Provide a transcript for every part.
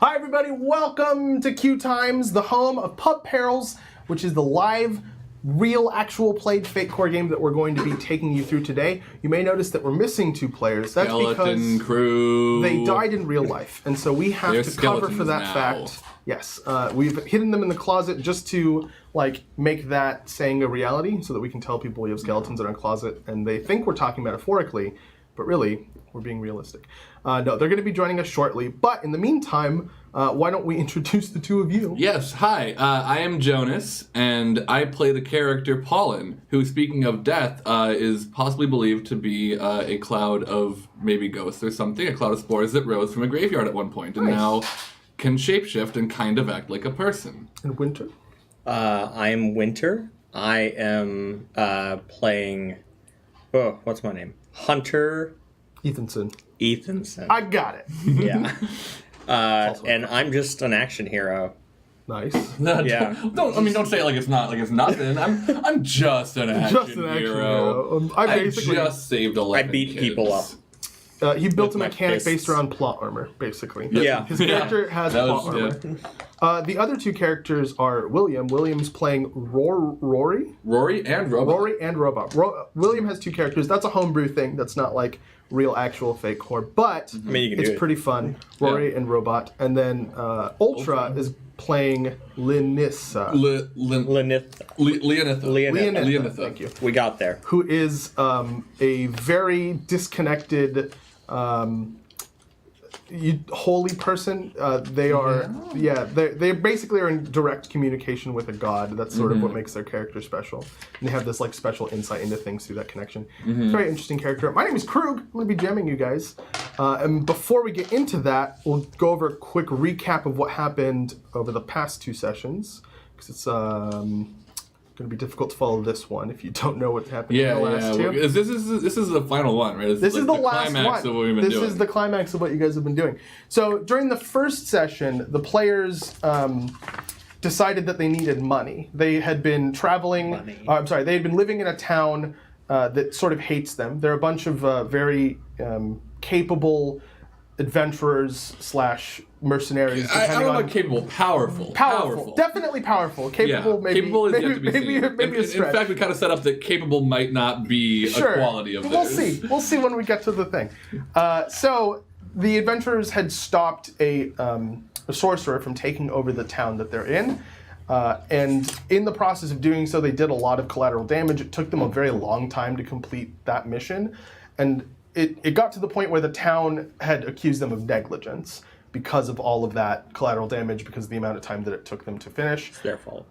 Hi everybody, welcome to QueueTimes, the home of Pub Perils, which is the live, real, actual played fake core game that we're going to be taking you through today. You may notice that we're missing two players. That's Skeleton because crew. They died in real life, and so we have to cover for that fact. Yes, we've hidden them in the closet just to make that saying a reality, so that we can tell people we have skeletons in our closet, and they think we're talking metaphorically, but really we're being realistic. No, they're going to be joining us shortly, but in the meantime, why don't we introduce the two of you? Yes, hi, I am Jonas, and I play the character Pollen, who, speaking of death, is possibly believed to be a cloud of maybe ghosts or something, a cloud of spores that rose from a graveyard at one point, and now can shapeshift and kind of act like a person. And Winter? I'm Winter. I am playing... Oh, what's my name? Hunter... Ethanson. I got it. Yeah. And I'm just an action hero. Nice. Yeah. Don't say it like it's nothing. I'm just an action hero. I just saved 11 I beat kids. people up. He built a With my mechanic fists. based around plot armor, basically. Yeah. His character has plot armor. The other two characters are William. William's playing Rory. Rory and Robot. William has two characters. That's a homebrew thing. That's not like real, actual fake core, but I mean, you can it's pretty fun. Rory and Robot. And then Ultra is playing Linissa. Leonitha. Thank you. We got there. Who is a very disconnected, holy person. They are, they basically are in direct communication with a god. That's sort of what makes their character special. And they have this special insight into things through that connection. Very interesting character. My name is Krug. I'm going to be jamming you guys. And before we get into that, we'll go over a quick recap of what happened over the past two sessions, because it's going to be difficult to follow this one if you don't know what happened in the last two. This is the final one, right? This is the last climax one. Of what we've been this doing. is the climax of what you guys have been doing. So during the first session, the players decided that they needed money. They had been traveling. They had been living in a town that sort of hates them. They're a bunch of very capable adventurers / mercenaries. I don't know about capable, powerful. Definitely powerful. Capable, maybe. Capable is yet to be seen. Maybe a stretch. In fact, we kind of set up that capable might not be a quality of this. We'll see when we get to the thing. So the adventurers had stopped a sorcerer from taking over the town that they're in. And in the process of doing so, they did a lot of collateral damage. It took them a very long time to complete that mission. And it got to the point where the town had accused them of negligence because of all of that collateral damage, because of the amount of time that it took them to finish. It's their fault.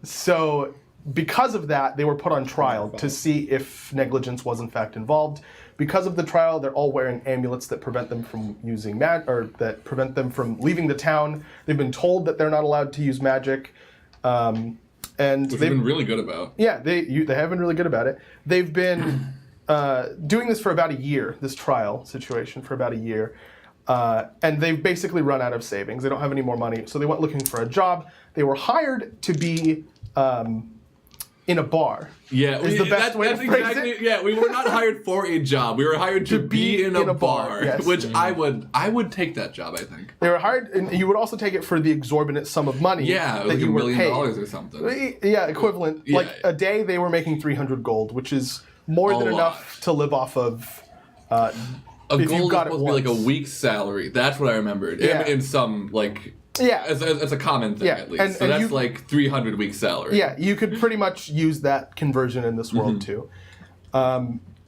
So because of that, they were put on trial to see if negligence was in fact involved. Because of the trial, they're all wearing amulets that prevent them from using that prevent them from leaving the town. They've been told that they're not allowed to use magic. And Which they've been really good about. Yeah, they have been really good about it. They've been doing this for about a year, this trial situation for about a year. And they've basically run out of savings. They don't have any more money, so they went looking for a job. They were hired to be in a bar. Yeah, is the best way to phrase it. Yeah, we were not hired for a job. We were hired to be in a bar, yes. Which I would take that job, I think. They were hired, and you would also take it for the exorbitant sum of money. Yeah, that like you $1 were million paid. or something. Yeah, equivalent. Yeah. Like a day, they were making 300 gold, which is more than enough to live off of. A gold is got supposed it to be like a week's salary. That's what I remembered. Yeah. In some as a common thing, at least. So that's like 300 weeks salary. Yeah, you could pretty much use that conversion in this world too.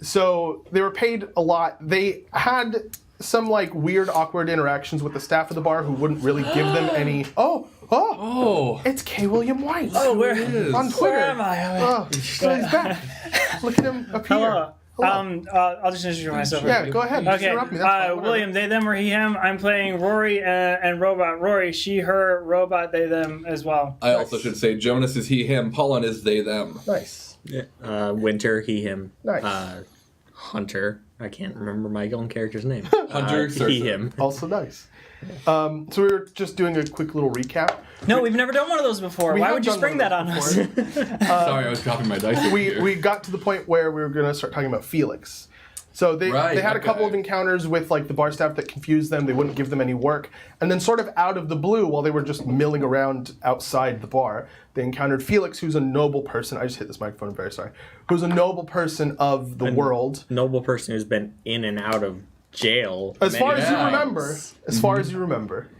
So they were paid a lot. They had some weird, awkward interactions with the staff of the bar who wouldn't really give them any. Oh! It's K. William White. Oh, where on Twitter? Where am I? Oh, he's back. Look at him appear. Hello. I'll just introduce myself. Yeah, go ahead. Okay. Interrupt me. That's fine, William, they, them, or he, him. I'm playing Rory and Robot. Rory, she, her. Robot, they, them as well. I also should say Jonas is he, him. Pollen is they, them. Nice. Winter, he, him. Nice. Hunter. I can't remember my own character's name. Hunter, he, him. Also nice. So we were just doing a quick little recap. No, we've never done one of those before. Why would you spring that on us? Sorry, I was copying my dice. We got to the point where we were going to start talking about Felix. So they Right, had a couple okay. of encounters with like the bar staff that confused them. They wouldn't give them any work. And then sort of out of the blue, while they were just milling around outside the bar, they encountered Felix, who's a noble person. I just hit this microphone, I'm very sorry. Who's a noble person of the world. Noble person who's been in and out of jail. As far as you times. remember,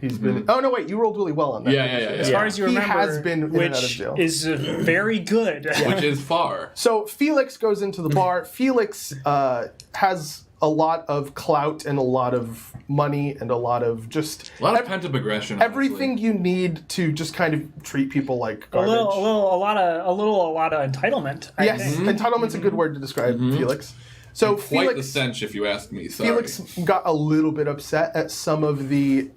he's been... Oh, no, wait, you rolled really well on that. Yeah. As far as you He remember, has been in and out of which jail. is very good. Which is far. So Felix goes into the bar. Felix has a lot of clout and a lot of money and a lot of just... A lot of pent-up aggression. Everything you need to just kind of treat people like A garbage. lot of entitlement. I Yes, think. entitlement's a good word to describe Felix. So Quite the Felix, stench, if you ask me. Sorry. Felix got a little bit upset at some of the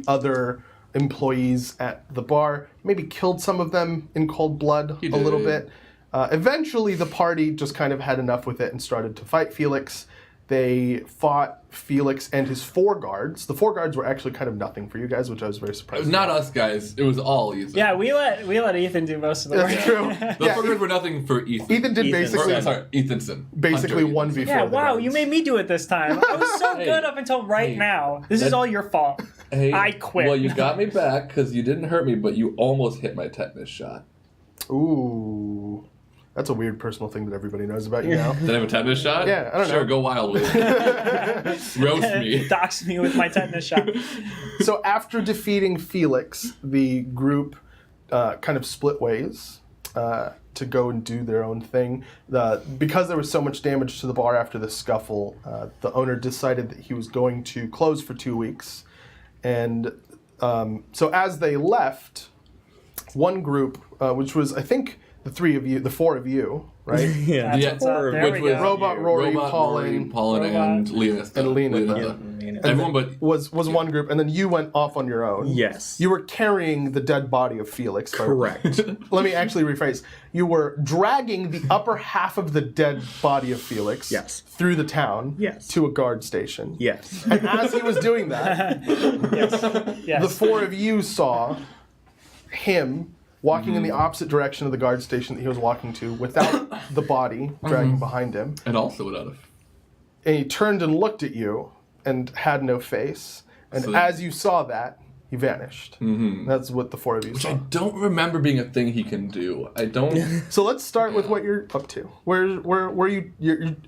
other employees at the bar. Maybe killed some of them in cold blood He a little did. bit. Eventually, the party just kind of had enough with it and started to fight Felix. They fought Felix and his 4 guards. The 4 guards were actually kind of nothing for you guys, which I was very It surprised. was not us guys. It was all Ethan. Yeah, we let Ethan do most of the work. That's true. The fuckers were nothing for Ethan. Ethan did Ethan. basically Ethanson. basically Hunter 1v4. Yeah, the wow, guards. you made me do it this time. I was so Hey. good up until right now. This is That- all your fault. Hey, I quit. Well, you got me back because you didn't hurt me, but you almost hit my tetanus shot. Ooh. That's a weird personal thing that everybody knows about you now. Did I have a tetanus shot? Yeah, I don't know. Sure, go wild with it. Roast me. Dox me with my tetanus shot. So after defeating Felix, the group kind of split ways to go and do their own thing. Because there was so much damage to the bar after the scuffle, the owner decided that he was going to close for 2 weeks. And so as they left, one group, which was, I think, the 4 of you, right? Yeah. Yeah, what's up. There which we was go. Robot, Rory, Paulin, and Leonista. and Leonista. Yeah. Everyone but was one group, and then you went off on your own. Yes. You were carrying the dead body of Felix. Correct. Let me actually rephrase. You were dragging the upper half of the dead body of Felix Yes. through the town Yes. to a guard station. Yes. And as he was doing that, Yes. the 4 of you saw him walking in the opposite direction of the guard station that he was walking to without the body dragging behind him. and also without a. And he turned and looked at you and had no face. And So- as you saw that, he vanished. That's what the 4 of you I saw. don't remember being a thing he can do. I don't. So let's start with what you're up to. Where you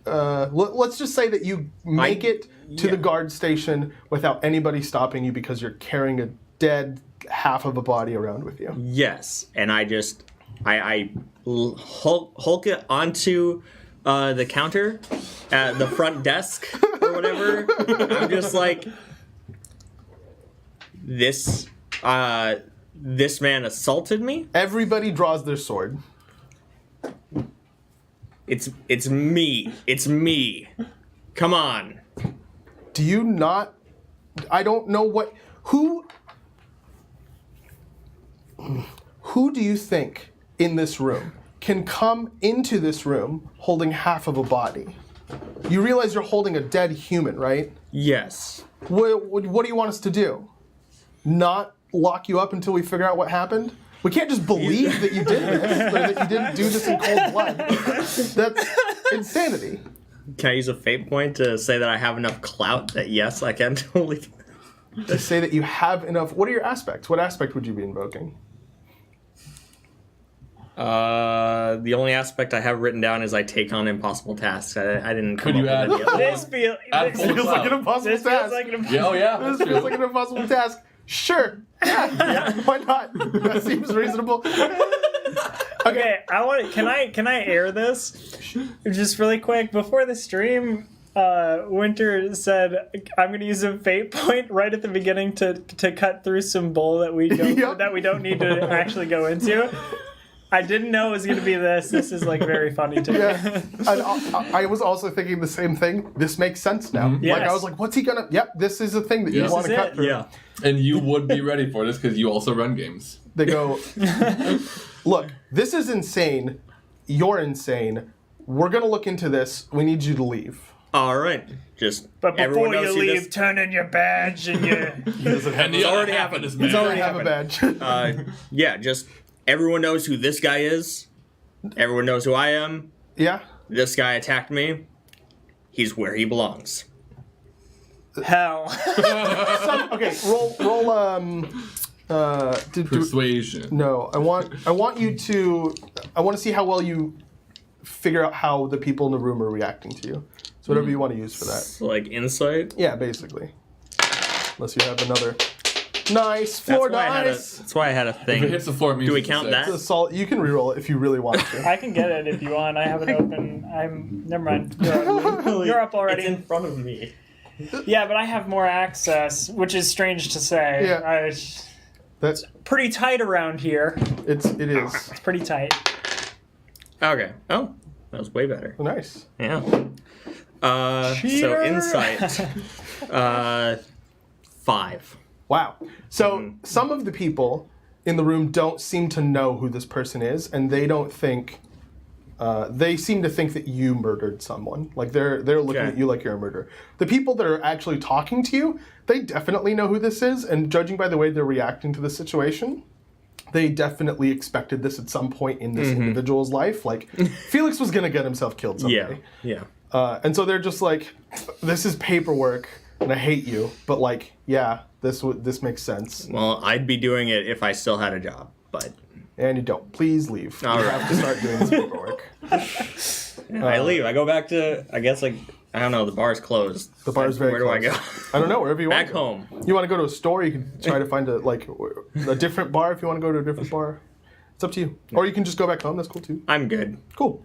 let's just say that you make it to the guard station without anybody stopping you because you're carrying a dead half of a body around with you. Yes, and I hulk it onto the counter at the front desk or whatever. I'm just like, this man assaulted me. Everybody draws their sword. It's me. It's me. Come on. Do you not? I don't know what. Who do you think in this room can come into this room holding half of a body? You realize you're holding a dead human, right? Yes. What do you want us to do? Not lock you up until we figure out what happened? We can't just believe that you did this, or that you didn't do this in cold blood. That's insanity. Can I use a fate point to say that I have enough clout that yes, I can totally. To say that you have enough. What are your aspects? What aspect would you be invoking? The only aspect I have written down is I take on impossible tasks. I didn't come Could you up with add- any other. This feels Feels like an impossible this feels task. like an Yeah, oh yeah. This feels like an impossible task. Sure. Yeah. Why not? That seems reasonable. Okay, can I air this just really quick before the stream? Winter said I'm going to use a fate point right at the beginning to cut through some bull that we don't Yep. that we don't need to actually go into. I didn't know it was going to be this. This is like very funny to me. Yeah. And I was also thinking the same thing. This makes sense now. Yes. Like I was like, what's he gonna? Yep, this is a thing that you This want is to cut it. through. Yeah. And you would be ready for this because you also run games. They go, look, this is insane. You're insane. We're gonna look into this. We need you to leave. All right. Just. But everyone before knows you who leave, this- turn in your badge and your. And the already other half happened. of this It's man. already I have a badge. Yeah. Just everyone knows who this guy is. Everyone knows who I am. Yeah. This guy attacked me. he's where he belongs. Hell. Okay, roll. Persuasion. No, I want you to. I want to see how well you figure out how the people in the room are reacting to you. So whatever you want to use for that. So, like insight. Yeah, basically. Unless you have another. Nice floor dice. That's why I had a thing. If it hits the floor, it means Do we it's a count six. that? It's assault. You can reroll it if you really want to. I can get it if you want. I have it open. Never mind. You're up already. It's in front of me. Yeah, but I have more access, which is strange to say. Yeah. That's Pretty tight around here. it is. It's pretty tight. Okay. Oh, that was way better. Nice. Yeah. So Cheater! insight. 5. Wow. So some of the people in the room don't seem to know who this person is, and they don't think. They seem to think that you murdered someone. Like they're looking Okay. at you like you're a murderer. The people that are actually talking to you, they definitely know who this is, and judging by the way they're reacting to the situation, they definitely expected this at some point in this individual's life. Like Felix was gonna get himself killed someday. Yeah. And so they're just like, this is paperwork, and I hate you. But like, yeah, this makes sense. Well, I'd be doing it if I still had a job, but And you don't. Please leave. All you right. have to start doing this paperwork. I leave. I go back to, I guess, like, I don't know, the bar's closed. The bar's very Where close. do I go? I don't know. Wherever you want. Back home. You want to go to a store? You can try to find a different bar if you want to go to a different bar. It's up to you. Or you can just go back home. That's cool too. I'm good. Cool.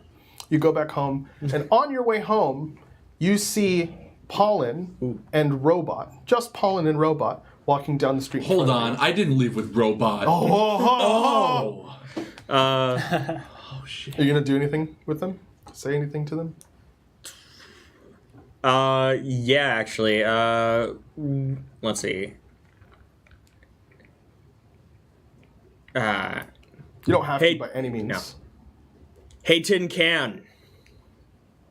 You go back home, and on your way home, you see Pollen and Robot. Just Pollen and Robot walking down the street. in Hold front on, of you. I didn't leave with Robot. Oh. Oh shit. Are you gonna do anything with them? Say anything to them? Yeah, actually, let's see. You don't have Hey, to by any means. no. Hey, Tin Can.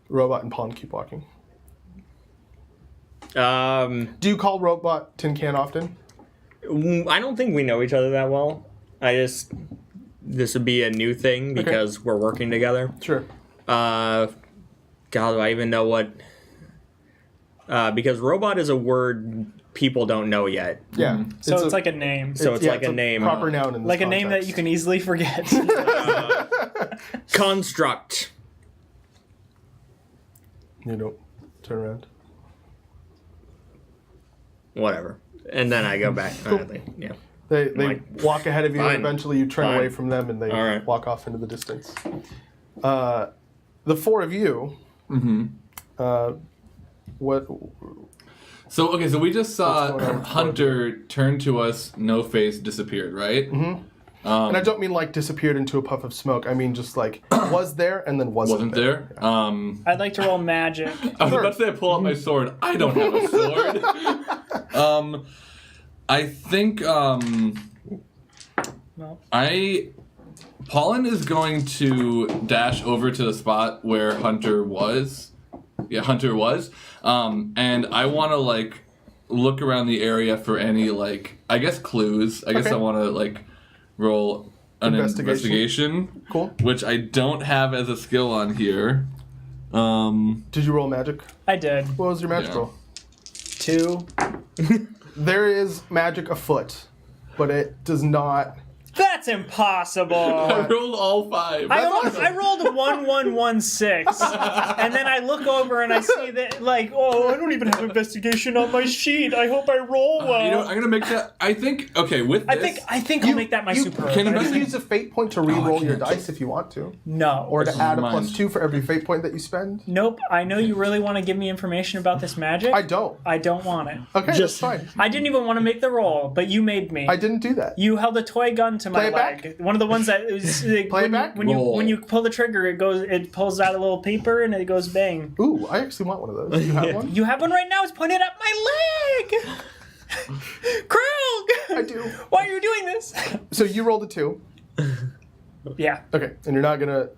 Robot and Pollen keep walking. Um, Do you call Robot Tin Can often? I don't think we know each other that well. This would be a new thing because we're working together. Sure. God, do I even know what? Because robot is a word people don't know yet. Yeah. So it's like a name. So it's like a name. Proper noun in this Like a name that context. you can easily forget. Construct. You don't turn around. Whatever. And then I go back. Yeah. They Like, walk ahead of you, fine, and eventually you turn fine. away from them, and they All right. walk off into the distance. The four of you. What? So okay, so we just saw What's going on? Hunter turn to us, no face, disappeared, right? And I don't mean like disappeared into a puff of smoke. I mean just like was there and then wasn't Wasn't there? I'd like to roll magic. I was about to say I pull out my sword. I don't have a sword. I think No. Pollen is going to dash over to the spot where Hunter was. Yeah, Hunter was. And I want to like look around the area for any like I guess clues. I guess Okay. I want to like roll an investigation, Cool. which I don't have as a skill on here. Did you roll magic? I did. What was your magic Yeah. roll? 2. There is magic afoot, but it does not. That's impossible. I rolled all 5. I rolled 1116, and then I look over and I see that like, oh, I don't even have investigation on my sheet. I hope I roll well. You know, I'm gonna make that. I think okay with this. I think I'll make that my super. can You invest- can use a fate point to re-roll your dice if you want to, No. or to add a Mind. +2 for every fate point that you spend. Nope. I know you really want to give me information about this magic. I don't. I don't want it. Okay, Just- that's fine. I didn't even want to make the roll, but you made me. I didn't do that. You held a toy gun to my Play it back. leg. One of the ones that is, Play it back. when Roll. you pull the trigger, it pulls out a little paper and it goes bang. Ooh, I actually want one of those. You have one? You have one right now. It's pointed at my leg. Krug! I do. Why are you doing this? So you rolled a 2. Yeah. Okay, and you're not gonna.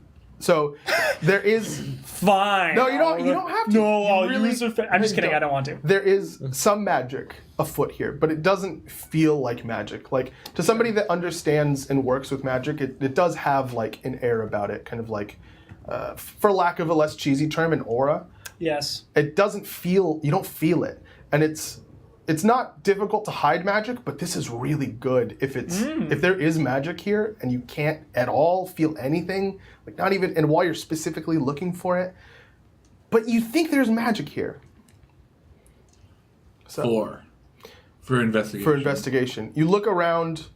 So there is. Fine. No, you don't. You don't have to. No, You I'll really- use it. I'm just you kidding. I don't want to. There is some magic afoot here, but it doesn't feel like magic. Like to somebody that understands and works with magic, it does have like an air about it, kind of like, for lack of a less cheesy term, an aura. Yes. It doesn't feel, you don't feel it. And it's not difficult to hide magic, but this is really good if if there is magic here and you can't at all feel anything, like not even, and while you're specifically looking for it, but you think there's magic here. So, For investigation. For investigation. You look around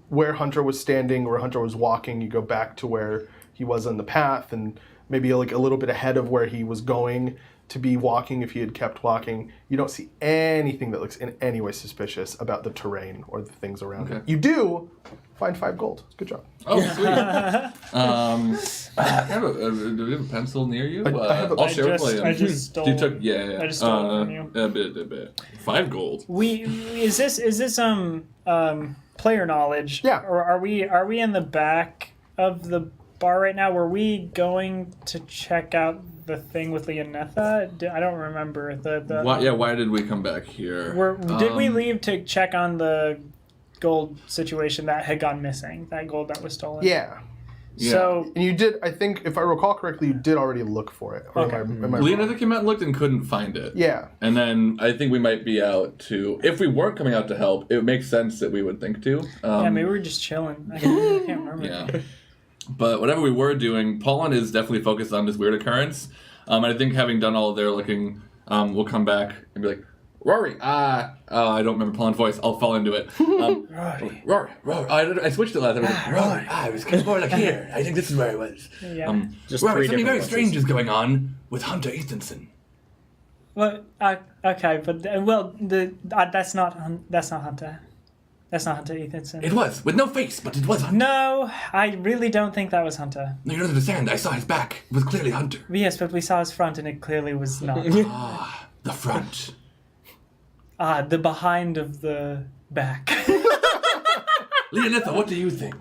where Hunter was standing, where Hunter was walking, you go back to where he was on the path and maybe like a little bit ahead of where he was going to be walking if he had kept walking. You don't see anything that looks in any way suspicious about the terrain or the things around it. You do find 5 gold. Good job. Oh, sweet. Do you have a pencil near you? I'll share with William. I just stole. You took, yeah. I just stole it from you. A bit. 5 gold. Is this player knowledge? Yeah. Or are we in the back of the bar right now? Were we going to check out the thing with Leonetha? I don't remember the. Why did we come back here? Did we leave to check on the gold situation that had gone missing? That gold that was stolen. Yeah. So and you did, I think, if I recall correctly, you did already look for it. Or Okay. am I Leonetha wrong? came out and looked and couldn't find it. Yeah. And then I think we might be out to. If we weren't coming out to help, it makes sense that we would think to. yeah, maybe we're just chilling. I can't remember. Yeah. But whatever we were doing, Paulin is definitely focused on this weird occurrence. And I think having done all of their looking, we'll come back and be like, Rory, I don't remember Paulin's voice. I'll fall into it. Rory. I switched it last time. Rory. I was more like here. I think this is where I was. Yeah. Just Rory, 3 something very different strange is going on with Hunter Ethanson. Well, okay, but that's not Hunter. That's not Hunter Ethanson. It was, with no face, but it was Hunter. No, I really don't think that was Hunter. No, you don't understand. I saw his back. It was clearly Hunter. Yes, but we saw his front and it clearly was not. The front. The behind of the back. Leonetha, what do you think?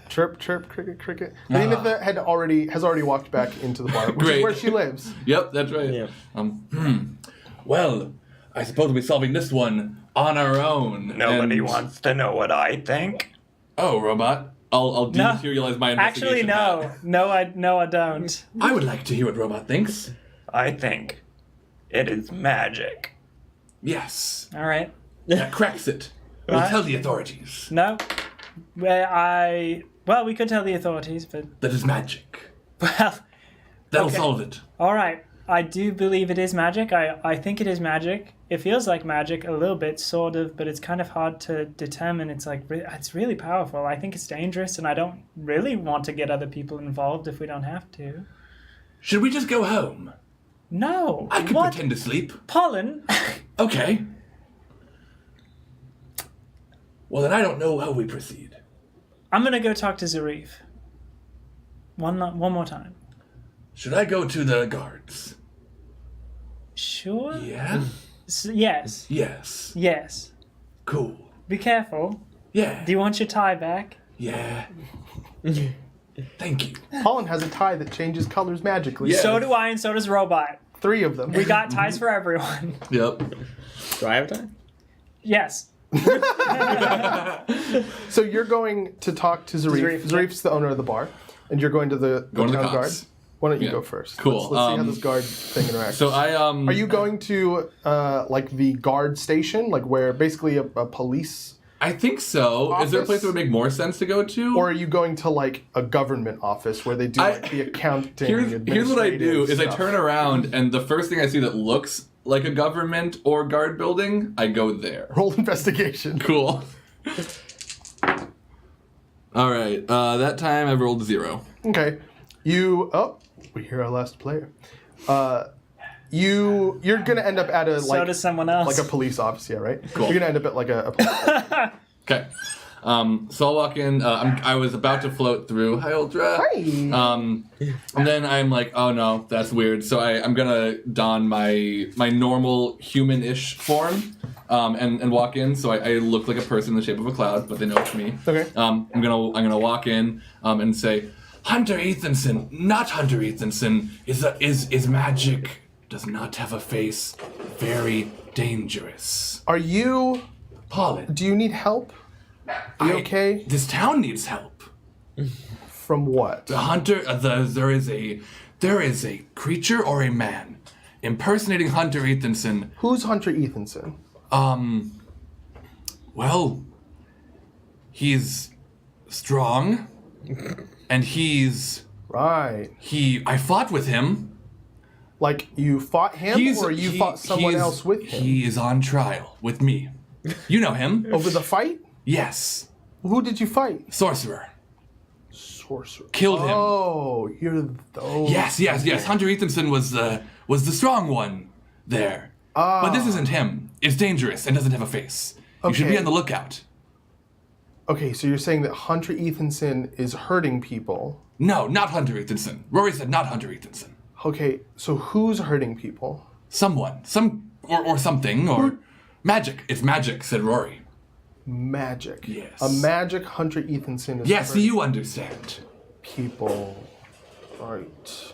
Chirp, chirp, cricket, cricket. Leonetha has already walked back into the bar, which Great. is where she lives. Yep, that's right. Yeah. Well, I suppose we'll be solving this one on our own. Nobody and- wants to know what I think. Oh, robot. I'll No. dematerialize my Actually, investigation. no. I don't. I would like to hear what robot thinks. I think it is magic. Yes. All right. That cracks it. We'll Right. tell the authorities. No. Well, we could tell the authorities, but That is magic. well, That'll Okay. solve it. all right. I do believe it is magic. I think it is magic. It feels like magic a little bit, sort of, but it's kind of hard to determine. It's like it's really powerful. I think it's dangerous, and I don't really want to get other people involved if we don't have to. Should we just go home? No. I could What? pretend to sleep. Pollen. Okay. Well, then I don't know how we proceed. I'm gonna go talk to Zarif. One more time. Should I go to the guards? Sure. Yeah? Yes. Yes. Yes. Cool. Be careful. Yeah. Do you want your tie back? Yeah. Thank you. Pollen has a tie that changes colors magically. Yeah. So do I, and so does Robot. 3 of them. We got ties for everyone. Yep. Do I have time? Yes. So you're going to talk to Zarif. Zarif, Zarif's the owner of the bar, and you're going to the Going to the town guard. cops. Why don't you Yeah. go first? Cool. Let's see how this guard thing interacts. So I Are you going to like the guard station, like where basically a police, I think so. Is there a place Office? that would make more sense to go to? or are you going to like a government office where they do like the accounting? Here's what I do is I stuff? turn around and the first thing I see that looks like a government or guard building, I go there. Roll investigation. Cool. All right. That time I rolled 0. Okay. We hear our last player. You're gonna end up at a So does someone else. like a police office, yeah, right? Cool. You're gonna end up at like a police Okay. So I'll walk in. I was about to float through. Hi, Ultra. Hi. And then I'm like, oh no, that's weird. So I'm gonna don my normal human-ish form, and walk in. So I look like a person in the shape of a cloud, but they know it's me. Okay. I'm gonna walk in, and say, Hunter Ethanson, not Hunter Ethanson, is magic. Does not have a face. Very dangerous. Are you? Pollen. Do you need help? Are you okay? This town needs help. From what? The hunter, there is a There is a creature or a man impersonating Hunter Ethanson. Who's Hunter Ethanson? Well, he's strong, and he's... Right. I fought with him. Like, you fought him, or you fought someone else with him? He is on trial with me. You know him. Over the fight? Yes. Who did you fight? Sorcerer. Sorcerer. Killed him. Oh, you're... Oh. Yes. Hunter Ethanson was the strong one there. But this isn't him. It's dangerous and doesn't have a face. You should be Okay. on the lookout. Okay, so you're saying that Hunter Ethanson is hurting people. No, not Hunter Ethanson. Rory said not Hunter Ethanson. Okay, so who's hurting people? Someone. Or something. Or magic. It's magic, said Rory. Magic. Yes. A magic Hunter Ethanson is Yes, hurting you understand. people. Right.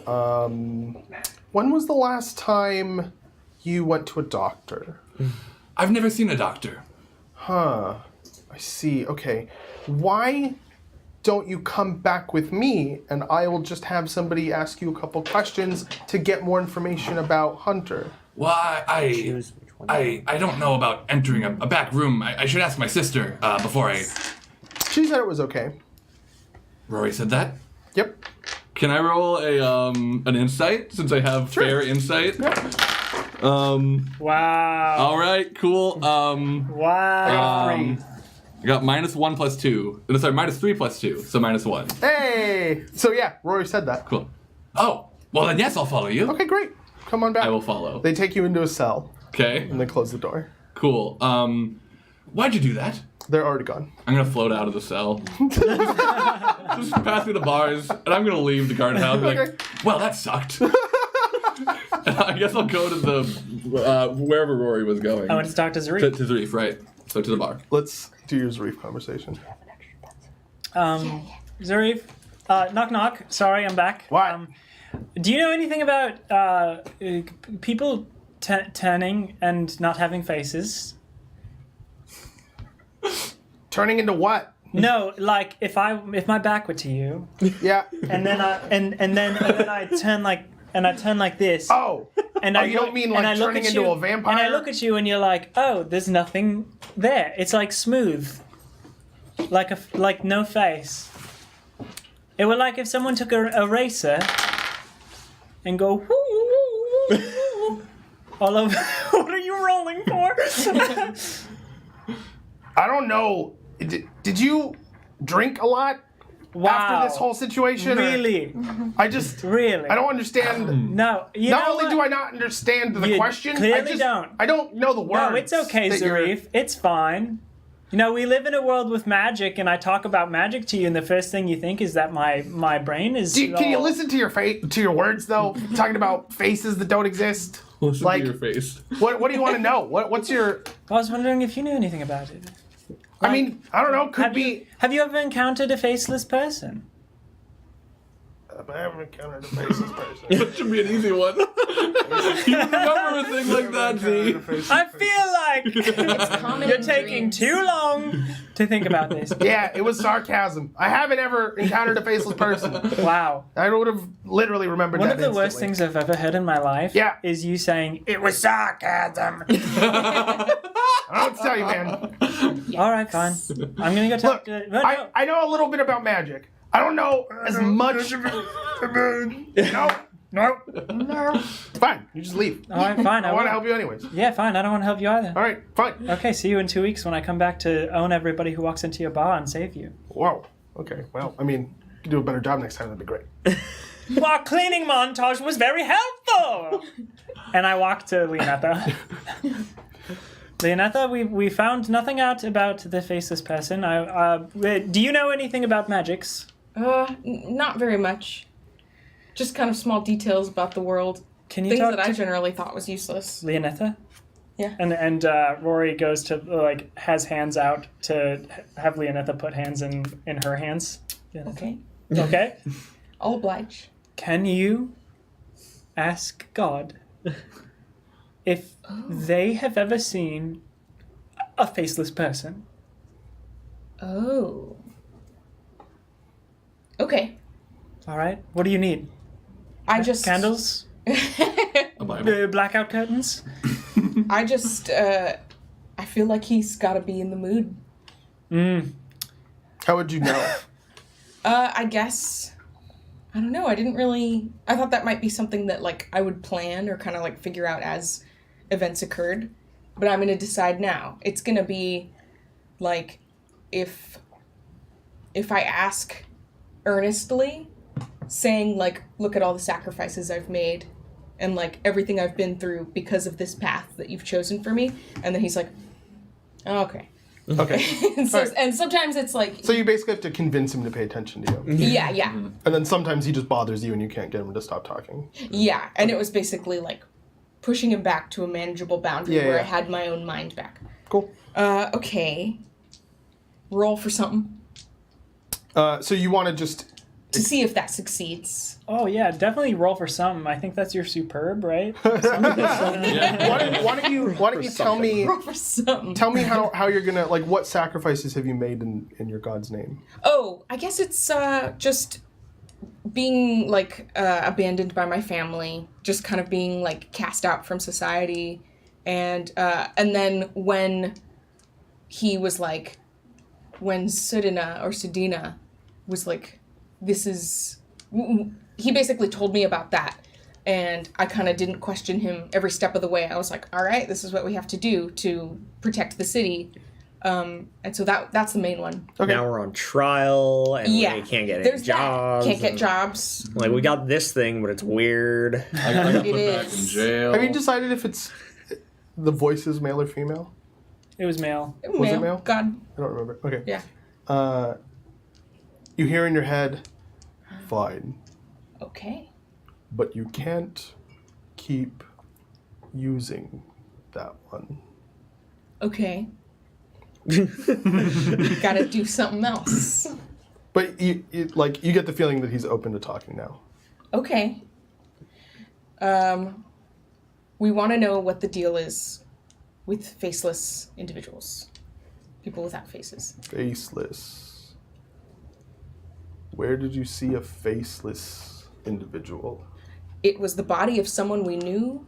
When was the last time you went to a doctor? I've never seen a doctor. Huh. I see. Okay. Why don't you come back with me and I will just have somebody ask you a couple questions to get more information about Hunter? Why, I don't know about entering a back room. I should ask my sister before I... She said it was okay. Rory said that? Yep. Can I roll an insight, since I have fair insight? Yep. Wow. All right, cool. Wow. I got -1 + 2. No, sorry, -3 + 2, so -1. Hey! So yeah, Rory said that. Cool. Oh, well then yes, I'll follow you. Okay, great. Come on back. I will follow. They take you into a cell Okay, and they close the door. cool. Why'd you do that? They're already gone. I'm gonna float out of the cell. Just pass through the bars, and I'm gonna leave the guardhouse and be like, Okay. well, that sucked. And I guess I'll go to the, wherever Rory was going. I went to talk to To Zarif. Zarif, right. So to the bar. Let's do your Zarif conversation. Zarif, knock knock. Sorry, I'm back. What? Do you know anything about people turning and not having faces? Turning into what? No, like if my back were to you, Yeah. and then I turn like this. Oh. And Oh, you don't mean like turning into a vampire? And I look at you and you're like, oh, there's nothing there. It's like smooth, like no face. It would like if someone took a eraser and go all over. What are you rolling for? I don't know. Did you drink a lot after this whole situation? or- Really? I just Really? I don't understand. No. You Not know only what? do I not understand the You question, clearly I just don't. I don't know the words. No, it's okay, that you're- Zarif. It's fine. You know, we live in a world with magic, and I talk about magic to you, and the first thing you think is that my brain is. Can you listen to your words though? Talking about faces that don't exist. Listen Like- to your face. What do you want to know? What's your? I was wondering if you knew anything about it. I mean, I don't know. Could be. Have you ever encountered a faceless person? I haven't encountered a faceless person. That should be an easy one. You remember a thing like that, Z? I feel like you're taking too long to think about this. Yeah, it was sarcasm. I haven't ever encountered a faceless person. Wow. I would have literally remembered One that of the worst instantly. things I've ever heard in my life is you saying, it was sarcasm. I don't know what to tell you, man. All right, fine. I'm going to go talk Look, to... No, no. I know a little bit about magic. I don't know as much. No. Fine, you just leave. All right, fine. I want will. to help you anyways. Yeah, fine. I don't want to help you either. All right, fine. Okay, see you in 2 weeks when I come back to own everybody who walks into your bar and save you. Whoa. Okay. Well, I mean, you can do a better job next time. That'd be great. Our cleaning montage was very helpful. And I walk to Leonetta. Leonetta, we found nothing out about the faceless person. Do you know anything about magics? Not very much. Just kind of small details about the world. Can you Things talk that I to generally thought was useless. Leonetta? Yeah. And Rory goes to has hands out to have Leonetta put hands in her hands. Leonetta. Okay. Okay. I'll oblige. Can you ask God if they have ever seen a faceless person? Oh. Okay. All right. What do you need? I just Candles? A Bible. Blackout curtains? I just I feel like he's got to be in the mood. How would you know? I guess I don't know. I thought that might be something that like I would plan or kind of like figure out as events occurred, but I'm going to decide now. It's going to be like if I ask earnestly, saying like, look at all the sacrifices I've made and like everything I've been through because of this path that you've chosen for me, and then he's like, oh, okay. Okay. And sometimes it's like, So you basically have to convince him to pay attention to you. yeah, And then sometimes he just bothers you and you can't get him to stop talking. yeah, and it was basically like pushing him back to a manageable boundary Yeah, where yeah. I had my own mind back. Cool. Okay. Roll for something So you want to just... to see if that succeeds. Oh, yeah, definitely roll for something. I think that's your superb, right? Why don't you tell me... Roll for something. Tell me how you're gonna, like, what sacrifices have you made in your god's name? Oh, I guess it's just being like abandoned by my family, just kind of being like cast out from society, and then when he was like, when Sudina was like, he basically told me about that, and I kind of didn't question him every step of the way. I was like, all right, this is what we have to do to protect the city. And so that's the main one. Okay. Now we're on trial, and Yeah, we can't get there's any jobs. that. Can't get and, jobs. Like, we got this thing, but it's weird. I got It put back in is. jail. Have you decided if it's the voice is male or female? It was male. Was it male? God. I don't remember. Okay. Yeah. You hear in your head, fine, Okay. but you can't keep using that one. Okay. Gotta do something else. But you get the feeling that he's open to talking now. Okay. We want to know what the deal is with faceless individuals. People without faces. Faceless. Where did you see a faceless individual? It was the body of someone we knew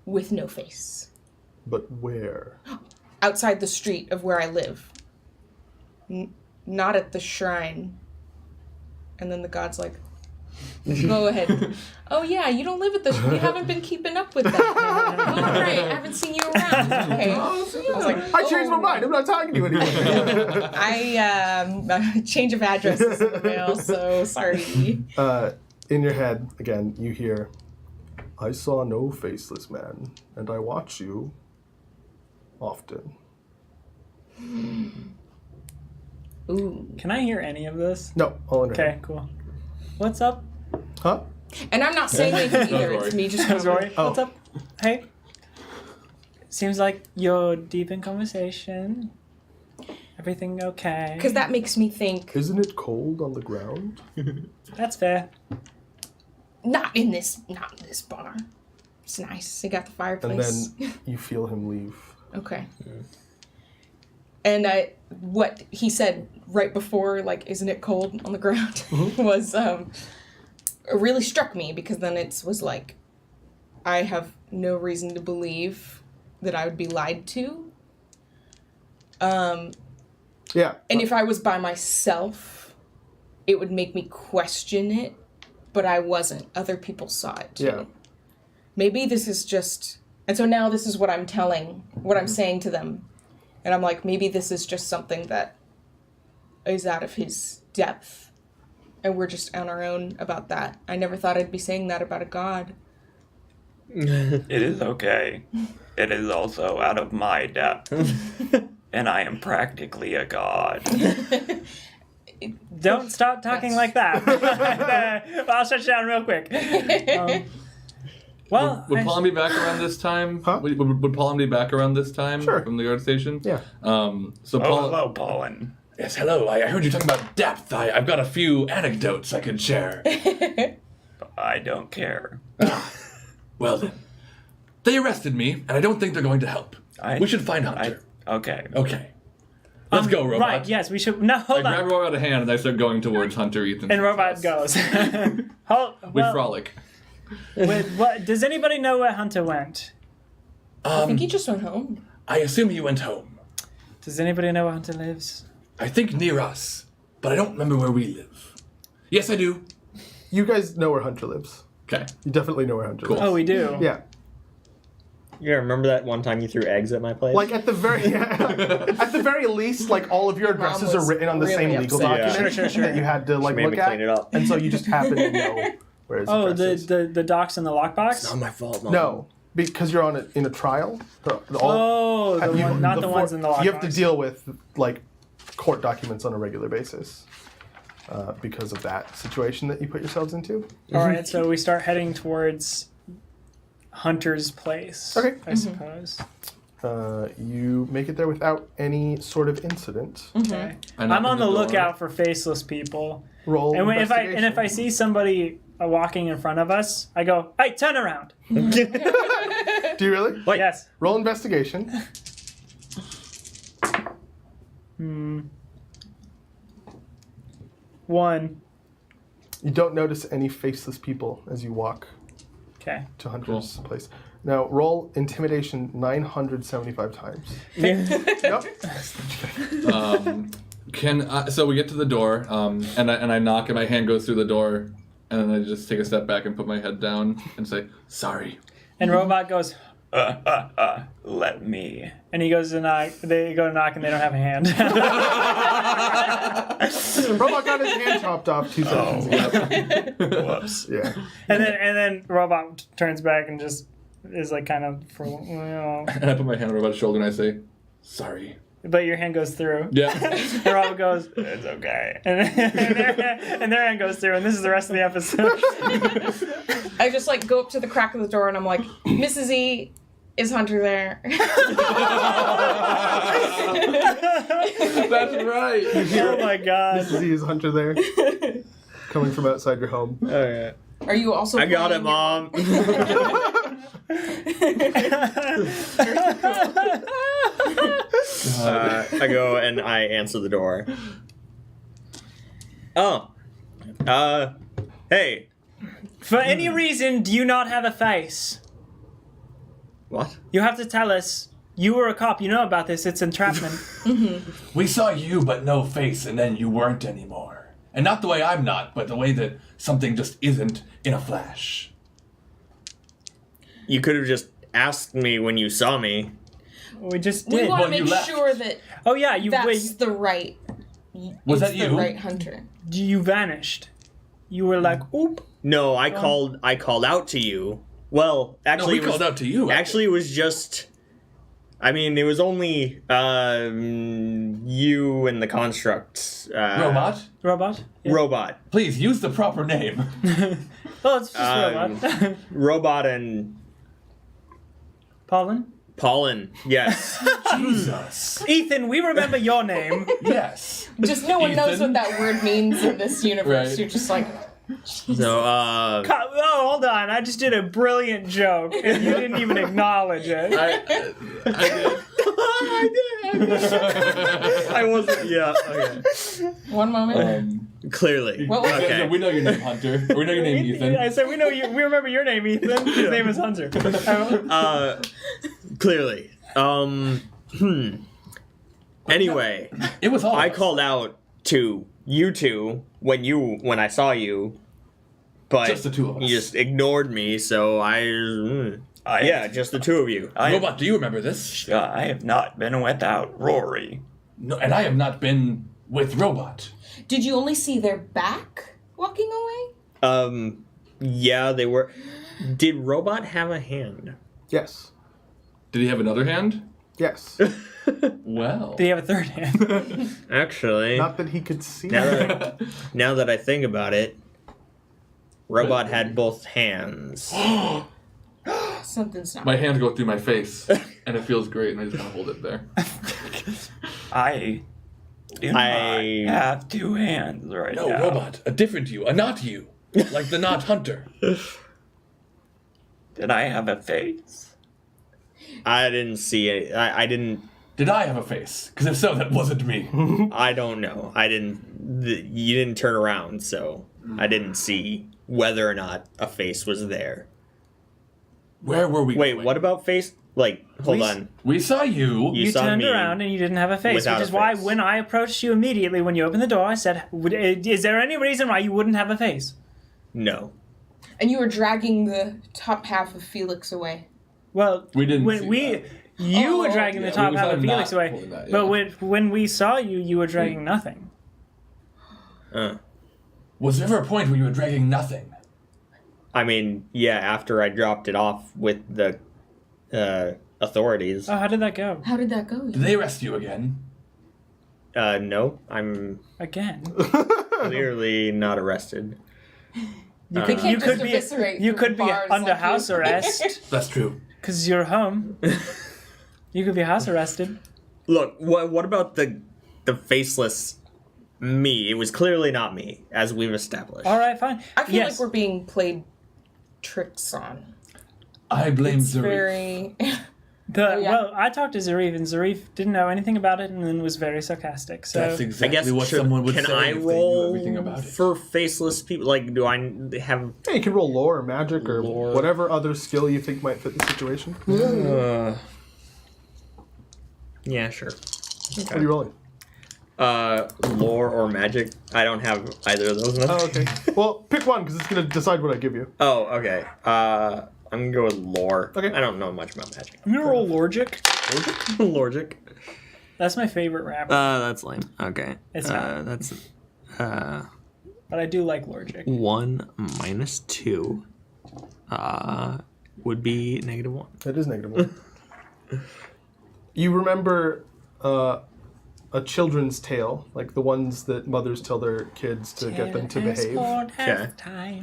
with no face. But where? Outside the street of where I live. Not at the shrine. And then the god's like, go ahead. Oh yeah, you don't live at the you haven't been keeping up with that. Oh right, I haven't seen you around. Okay. I was like, I changed my mind. I'm not talking to you anymore. I change of addresses in the mail, so sorry. In your head, again, you hear, I saw no faceless man, and I watch you often. Ooh. Can I hear any of this? No, all in your Okay, head. cool. What's up? Huh? And I'm not saying anything either. Don't It's worry. me just Rory, Oh. what's up? Hey. Seems like you're deep in conversation. Everything okay? because that makes me think. Isn't it cold on the ground? That's fair. Not in this bar. It's nice. They got the And fireplace. then you feel him leave. Okay. And what he said right before, like, isn't it cold on the ground, was it really struck me, because then it was like, I have no reason to believe that I would be lied to. Yeah. And if I was by myself, it would make me question it, but I wasn't. Other people saw it too. Yeah. Maybe this is just... And so now this is what I'm saying to them. And I'm like, maybe this is just something that is out of his depth. And we're just on our own about that. I never thought I'd be saying that about a god. It is okay. It is also out of my depth. And I am practically a god. Don't start talking like that. I'll shut you down real quick. Well, Would Paulin be back around this time? Huh? Would Paulin be back around this time Sure. from the guard station? Yeah. So Oh, Paul. hello, Paulin. Yes, hello. I heard you talking about depth. I've got a few anecdotes I could share. I don't care. Well then, they arrested me, and I don't think they're going to help. We should find Hunter. Okay. Okay. Let's go, Robot. right, yes, we should. No, I hold grab on. Robot a hand, and I start going towards Hunter, Ethan. And Robot goes. Hold, We well, frolic. Wait, what? Does anybody know where Hunter went? I think he just went home. I assume he went home. Does anybody know where Hunter lives? I think near us, but I don't remember where we live. Yes, I do. You guys know where Hunter lives. Okay. You definitely know where Hunter lives. Oh, we do. Yeah. Yeah, remember that one time you threw eggs at my place? Like at the very least, like all of your addresses are was written on the really same legal upset. document Sure. that you had to like made look me at, clean it up. and so you just happen to know where his Oh, address is. the docs in the lockbox? Not my fault, Mom. No, because you're in a trial. Oh, not the ones in the lockbox. You have to deal with like court documents on a regular basis because of that situation that you put yourselves into. All right, so we start heading towards Hunter's place. Okay. I suppose. You make it there without any sort of incident. Okay. I knock I'm on the door. lookout for faceless people. Roll And if I investigation. see somebody walking in front of us, I go, "Hey, turn around!" Do you really? Wait. Yes. Roll investigation. 1. You don't notice any faceless people as you walk Okay. to Hunter's place. Now roll intimidation 975 times. Nope. So we get to the door, and I knock, and my hand goes through the door, and then I just take a step back and put my head down and say, "Sorry." And Robot goes, Let me. and he goes to knock. They go to knock, and they don't have a hand. Robot got his hand chopped off 2 seconds ago. Whoops. Yeah. and then Robot turns back and just is like kind of for. And I put my hand on Robot's shoulder and I say, "Sorry." But your hand goes through. Yeah. And Robert goes, It's okay. and their hand goes through, and this is the rest of the episode. I just like go up to the crack of the door and I'm like, Mrs. E, is Hunter there? That's right. Oh my god. Mrs. E is Hunter there. Coming from outside your home. Okay. Are you also? I got it, playing Mom. I go and I answer the door. Oh. Hey. For any reason, do you not have a face? What? You have to tell us. You were a cop. You know about this. It's entrapment. We saw you, but no face, and then you weren't anymore. And not the way I'm not, but the way that something just isn't in a flash. You could have just asked me when you saw me. We just We did. want to When you make left. sure that Oh yeah, you that's the right. Was it's that the you? right Hunter? you vanished. You were like, oop. No, I called out to you. Well, No, actually we it was, called out to you. Actually it was just I mean, it was only you and the construct. Robot, Robot? Yeah. Robot. please use the proper name. Well, it's just Robot. Robot and Pollen? Pollen. Yes. Jesus. Ethan, we remember your name. Yes. Just no one knows Ethan? what that word means in this universe. Right. You're just like, So Oh, hold on. I just did a brilliant joke, and you didn't even acknowledge it. I I wasn't. Yeah. Okay. one moment. did. Clearly. What was it? Okay. We know your name, Hunter. Or we know your name, Ethan. I said we know you. We remember your name, Ethan. His name is Hunter. Clearly. Anyway, It was all I of us. called out to you two when I saw you, but Just the two of us. you just ignored me. So yeah, just the two of you. Robot, do you remember this? I have not been without Rory. No, and I have not been with Robot. Did you only see their back walking away? Yeah, they were. Did Robot have a hand? Yes. Did he have another hand? Yes. Well. Do you have a third hand? Actually, Not that he could see. now that I think about it, Robot had both hands. Something's not. My hands go through my face, and it feels great, and I just kind of hold it there. I do not have two hands right No, now. Robot, a different you, a not you. Like the not Hunter. Did I have a face? I didn't see it. I didn't. Did I have a face? Because if so, that wasn't me. I don't know. I didn't. You didn't turn around, so I didn't see. whether or not a face was there. Where were we Wait, going? what about face? Like, hold on. We saw you. You You saw turned me around and you didn't have a face, without which a is why face. when I approached you immediately when you opened the door, I said, is there any reason why you wouldn't have a face? No. And you were dragging the top half of Felix away. Well, We didn't when see you were Oh. dragging Yeah, the top we half saw of him Felix not away, holding that, but yeah. when we saw you, you were dragging nothing. Was there ever a point where you were dragging nothing? I mean, yeah, after I dropped it off with the authorities. Oh, how did that go? How did that go? Did they arrest you again? No, I'm Again. clearly not arrested. You They can't you just could be eviscerate you through could be bars under like you. house arrest That's true. because you're home. You could be house arrested. Look, what about the faceless me? It was clearly not me, as we've established. All right, fine. I feel yes. like we're being played tricks on. I blame It's Zuri. very. The, yeah. Well, I talked to Zarif, and Zarif didn't know anything about it, and then was very sarcastic. So That's I exactly guess what should- someone would can say I if they knew roll everything about it. for faceless people? Like, do I have? Yeah, you can roll lore or magic or Lore. whatever other skill you think might fit the situation. Yeah, sure. What are you rolling? Lore or magic? I don't have either of those. Oh, okay. Well, pick one because it's going to decide what I give you. Oh, okay. I'm gonna go with lore. Okay. I don't know much about magic. I'm gonna roll Lorgic. Lorgic. That's my favorite rapper, That's lame. Okay. It's not. That's but I do like Lorgic. 1 minus 2 would be -1. That is -1. You remember a children's tale, like the ones that mothers tell their kids to get them to behave, Okay.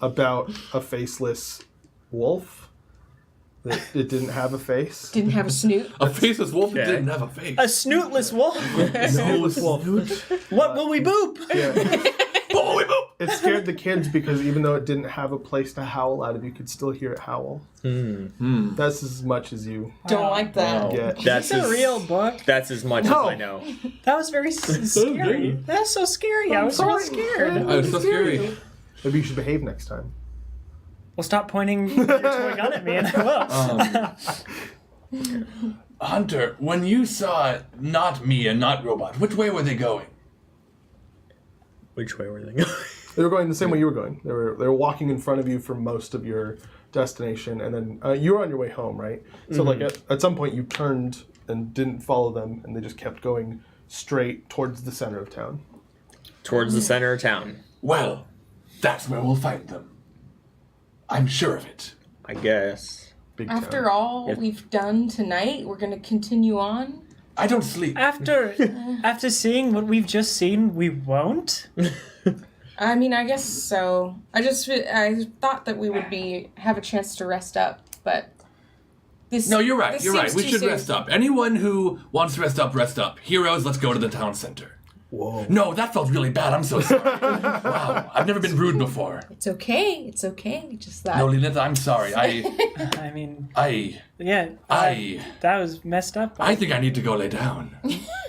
about a faceless wolf that it didn't have a face. Didn't have a snoot. A faceless wolf that Okay. didn't have a face. A snootless wolf. Snootless wolf. What will we boop? Yeah. Oh, wait, oh. It scared the kids because even though it didn't have a place to howl out of, you could still hear it howl. That's as much as you Don't like that. get. That's It's a as- real book. That's as much No. as I know. That was very scary. That's so scary. I was so scared. Oh, it's so scary. Maybe you should behave next time. Well, stop pointing your toy gun at me, and I will. Hunter, when you saw not me and not robot, which way were they going? Which way were they going? They were going the same way you were going. They were walking in front of you for most of your destination, and then you were on your way home, right? So like at some point you turned and didn't follow them, and they just kept going straight towards the center of town. Towards the center of town, Well, that's where we'll find them. I'm sure of it. I guess. Big After town. all we've done tonight, we're gonna continue on. I don't sleep. After seeing what we've just seen, we won't. I mean, I guess so. I thought that we would have a chance to rest up, but this. No, you're right. this You're right. seems We too should serious. rest up. Anyone who wants to rest up, rest up. Heroes, let's go to the town center. Whoa. No, that felt really bad. I'm so sorry. Wow, I've never been rude before. It's okay. It's okay. Just that. No, Lilith, I'm sorry. I mean, I that was messed up. I think I need to go lay down.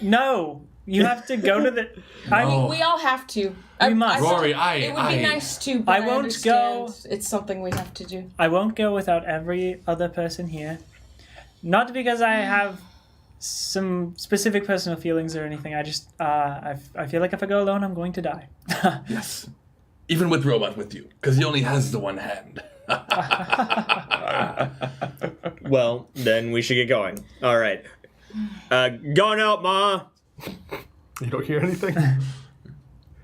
No, you have to go to the. I No. mean, We all have to. We must. Rory, It would be nice to. But I won't go. understand It's something we have to do. I won't go without every other person here. Not because I have some specific personal feelings or anything. I just, I feel like if I go alone, I'm going to die. Yes. Even with Robot with you, because he only has the one hand. Well, then we should get going. All right. Going out, Ma. You don't hear anything?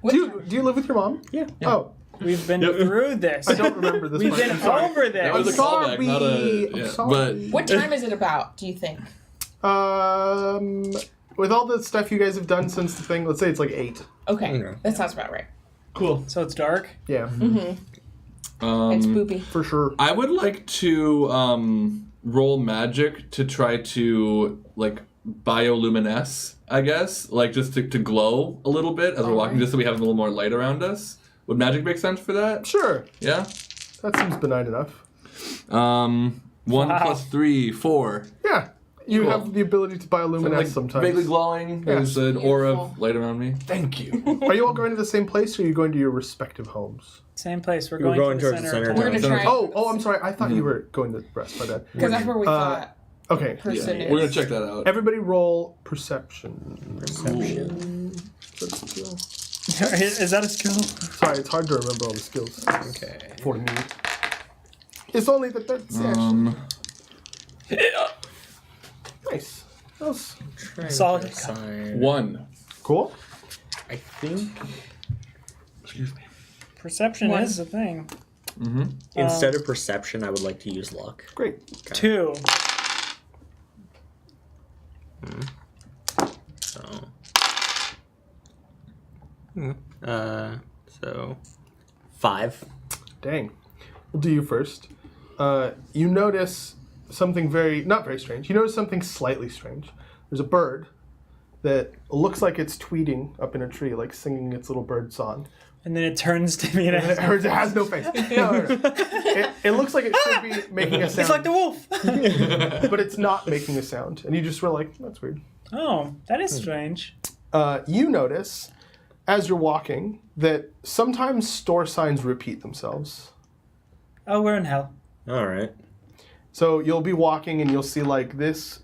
What do you live with your mom? Yeah. Oh, We've been through this. I don't remember this We've part. been I'm sorry. over That was this. a callback, not a. I'm Yeah. sorry. But What time is it about? Do you think? With all the stuff you guys have done since the thing, let's say it's like 8. Okay, Okay. that sounds about right. Cool. So it's dark. Yeah, It's boopy. for sure. I would like to roll magic to try to like bioluminesce, I guess, like just to glow a little bit as we're walking, just so we have a little more light around us. Would magic make sense for that? Sure. Yeah. That seems benign enough. 1 Wow. plus 3, 4. Yeah. You have the ability to bioluminesce sometimes. Vaguely glowing. There's an aura of light around me. Thank you. Are you all going to the same place, or are you going to your respective homes? Same place. We're We're going to going the towards center. the of center. town. We're gonna try. Oh, I'm sorry. I thought you were going to rest by that. Because that's where we thought Okay. person is. We're gonna check that out. Everybody roll perception. Perception. Is that a skill? Is that a skill? Sorry, it's hard to remember all the skills Okay. for me. It's only the third session. Nice. That was Solid. Decide. 1. cool. I think Excuse me. Perception One. is the thing. instead of perception, I would like to use luck. Great. 2. So. So 5. Dang. We'll do you first. You notice something not very strange. You notice something slightly strange. There's a bird that looks like it's tweeting up in a tree, like singing its little bird song. And then it turns to me and It has no face. No. It looks like it should be making a sound. it's like the wolf. but it's not making a sound. And you just were like, that's weird. Oh, that is strange. You notice, as you're walking, that sometimes store signs repeat themselves. Oh, we're in hell. All right. So you'll be walking and you'll see like this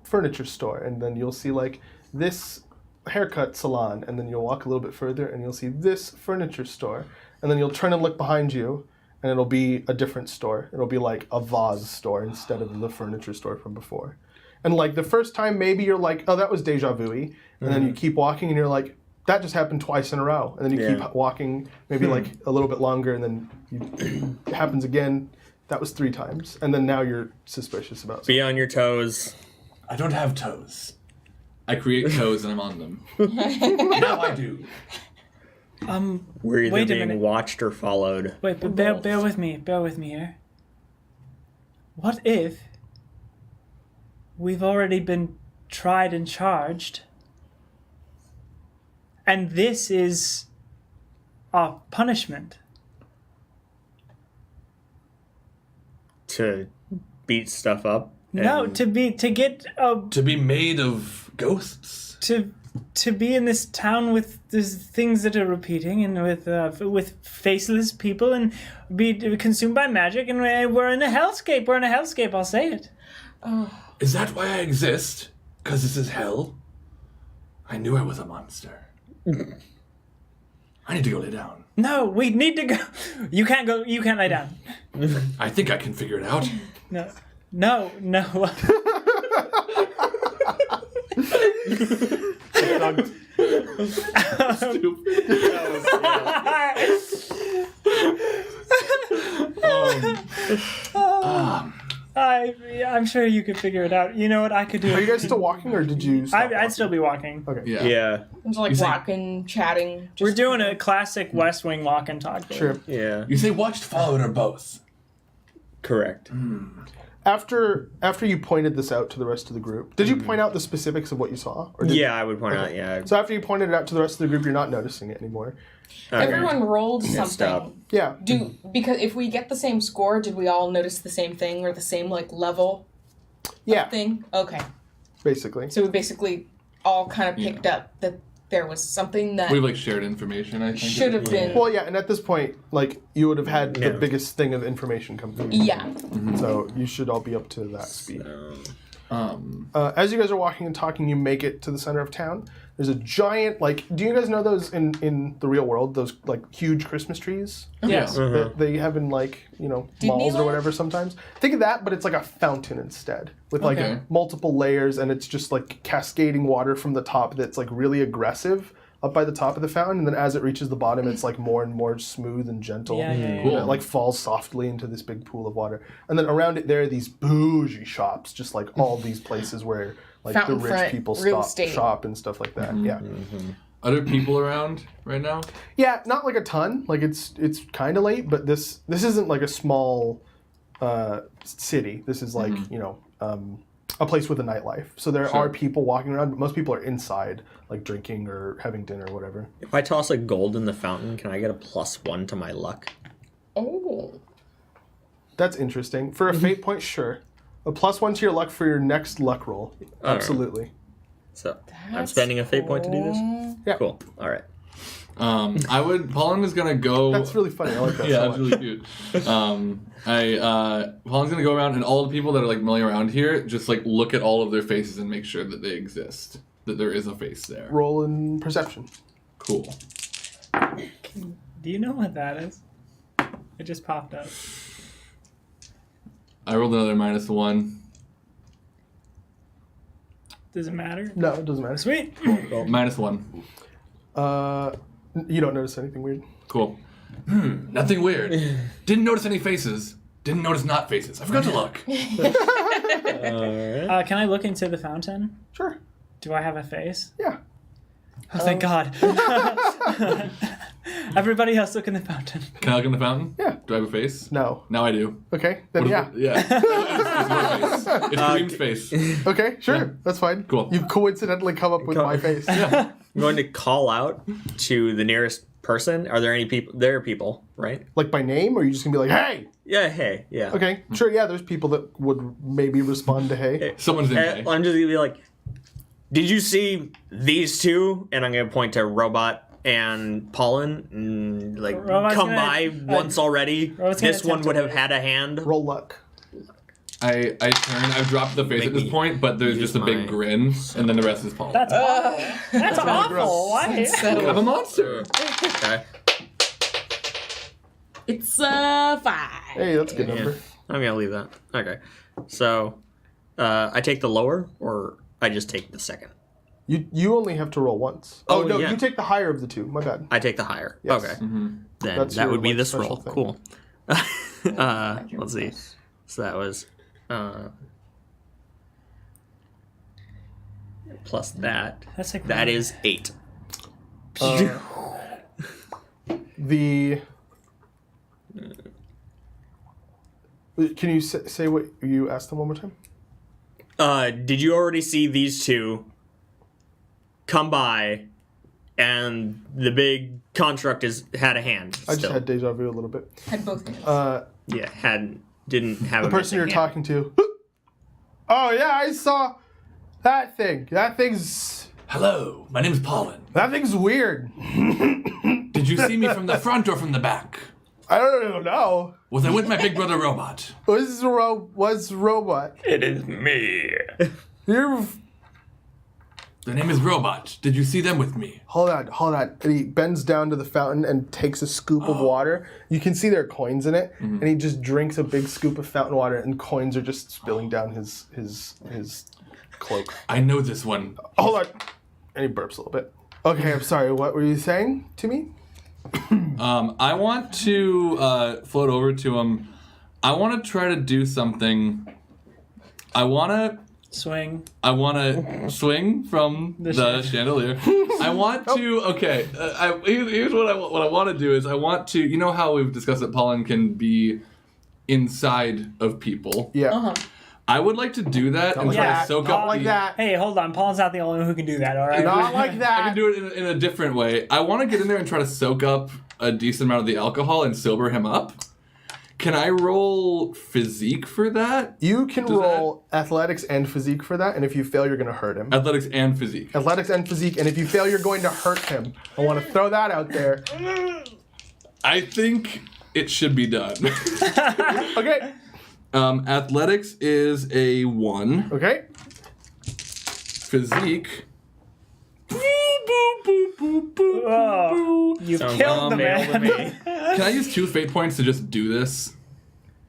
furniture store, and then you'll see like this haircut salon, and then you'll walk a little bit further and you'll see this furniture store, and then you'll turn and look behind you and it'll be a different store. It'll be like a vase store instead of the furniture store from before. And like the first time maybe you're like, oh, that was deja vu-y, and then you keep walking and you're like, that just happened twice in a row. And then you keep walking maybe like a little bit longer, and then it happens again. That was 3 times. And then now you're suspicious about something. Be on your toes. I don't have toes. I create toes and I'm on them. Now I do. We're either Wait a being minute. watched or followed. Wait, but bear with me. Bear with me here. What if we've already been tried and charged, and this is our punishment? To beat stuff up. No, and- to get To be made of ghosts. to be in this town with these things that are repeating, and with faceless people, and be consumed by magic, and we're in a hellscape. We're in a hellscape. I'll say it. Is that why I exist? Because this is hell? I knew I was a monster. I need to go lay down. No, we need to go. You can't go. You can't lay down. I think I can figure it out. No. I'm sure you could figure it out. You know what I could do? Are you guys still walking, or did you stop I'd still be walking. Okay. Yeah. Yeah. It's like walking, chatting. We're doing a classic West Wing walk and talk. There. Sure. Yeah. You say watched, followed, or both? Correct. After you pointed this out to the rest of the group, did you point out the specifics of what you saw? Or did Yeah, I would point out, yeah. So after you pointed it out to the rest of the group, you're not noticing it anymore. Everyone rolled stop. something. Yeah. Because if we get the same score, did we all notice the same thing or the same like level Yeah. thing? Okay. Basically. So we basically all kind of picked up that there was something that We have like shared information, I think. should have been. Well, yeah, and at this point, like, you would have had the Yeah. biggest thing of information come through. Yeah. So you should all be up to that speed. Um, As you guys are walking and talking, you make it to the center of town. There's a giant, like, do you guys know those in the real world, those, like, huge Christmas trees? Yes. That they have in, like, malls or Disneyland? whatever sometimes? Think of that, but it's like a fountain instead. With, like, Okay. multiple layers, and it's just, like, cascading water from the top that's, like, really aggressive up by the top of the fountain, and then as it reaches the bottom, it's, like, more and more smooth and gentle. Yeah. Cool. It like falls softly into this big pool of water, and then around it there are these bougie shops, just like all these places where like Fountain the rich front people real stop estate. shop and stuff like that. Yeah, Are there people around right now? yeah, not like a ton. Like it's kind of late, but this isn't like a small city. This is like a place with a nightlife. So there are people walking around, but most people are inside, like drinking or having dinner or whatever. if I toss a gold in the fountain, can I get a +1 to my luck? Oh. That's interesting. For a fate point, sure. A +1 to your luck for your next luck roll. Absolutely. So I'm spending a fate point to do this. Yeah. Cool. All right. Pollen is gonna go. That's really funny. I like that Yeah, so it's much. really cute. Pollen's gonna go around, and all the people that are like milling around here, just like look at all of their faces and make sure that they exist, that there is a face there. Roll in perception. Cool. Do you know what that is? It just popped up. I rolled another -1. Does it matter? No, it doesn't matter. Sweet. -1. You don't notice anything weird. Cool. Nothing weird. Didn't notice any faces. Didn't notice not faces. I forgot to look. All right. Can I look into the fountain? Sure. Do I have a face? Yeah. Oh, thank God. Everybody else look in the fountain. Can I look in the fountain? Yeah. Do I have a face? No. Now I do. Okay. Then What is yeah. it? Yeah. It's my face. It's Kareem's face. Okay. Sure. Yeah. That's fine. Cool. You've coincidentally come up with my face. Yeah. I'm going to call out to the nearest person. Are there any people? There are people, right? Like by name, or are you just gonna be like, "Hey"? Yeah. Hey. Yeah. Okay. Sure. Yeah. There's people that would maybe respond to "Hey." Someone's in I'm there. just gonna be like, did you see these two? And I'm gonna point to Robot and Pollen. And, like, Robot's come gonna- by once already. Robot's gonna This one attempt would to have had a hand. Roll luck. I turn. I've dropped the face Make at this me point, but there's use just a my- big grin, and then the rest is Paul. That's awful. That's awful. Why? I'm a monster. Okay. It's 5. Hey, that's a good Yeah. number. I'm gonna leave that. Okay. So, I take the lower, or I just take the second. You only have to roll once. Oh, no, yeah. you take the higher of the two. My bad. I take the higher. Yes. Okay. Then That's that your, would be like, this special roll. thing. Cool. Let's see. So that was plus that. That's like That is 8. The can you say what you asked them one more time? Did you already see these two come by, and the big construct had a hand? I just still. had deja vu a little bit. Had both hands. Yeah, didn't have The a person you're missing hand. talking to. Oh yeah, I saw that thing. That thing's Hello, my name is Pollen. weird. Did you see me from the front or from the back? I don't know. Was I with my big brother Robot? Was robot? It is me. You're Their name is Robot. Did you see them with me? hold on. And he bends down to the fountain and takes a scoop of water. You can see there are coins in it, and he just drinks a big scoop of fountain water, and coins are just spilling down his cloak. I know this one. Hold on. And he burps a little bit. Okay, I'm sorry. What were you saying to me? I want to float over to him. I want to try to do something. I want to swing. swing from the chandelier. I want to. Okay, here's what I want to do is I want to. You know how we've discussed that pollen can be inside of people. Yeah. I would like to do that and try like to soak Not up like the. that. Hey, hold on. Paul's not the only one who can do that. All right. Not like that. I can do it in a different way. I want to get in there and try to soak up a decent amount of the alcohol and sober him up. Can I roll physique for that? You can roll athletics and physique for that, and if you fail, you're going to hurt him. Athletics and physique. Athletics and physique, and if you fail, you're going to hurt him. I want to throw that out there. I think it should be done. Okay. Athletics is a 1. Okay. Physique. Oh, you Sounds killed the unfair to man. me. Can I use 2 fate points to just do this?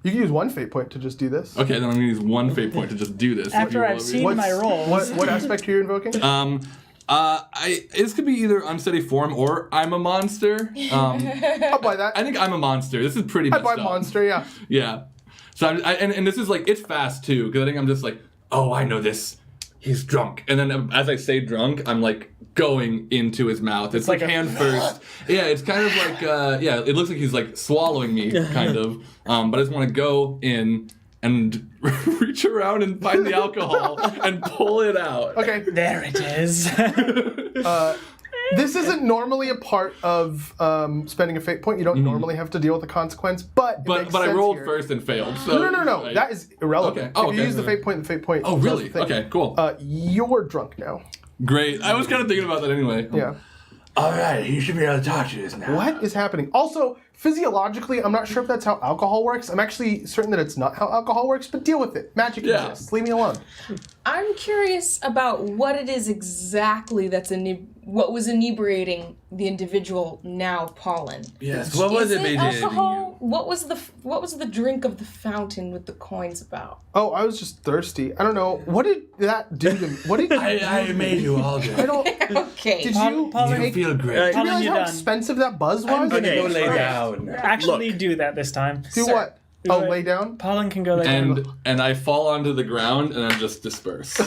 You can use 1 fate point to just do this. Okay, then I'm gonna use 1 fate point to just do this. After I've seen my rolls. What aspect are you invoking? This could be either unsteady form or I'm a monster. I'll buy that. I think I'm a monster. This is pretty I'd messed buy up. monster, yeah. Yeah. So and this is like it's fast too because I think I'm just like, oh, I know this. He's drunk, and then as I say drunk, I'm like going into his mouth. It's like like a- hand first. Yeah, it's kind of like it looks like he's like swallowing me, kind of. But I just want to go in and reach around and find the alcohol and pull it out. Okay. There it is. This isn't normally a part of spending a fate point. You don't normally have to deal with the consequence, but it makes But I sense rolled here. first and failed. So No. That is irrelevant. Okay. Oh, if you okay. use the fate point, Oh, really? does the thing. Okay, cool. You're drunk now. Great. I was kind of thinking about that anyway. Yeah. All right, you should be able to talk to us now. What is happening? Also, physiologically, I'm not sure if that's how alcohol works. I'm actually certain that it's not how alcohol works, but deal with it. Magic Yeah. exists. Leave me alone. I'm curious about what it is exactly that's what was inebriating the individual, now Pollen. Yes, what was Is it it made alcohol? What was the drink of the fountain with the coins about? Oh, I was just thirsty. I don't know. What did that do to me? What did I made you all good. I don't. Okay. Did you? Pollen- You feel great. Do you Pollen, realize you're how done. expensive that buzz was? I'm gonna Okay. go lay down. Actually, do that this time. Do Sir. what? Oh, lay down? Pollen can go lay down. And I fall onto the ground and I just disperse.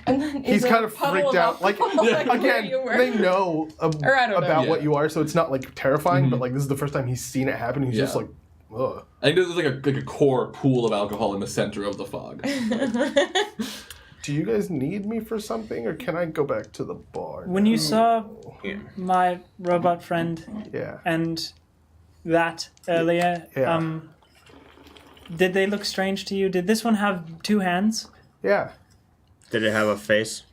And then He's kind of freaked out. Like, where again, you were. they know Or I don't know. about Yeah. what you are, so it's not like terrifying, but like this is the first time he's seen it happen. He's just Yeah. like, ugh. I think there's like a core pool of alcohol in the center of the fog. Do you guys need me for something, or can I go back to the bar? When you saw my robot friend Yeah. and that earlier, Yeah. did they look strange to you? Did this one have 2 hands? Yeah. Did it have a face?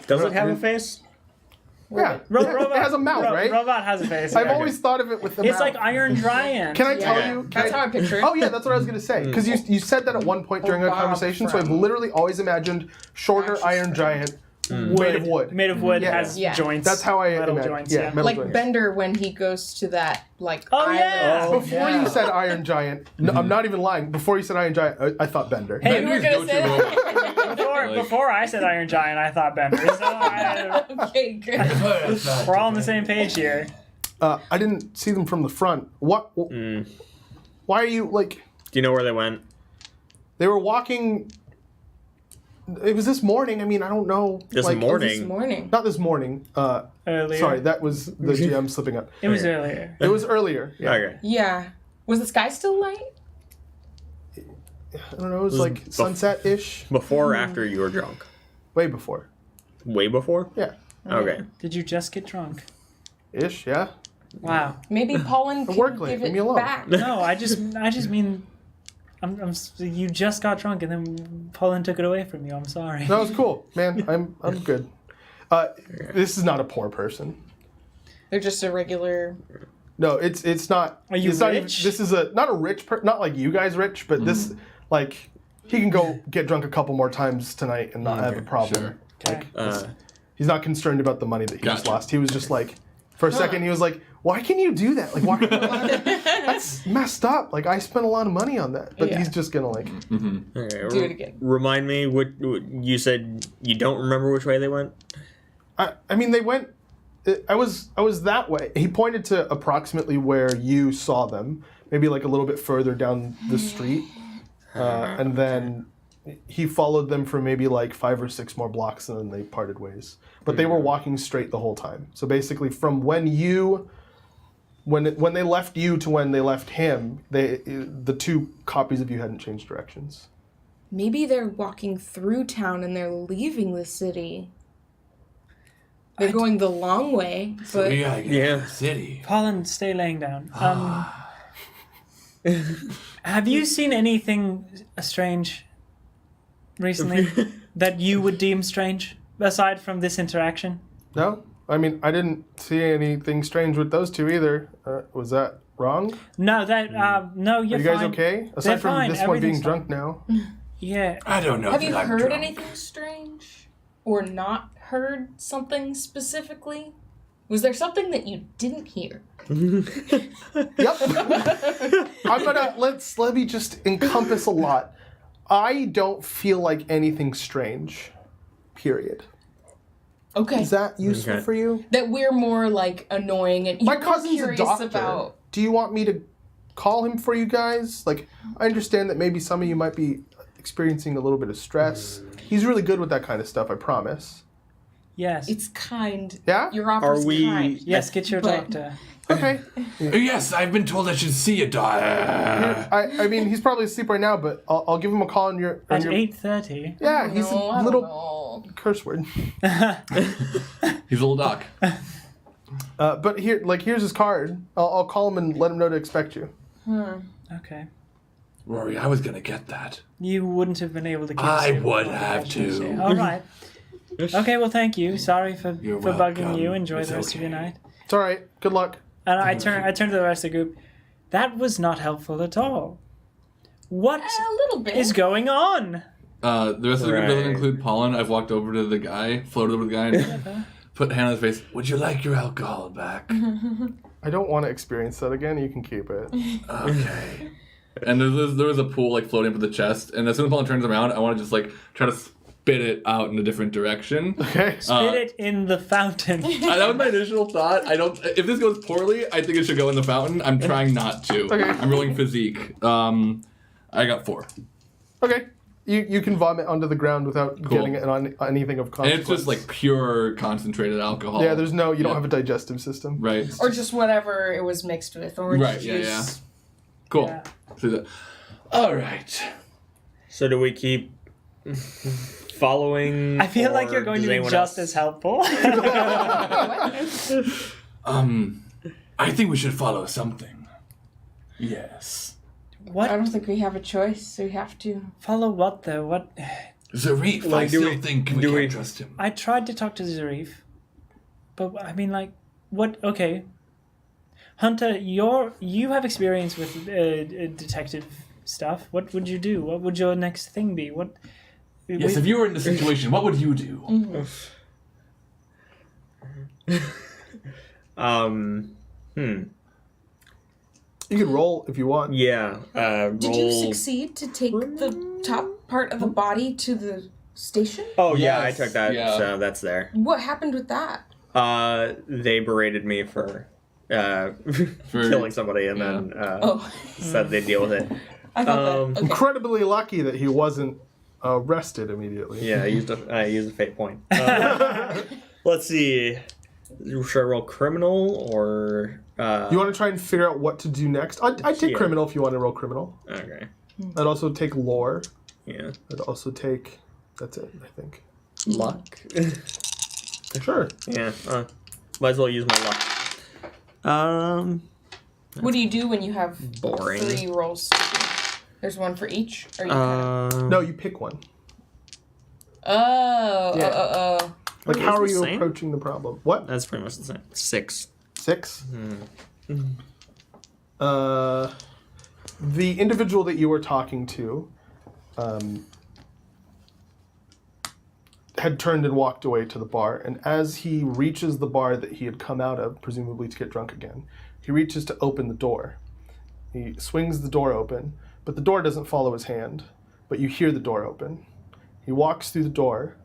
Does it have a face? Yeah. Robot it has a mouth, right? Robot has a face. I've yeah. always thought of it with the It's mouth. like Iron Giant. Can I tell Yeah. you? That's how I picture it. Oh yeah, that's what I was gonna say. Because you said that at one point during our Bob conversation, so I've from- literally always imagined shorter Actually, Iron Giant made of wood. Made of wood, Yeah. has Yeah. joints. That's how I metal imagine. joints. Yeah, Yeah. metal Like joints. Bender when he goes to that Oh, island. yeah. Before you said Iron Giant, no, I'm not even lying. Before you said Iron Giant, I thought Bender. Hey, You were Bender's gonna say go-to that. Before I said Iron Giant, I thought Bender. So Okay, good. we're all on the same page here. I didn't see them from the front. What? Why are you like? Do you know where they went? They were walking. It was this morning. I mean, I don't know. This like, morning. This morning. Not this morning. Earlier. Sorry, that was the GM slipping up. It was earlier. It was earlier. Yeah. Okay. Yeah. Was the sky still light? I don't know. It was like sunset-ish. Before or after you were drunk? Way before. Way before? Yeah. Okay. Did you just get drunk? Ish. Yeah. Wow. Maybe Pollen could work late, give leave it me alone. back. No, I just mean, you just got drunk and then Pollen took it away from you. I'm sorry. That was cool, man. I'm good. This is not a poor person. They're just a regular. No, it's not. Are you it's not even, rich? this is not a rich person. Not like you guys rich, but this like he can go get drunk a couple more times tonight and not have a problem. sure. Like Okay. he's not concerned about the money that he just Gotcha. lost. He was just like, for a second, he was like, "Why can you do that? Like, why? That's messed up. Like, I spent a lot of money on that." But Yeah. he's just gonna like. Okay. Do it again. Remind me, what you said you don't remember which way they went? I mean, they went. I was that way. He pointed to approximately where you saw them, maybe like a little bit further down the street, and then he followed them for maybe like 5 or 6 more blocks, and then they parted ways. But they were walking straight the whole time. So basically, from when they left you to when they left him, the 2 copies of you hadn't changed directions. Maybe they're walking through town and they're leaving the city. They're going the long way, but We gotta get Yeah. to the city. Pollen, stay laying down. Have you seen anything strange recently that you would deem strange, aside from this interaction? No, I mean I didn't see anything strange with those 2 either. Was that wrong? No, no, Are you're you guys fine. okay? Aside They're from fine, this one being everything's drunk now. Yeah. I don't know. have that you I'm heard drunk. anything strange? Or not heard something specifically? Was there something that you didn't hear? Yep. I'm gonna let me just encompass a lot. I don't feel like anything strange. Period. Okay. Is that useful Okay. for you? That we're more like annoying and My you're cousin's a curious doctor. about. Do you want me to call him for you guys? Like, I understand that maybe some of you might be experiencing a little bit of stress. He's really good with that kind of stuff, I promise. Yes. It's kind. Yeah? Your offer's Are we- kind. Yes, get your But- doctor. Okay. Yes, I've been told I should see a doctor. I mean, he's probably asleep right now, but I'll give him a call on your... At 8:30. Yeah, he's No, I a don't little know. curse word. He's a little doc. But here's his card. I'll call him and let him know to expect you. Okay. Rory, I was gonna get that. You wouldn't have been able to keep I safe would without have the agency. to. All right. Okay, well, thank you. Sorry for You're bugging welcome. you. Enjoy It's the rest of your okay. night. It's all right. Good luck. And I turn to the rest of the group. That was not helpful at all. What A little bit. is going on? The rest of the group doesn't Right. include Pollen. I've walked over to the guy, floated over to the guy, and put a hand on his face. Would you like your alcohol back? I don't want to experience that again. You can keep it. Okay. And there was a pool like floating up the chest, and as soon as Pollen turns around, I want to just like try to spit it out in a different direction. Okay. Spit it in the fountain. That was my initial thought. I don't. If this goes poorly, I think it should go in the fountain. I'm trying not to. Okay. I'm rolling physique. I got 4, Okay. You can vomit onto the ground without Cool. getting it on anything of and consequence. it's just like pure concentrated alcohol. Yeah, you don't Yeah. have a digestive system. right. Or just whatever it was mixed with. Orange Right, juice. yeah. Cool. Yeah. See that? All right. So do we keep following? I feel like or you're going does to be anyone just else- as helpful. I think we should follow something. Yes. I What? don't think we have a choice. We have to. Follow what though? What? Zarif, I Like, do still we- think we do can't we- trust him. I tried to talk to Zarif, but I mean, like, what? Okay, Hunter, you have experience with detective stuff. What would you do? What would your next thing be? What? Yes, if you were in this situation, what would you do? You can roll if you want. Yeah. Did you roll- succeed to take the top part of the body to the station? Oh yeah, I Yes, took that. yeah. So that's there. What happened with that? They berated me for killing somebody, and then said they'd deal with it. I thought that. Okay. Incredibly lucky that he wasn't arrested immediately. Yeah, I used a fate point. Let's see. Should I roll criminal or? You want to try and figure out what to do next? I'd take Yeah. criminal if you want to roll criminal. Okay. I'd also take lore. Yeah. I'd also take... That's it, I think. Luck. Sure. Yeah. Might as well use my luck. What do you do when you have Boring. 3 rolls to do? There's one for each? Or you kinda... No, you pick one. Oh. Like, It's how are the you same. approaching the problem? What? That's pretty much the same. 6. 6? The individual that you were talking to had turned and walked away to the bar, and as he reaches the bar that he had come out of, presumably to get drunk again, he reaches to open the door. He swings the door open, but the door doesn't follow his hand, but you hear the door open. He walks through the door,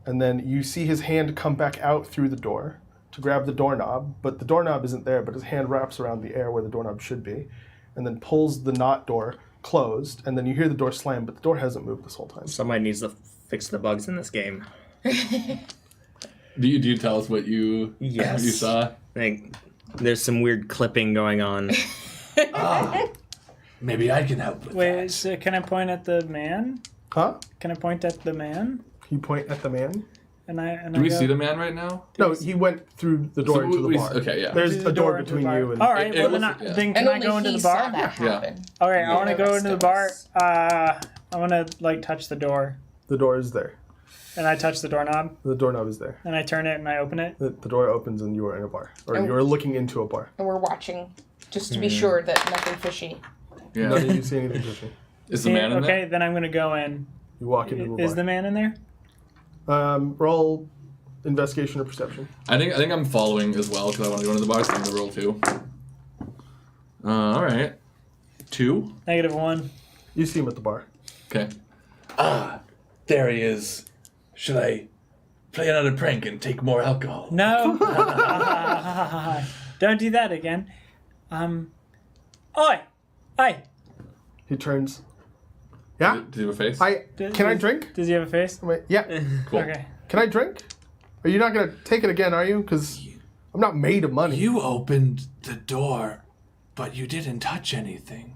and then you see his hand come back out through the door to grab the doorknob, but the doorknob isn't there, but his hand wraps around the air where the doorknob should be, and then pulls the knot door closed, and then you hear the door slam, but the door hasn't moved this whole time. Somebody needs to fix the bugs in this game. Do you tell us what you Yes. what you saw? Like, there's some weird clipping going on. Maybe I can help with Wait, that. so can I point at the man? Huh? Can I point at the man? You point at the man? And I Do we see the man right now? No, he went through the door So into the we- bar. okay, yeah. There's Through the a door into the between bar. you and... All right, It well was- then, yeah. then And can I only go into he the saw bar? that happen. Okay, I Yeah, want to the go rest into the of bar. us. I want to like touch the door, The door is there. and I touch the doorknob, The doorknob is there. and I turn it and I open it. The door opens and you are in a bar. Or Oh. you are looking into a bar. And we're watching just to be sure that nothing fishy. Yeah. None of you see anything fishy. Is the man in okay, there? then I'm gonna go in. You walk into the bar. Is the man in there? Roll investigation or perception. I think I'm following as well because I want to go into the bar. So I'm gonna roll 2. All right. 2. -1. You see him at the bar. Okay. There he is. Should I play another prank and take more alcohol? No. Don't do that again. Oi! Hey! He turns. Yeah? Does he have a face? Can I drink? Does he have a face? Wait, yeah. Cool. Okay. Can I drink? Are you not gonna take it again, are you? Because I'm not made of money. You opened the door, but you didn't touch anything.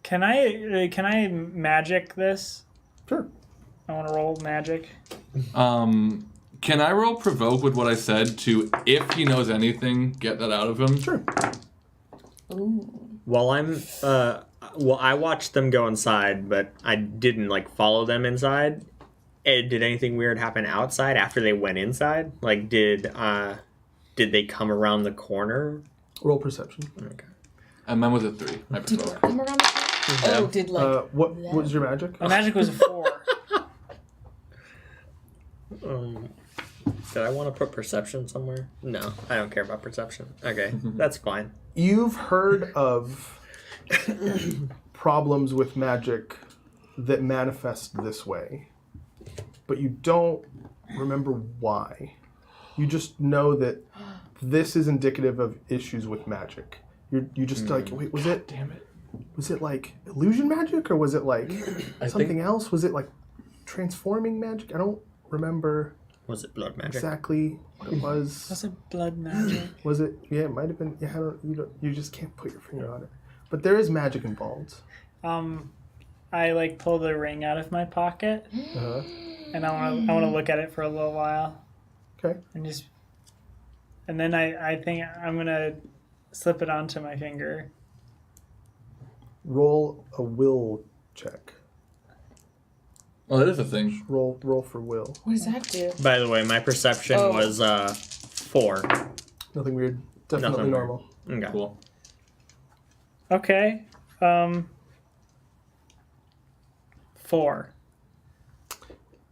Can I magic this? Sure. I want to roll magic. Can I roll provoke with what I said to, if he knows anything, get that out of him? Sure. Ooh. While I'm, I watched them go inside, but I didn't follow them inside. Did anything weird happen outside after they went inside? Did they come around the corner? Roll perception. Okay. And mine was a 3. My Did provoke. what come around the corner? Oh, did What was your magic? My magic was a 4. Did I want to put perception somewhere? No, I don't care about perception. Okay, that's fine. You've heard of problems with magic that manifest this way, but you don't remember why. You just know that this is indicative of issues with magic. You just wait, was it? Damn it. Was it illusion magic, or was it something else? Was it transforming magic? I don't remember. Was it blood magic? Exactly what it was. Was it blood magic? Was it? Yeah, it might have been. Yeah, you just can't put your finger on it. But there is magic involved. I pull the ring out of my pocket, and I want to look at it for a little while. Okay. And then I think I'm gonna slip it onto my finger. Roll a will check. Oh, that is a thing. Roll for will. What does that do? By the way, my perception was 4. Nothing weird. Definitely Nothing normal. Okay. Cool. Okay. 4.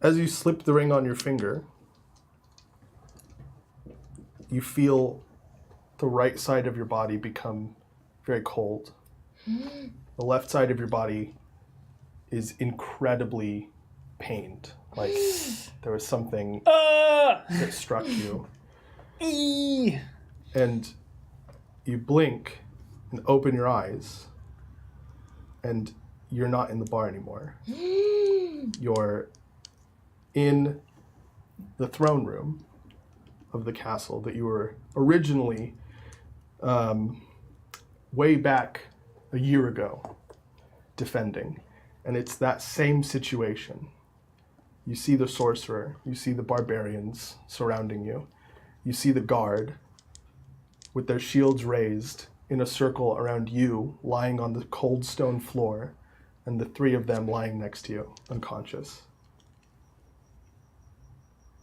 As you slip the ring on your finger, you feel the right side of your body become very cold. The left side of your body is incredibly pained. There was something that struck you. And you blink and open your eyes, and you're not in the bar anymore. You're in the throne room of the castle that you were originally way back a year ago defending. And it's that same situation. You see the sorcerer, you see the barbarians surrounding you, you see the guard with their shields raised in a circle around you, lying on the cold stone floor, and the 3 of them lying next to you, unconscious.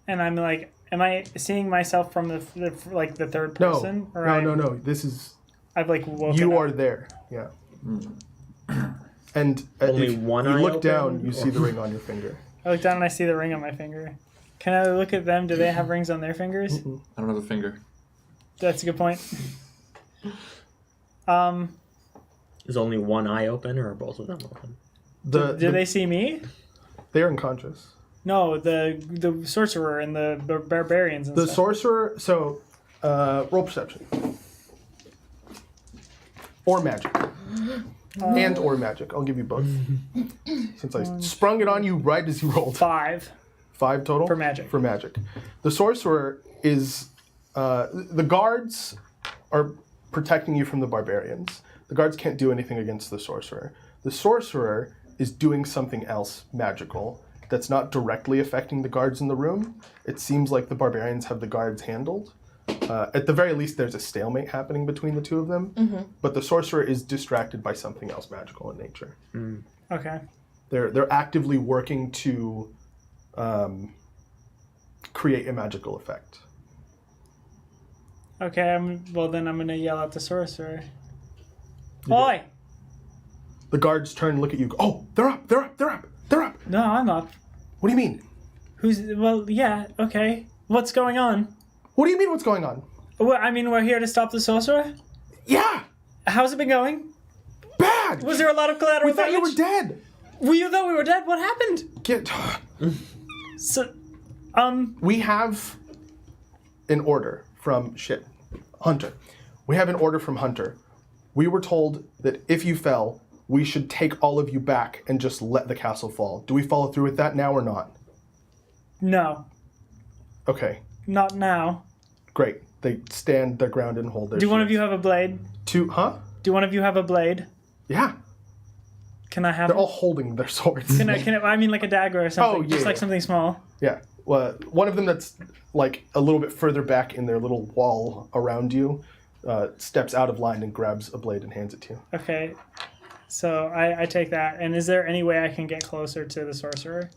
And I'm am I seeing myself from the third No, person? no. This is I've woken you up. are there. Yeah. And Only if one you eye look open, down, you or- see the ring on your finger. I look down and I see the ring on my finger. Can I look at them? Do they have rings on their fingers? I don't have a finger. That's a good point. Is only one eye open, or are both of them open? Do they see me? They're unconscious. No, the sorcerer and the barbarians and The stuff. sorcerer. So, roll perception or magic, and or magic. I'll give you both. Since I sprung it on you right as you rolled. 5. 5 total? For magic. For magic. The sorcerer is... the guards are protecting you from the barbarians. The guards can't do anything against the sorcerer. The sorcerer is doing something else magical that's not directly affecting the guards in the room. It seems like the barbarians have the guards handled. At the very least, there's a stalemate happening between the 2 of them. But the sorcerer is distracted by something else magical in nature. Okay. They're actively working to create a magical effect. Okay, then I'm gonna yell at the sorcerer. Oi! The guards turn and look at you. Oh, they're up! They're up! They're up! They're up! No, I'm up. What do you mean? Yeah, okay. What's going on? What do you mean? What's going on? Well, we're here to stop the sorcerer? Yeah, How's it been going? bad. Was there a lot of collateral We thought you were damage? dead. You thought we were dead? What happened? Get. So, We have an order from Hunter. We have an order from Hunter. We were told that if you fell, we should take all of you back and just let the castle fall. Do we follow through with that now or not? no. Okay, Not now. great. They stand their ground and hold their Do one of shields. you have a blade? Huh? Do one of you have a blade? Yeah. Can I have They're it? all holding their swords. I mean like a dagger or something. Oh, yeah, Just like yeah. something small. Yeah. Well, one of them that's like a little bit further back in their little wall around you steps out of line and grabs a blade and hands it to you. Okay. So I take that. And is there any way I can get closer to the sorcerer?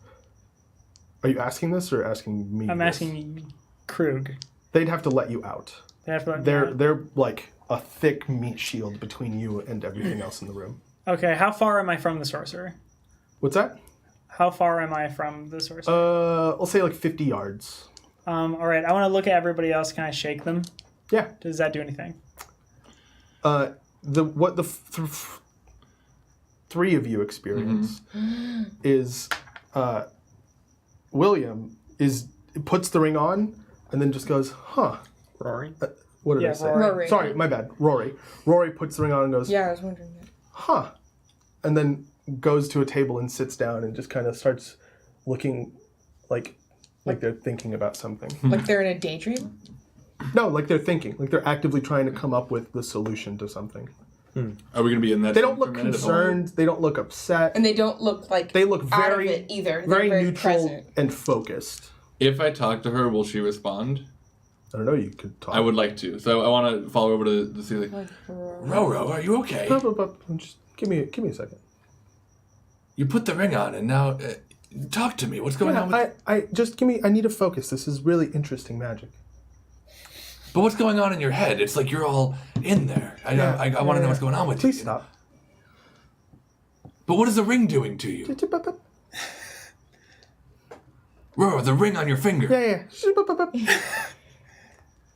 Are you asking this or asking me? I'm this? asking Krug. They'd have to let you out. They have to let me out. They're like a thick meat shield between you and everything else in the room. Okay, how far am I from the sorcerer? What's that? How far am I from the sorcerer? I'll say like 50 yards. All right, I want to look at everybody else. Can I shake them? Yeah. Does that do anything? Three of you experience is William puts the ring on and then just goes, huh. Rory? What did Yeah, I say? Rory. Sorry, my bad. Rory. Rory puts the ring on and goes, Yeah, I was wondering that. huh. And then goes to a table and sits down and just kind of starts looking like they're thinking about something. Like they're in a daydream? No, like they're thinking. Like they're actively trying to come up with the solution to something. Are we gonna be in that? They don't for a look minute? concerned. They don't look upset. And they don't look like They look out of very, it either. They're very neutral present. and focused. If I talk to her, will she respond? I don't know. You could talk. I would like to. So I want to follow over to see like, Roro, are you okay? Just give me a second. You put the ring on, and now talk to me. What's going on with? I need to focus. This is really interesting magic. But what's going on in your head? It's like you're all in there. I want to know what's going on with Please you. stop. But what is the ring doing to you? Roro, the ring on your finger. Yeah.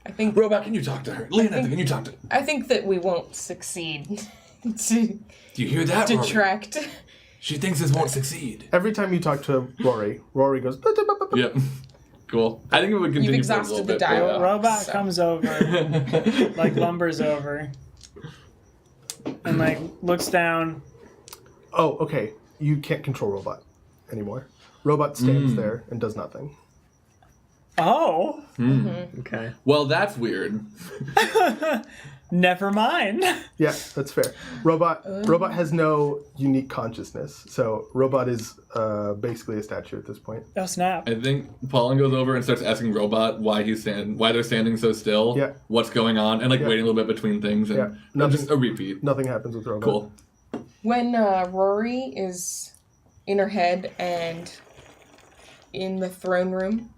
I think Robot, can you talk to her? Leonetta, can you talk to her? I think that we won't succeed to Do you hear that, Rory? detract. She thinks this won't succeed. Every time you talk to Rory goes. yep, cool. I think it would continue You've for a exhausted little the bit. dialogue. Robot So- comes over, like lumbers over, and like looks down. Oh, okay. You can't control Robot anymore. Robot stands there and does nothing. Oh, Okay. Well, that's weird. never mind. Yeah, that's fair. Robot has no unique consciousness, so Robot is basically a statue at this point. Oh snap! I think Paulin goes over and starts asking Robot why they're standing so still. Yeah. What's going on, and like Yeah. waiting a little bit between things, and Yeah. just a repeat. Nothing happens with Robot. Cool. When Rory is in her head and in the throne room,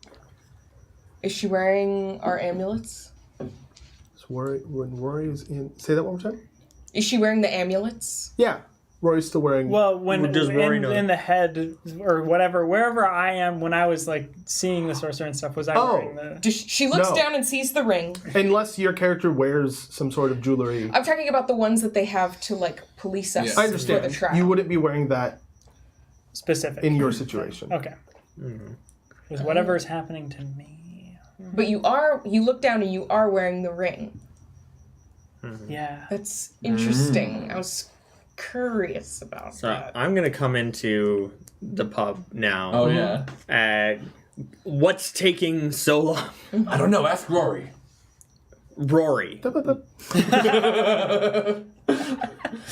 is she wearing our amulets? So when Rory is in, say that one more time. Is she wearing the amulets? Yeah, Rory's still wearing. Well, when Does Rory know? in the head or whatever, wherever I am, when I was like seeing the sorcerer and stuff, was I Oh. wearing the? She looks No. down and sees the ring. Unless your character wears some sort of jewelry. I'm talking about the ones that they have to like police us Yeah. I for the understand. trial. You wouldn't be wearing that Specific. in your situation. Okay. Because whatever is happening to me. But you look down and you are wearing the ring. Yeah. That's interesting. I was curious about So that. I'm gonna come into the pub now. Oh yeah. What's taking so long? I don't know. Ask Rory. Rory.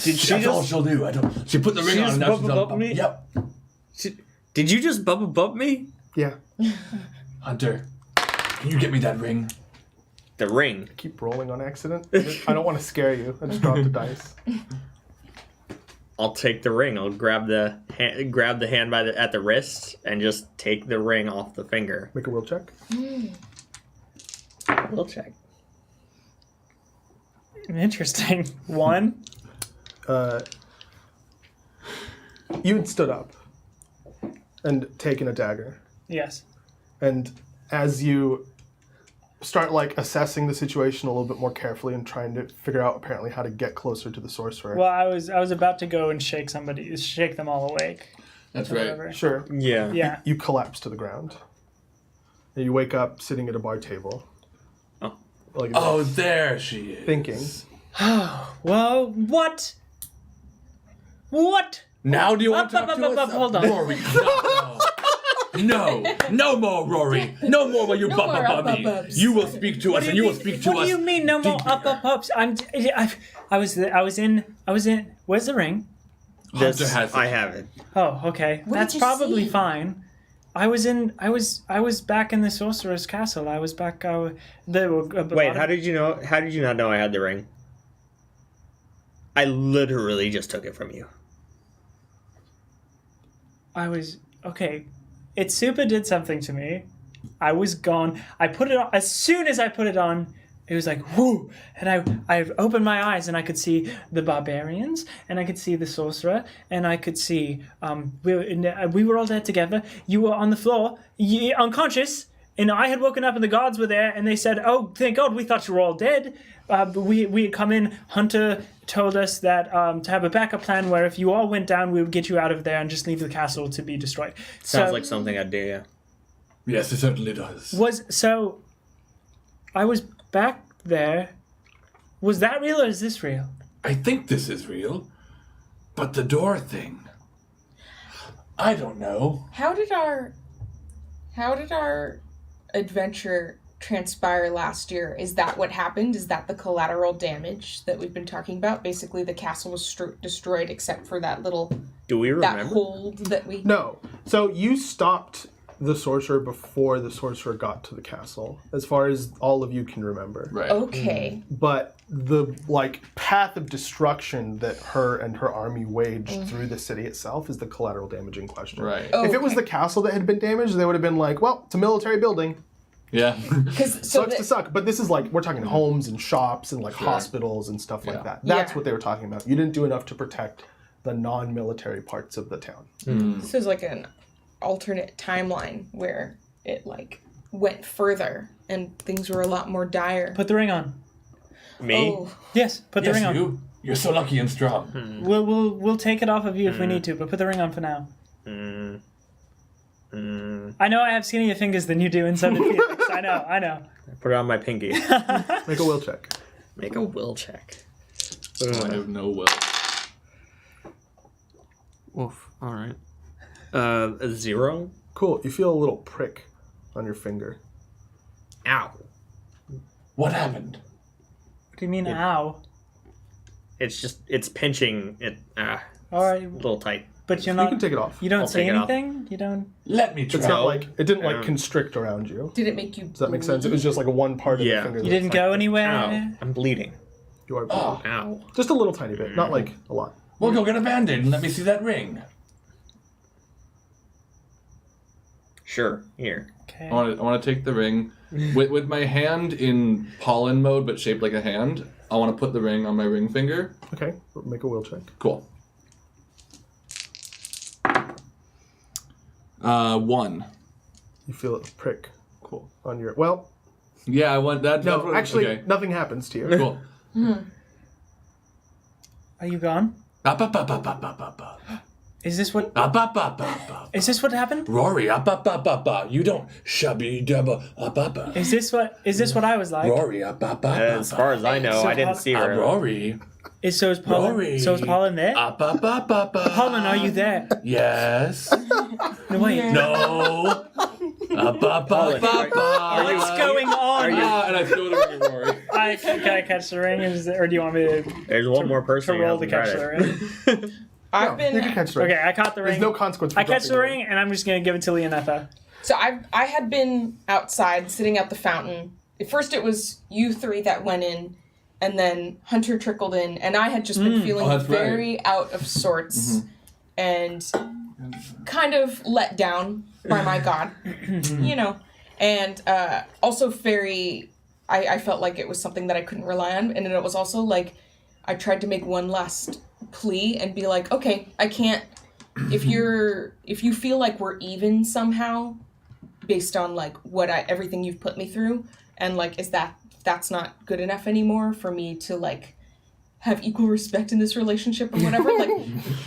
Did she That's all just? she'll do. I don't. She put the ring She on, just and now she's bubba on. bumped me? Yep. Did you just bump me? Yeah. Hunter, can you get me that ring? The ring. Keep rolling on accident. I don't want to scare you. I just dropped the dice. I'll take the ring. I'll grab the hand by at the wrist and just take the ring off the finger. Make a will check. We'll check. Interesting. One. You had stood up and taken a dagger. Yes. And as you start like assessing the situation a little bit more carefully and trying to figure out apparently how to get closer to the sorcerer. Well, I was about to go and shake them all awake. That's or right. whatever. Sure. Yeah. Yeah. You collapse to the ground. And you wake up sitting at a bar table. Oh. Like Oh, there she is. thinking. Well, what? What? Now do you want Up, to talk up, to up, us? up, hold on. Rory, no. No more, Rory. No more will you No bump more up on me. up-up-ups. You will speak to us, and you will speak to us. What do you mean no more up-up-ups? I was in. Where's the ring? Hunter has it. I have it. Oh, okay. What That's did you probably see? fine. I was back in the sorcerer's castle. I was back. Wait, how did you know? How did you not know I had the ring? I literally just took it from you. I was okay. Itsupa did something to me. I was gone. I put it on. As soon as I put it on, it was like whoo, and I opened my eyes and I could see the barbarians and I could see the sorcerer and I could see we were all there together. You were on the floor, unconscious, and I had woken up and the guards were there and they said, "Oh, thank God, we thought you were all dead." But we had come in. Hunter told us that to have a backup plan where if you all went down, we would get you out of there and just leave the castle to be destroyed. Sounds like something I'd do, yeah. Yes, it certainly does. I was back there. Was that real or is this real? I think this is real, but the door thing. I don't know. How did our adventure transpire last year? Is that what happened? Is that the collateral damage that we've been talking about? Basically, the castle was destroyed except for that little Do we that remember? hold that we. No. So you stopped the sorcerer before the sorcerer got to the castle, as far as all of you can remember. Right. Okay. But the path of destruction that her and her army waged through the city itself is the collateral damage in question. Right. Oh, If it was okay. the castle that had been damaged, they would have been like, well, it's a military building. Yeah. Sucks to suck. But this is we're talking homes and shops and hospitals and stuff like Yeah. that. That's Yeah. what they were talking about. You didn't do enough to protect the non-military parts of the town. This is like an alternate timeline where it went further and things were a lot more dire. Put the ring on. Me? Oh, Yes, put the Yes, ring on. you. You're so lucky and strong. We'll take it off of you if we need to, but put the ring on for now. I know I have skinnier fingers than you do, and so did Felix. I know. Put it on my pinky. Make a will check. Make a will check. I have no will. Oof. All right. A 0. Cool. You feel a little prick on your finger. Ow. What happened? What do you mean, ow? It's pinching it. All right, A little tight. but you're You not. can take it off. You don't I'll see take it off. anything. You don't. Let me try. It's not it didn't Yeah. constrict around you. did it make you? Does that make sense? It was just one part of Yeah. the finger. You that's didn't go anywhere. Ow. I'm bleeding. You are Oh. Ow. just a little tiny bit, not a lot. Well, go get a band-aid and let me see that ring. Sure. Here. Okay. I want to take the ring with my hand in pollen mode, but shaped like a hand. I want to put the ring on my ring finger. Okay, make a will check. Cool. 1. You feel a prick Cool. on your. Yeah, I want that. No, that's what- actually, okay. nothing happens to you. Cool. Are you gone? Up, up, up, up, up, up, up, up. Is this what? Up, up, up, up, up. Is this what happened? Rory, up, up, up, up, up. You don't shabby dabba up, up, up. Is this what? Is this what I was like? Rory, up, up, up, As up, far as I know, So I didn't see her. Rory, Is so is Paul? Rory. So is Paulin there? up, up, up, up, up. Paulin, are you there? Yes. No, wait. No. Up, up, up, up, up. What's going on? And I throw the ring at Rory. Can I catch the ring, or do you want me to There's one more person. who roll to hasn't catch tried the it. ring? I've You can been catch the ring. Okay, I caught the ring. There's no consequence for I catch dropping the ring, and I'm just gonna give it to Leonetha. so I had been outside sitting at the fountain. At first, it was you three that went in, and then Hunter trickled in, and I had just been feeling that's right. very out of sorts and kind of let down by my god, and also very. I felt like it was something that I couldn't rely on, and it was also like I tried to make one last plea and be like, okay, I can't. If you feel like we're even somehow, based on everything you've put me through, and that's not good enough anymore for me to have equal respect in this relationship or whatever.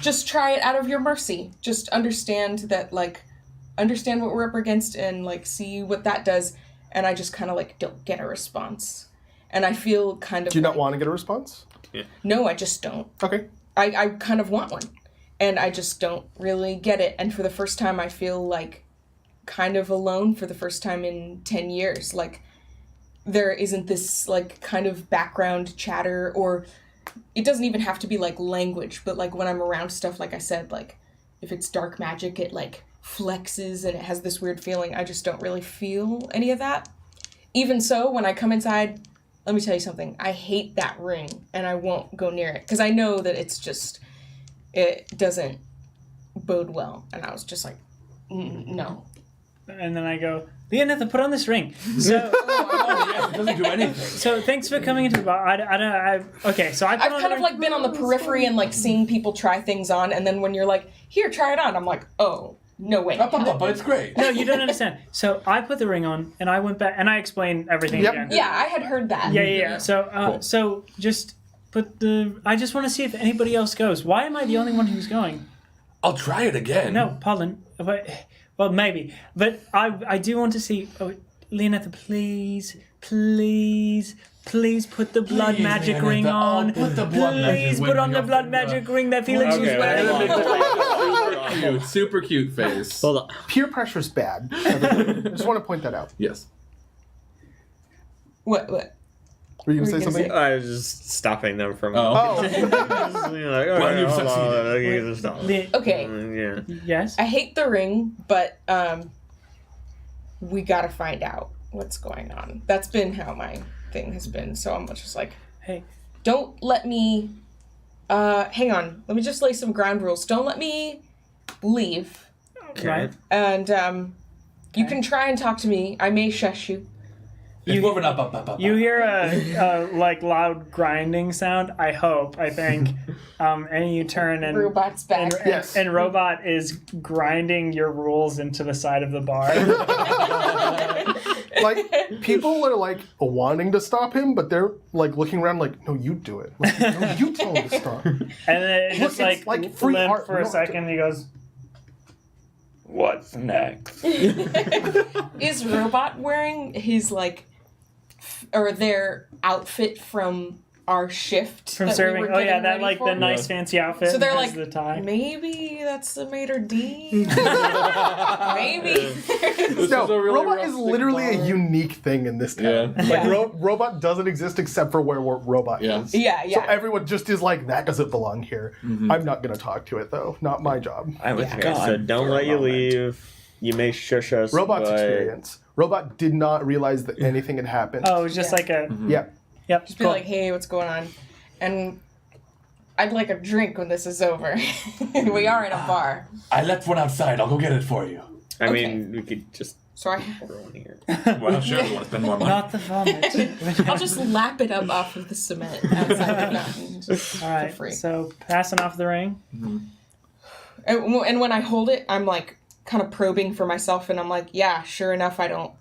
Just try it out of your mercy. Just understand that understand what we're up against and see what that does. And I just kind of don't get a response, and I feel kind of. Do you not want to get a response? No, I just don't. Okay. I kind of want one, and I just don't really get it. And for the first time, I feel like kind of alone for the first time in 10 years. Like, there isn't this, like, kind of background chatter, or it doesn't even have to be, like, language, but, like, when I'm around stuff, like I said, like, if it's dark magic, it, like, flexes and it has this weird feeling. I just don't really feel any of that. Even so, when I come inside, let me tell you something. I hate that ring, and I won't go near it, because I know that it doesn't bode well. And I was just like, no. And then I go, Leonetha, put on this ring. So, It doesn't do anything. so thanks for coming into the bar. Okay, so I put I've on kind the of ring. like been on the periphery and like seeing people try things on, and then when you're like, here, try it on, I'm like, oh, no way. But it's great. No, you don't understand. So I put the ring on, and I went back, and I explained everything Yep. again. Yeah, I had heard that. Yeah. So, Cool. so just put the. I just want to see if anybody else goes. Why am I the only one who's going? I'll try it again. No, Pollen. Well, maybe, but I do want to see. Oh, Leonetha, please put the blood Please, magic Leonetha, ring on. put the blood magic Please ring put on on the your blood finger. magic ring that Felix was Okay, wearing. Super cute face. Hold on. Peer pressure's bad. I just want to point that out. Yes. What? Were you Were going to say you gonna something? I was just stopping them from. Oh. Well, you've succeeded. Okay, Yeah. Yes. I hate the ring, but we gotta find out what's going on. That's been how my thing has been, so I'm just like, Hey. don't let me, hang on, let me just lay some ground rules. Don't let me leave, Right. and you can try and talk to me. I may shush you. It's moving up. You hear a like loud grinding sound. I think, and you turn and Robot's back. Yes. and Robot is grinding your rules into the side of the bar. Like, people are, like, wanting to stop him, but they're, like, looking around like, no, you do it. Like, no, you tell him to stop. And then it just it's like free limp art. for We a don't- second. He goes, What's next? Is Robot wearing his, like, or their outfit from our shift? from that serving. We were Oh yeah, getting that ready like for? the nice fancy outfit. So they're and like, has the tie. maybe that's the maitre d'? Maybe. No, is a really Robot is rustic literally a bar. unique thing in this town. Yeah. Like, Yeah. Robot doesn't exist except for where Robot Yeah. is. Yeah, So yeah. everyone just is like, that doesn't belong here. I'm not going to talk to it, though. Not my job. I was Yeah. gone. So don't for a let you moment. leave. You may shush us. Robot's but- experience. Robot did not realize that anything had happened. Oh, it was just Yeah. like a. Yeah. Yep. Just be cool. like, hey, what's going on? And I'd like a drink when this is over. We are in a bar. I left one outside. I'll go get it for you. I Okay. mean, we could just So throw one here. Well, sure. You want to spend more money? Not the vomit. I'll just lap it up off of the cement outside the mountain. Just All for right. free. So passing off the ring. And when I hold it, I'm like kind of probing for myself, and I'm like, yeah, sure enough, I don't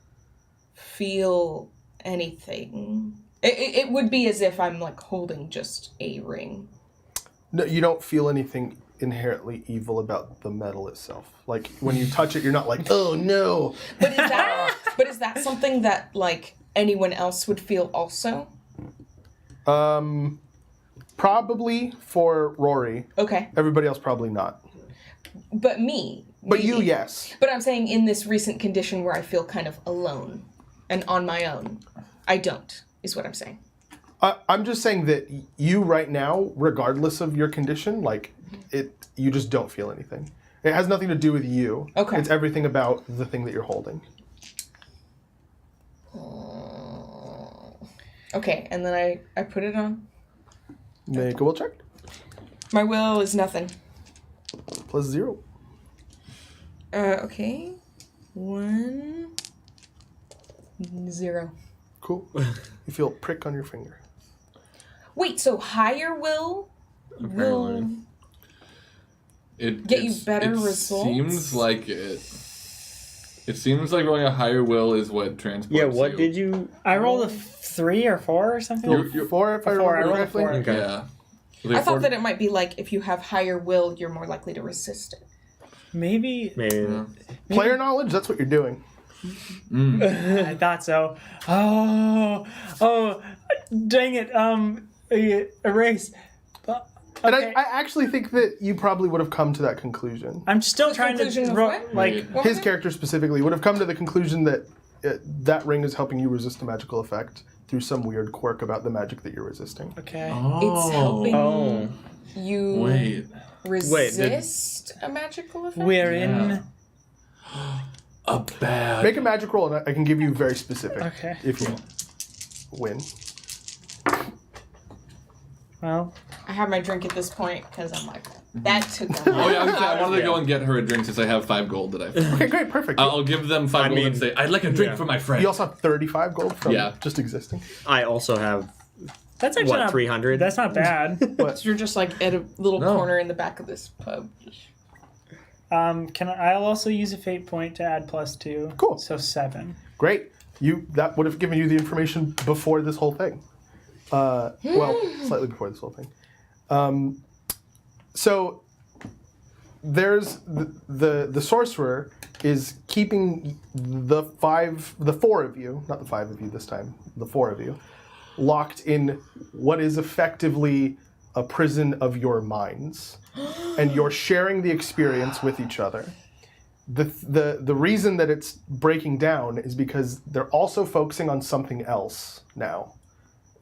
feel anything. It would be as if I'm like holding just a ring. No, you don't feel anything inherently evil about the metal itself. Like, when you touch it, you're not like, oh no. But is that something that like anyone else would feel also? Probably for Rory. Okay, Everybody else probably not. but me. But you, maybe. yes. But I'm saying in this recent condition where I feel kind of alone and on my own, I don't, is what I'm saying. I'm just saying that you right now, regardless of your condition, like, you just don't feel anything. It has nothing to do with you. Okay. It's everything about the thing that you're holding. Okay, and then I put it on. Make a will check. My will is nothing. +0. Okay. 1 0. Cool. You feel a prick on your finger. Wait, so higher will It Get you better results? Seems like it. It seems like rolling a higher will is what transports Yeah, what you. did you? I rolled a 3 or 4 or something. You're- 4, if I A 4, I remember rolled a correctly. 4. Okay. Yeah. I thought that it might be like if you have higher will, you're more likely to resist it. Maybe Maybe. Player knowledge, that's what you're doing. I thought so. Oh, dang it. Erase. And Okay. I actually think that you probably would have come to that conclusion. I'm still trying conclusion to of what? like. What His was it? character specifically would have come to the conclusion that that ring is helping you resist a magical effect through some weird quirk about the magic that you're resisting. Okay. It's helping Oh. you Wait. resist a magical effect. We're in. A bad. Make a magic roll, and I can give you very specific Okay. if you win. Well, I have my drink at this point because I'm like, that took a Oh lot. yeah, I wanted to go and get her a drink since I have 5 gold that I. Okay, great, perfect. I'll give them 5 gold and say, "I'd like a drink for my friend." You also have 35 gold from Yeah. just existing. I also have that's actually not 300. That's not bad. But You're just like at a little No. corner in the back of this pub. I'll also use a fate point to add +2. Cool. So 7. great. That would have given you the information before this whole thing. Well, slightly before this whole thing. So there's the sorcerer is keeping the 4 of you, not the 5 of you this time, the 4 of you, locked in what is effectively a prison of your minds, and you're sharing the experience with each other. The reason that it's breaking down is because they're also focusing on something else now.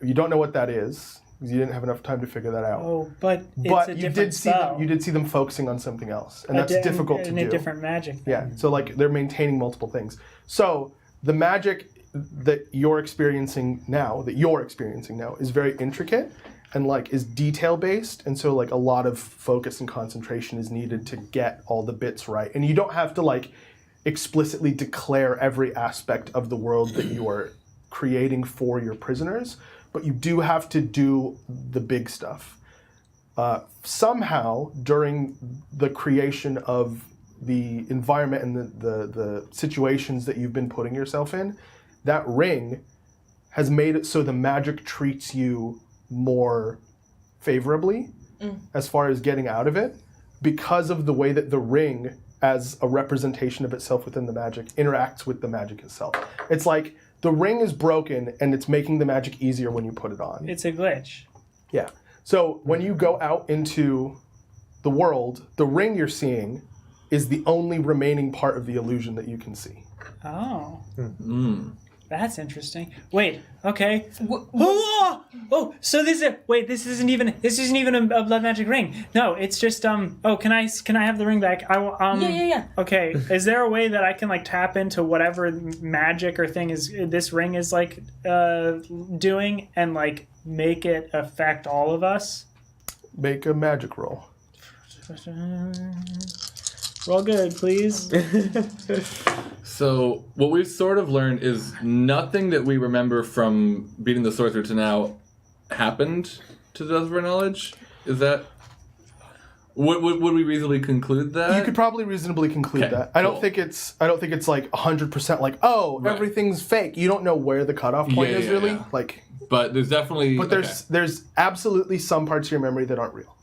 You don't know what that is because you didn't have enough time to figure that out. Oh, but it's But a you different did see spell. them. You did see them focusing on something else, and that's difficult to and do. a different magic. Yeah. So like they're maintaining multiple things. So the magic that you're experiencing now, is very intricate and like is detail based, and so like a lot of focus and concentration is needed to get all the bits right. And you don't have to like explicitly declare every aspect of the world that you are creating for your prisoners, but you do have to do the big stuff. Somehow, during the creation of the environment and the situations that you've been putting yourself in, that ring has made it so the magic treats you more favorably as far as getting out of it, because of the way that the ring, as a representation of itself within the magic, interacts with the magic itself. It's like the ring is broken and it's making the magic easier when you put it on. It's a glitch. Yeah. So when you go out into the world, the ring you're seeing is the only remaining part of the illusion that you can see. Oh. That's interesting. Wait. Okay. What, Oh, so this isn't even a blood magic ring. No, it's just Oh, can I have the ring back? Yeah. Okay. Is there a way that I can like tap into whatever magic or thing is this ring is like doing and like make it affect all of us? Make a magic roll. Roll good, please. So what we've sort of learned is nothing that we remember from beating the sorcerer to now happened to the best of our knowledge. Is that? Would we reasonably conclude that? You could probably reasonably conclude Okay, that. I don't cool. think it's like 100% like, oh, Right. everything's fake. You don't know where the cutoff point Yeah, is yeah, really. yeah. Like, But there's definitely. but there's absolutely some parts of your memory that aren't real.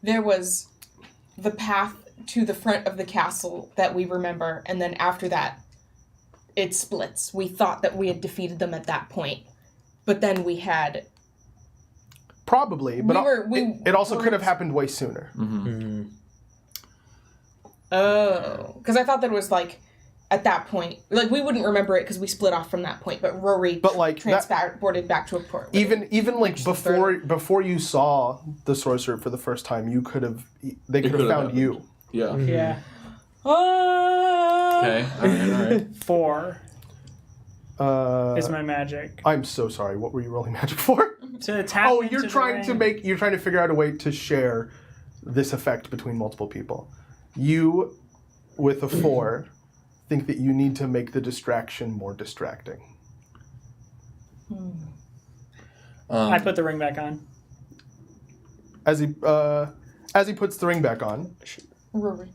there was the path to the front of the castle that we remember, and then after that, it splits. We thought that we had defeated them at that point, but then we had. Probably, but it also were- could have happened way sooner. Oh, because I thought that it was like at that point, like we wouldn't remember it because we split off from that point. But Rory, But, like, that- transported back to a port. with it. Even like before you saw the sorcerer for the first time, they could have could've found happened. you. Yeah. Yeah. Okay. All right. 4 is my magic. I'm so sorry. What were you rolling magic for? To tap Oh, into you're the trying to ring. you're trying to figure out a way to share this effect between multiple people. You, with a 4, think that you need to make the distraction more distracting. I put the ring back on. As he puts the ring back on, Rory.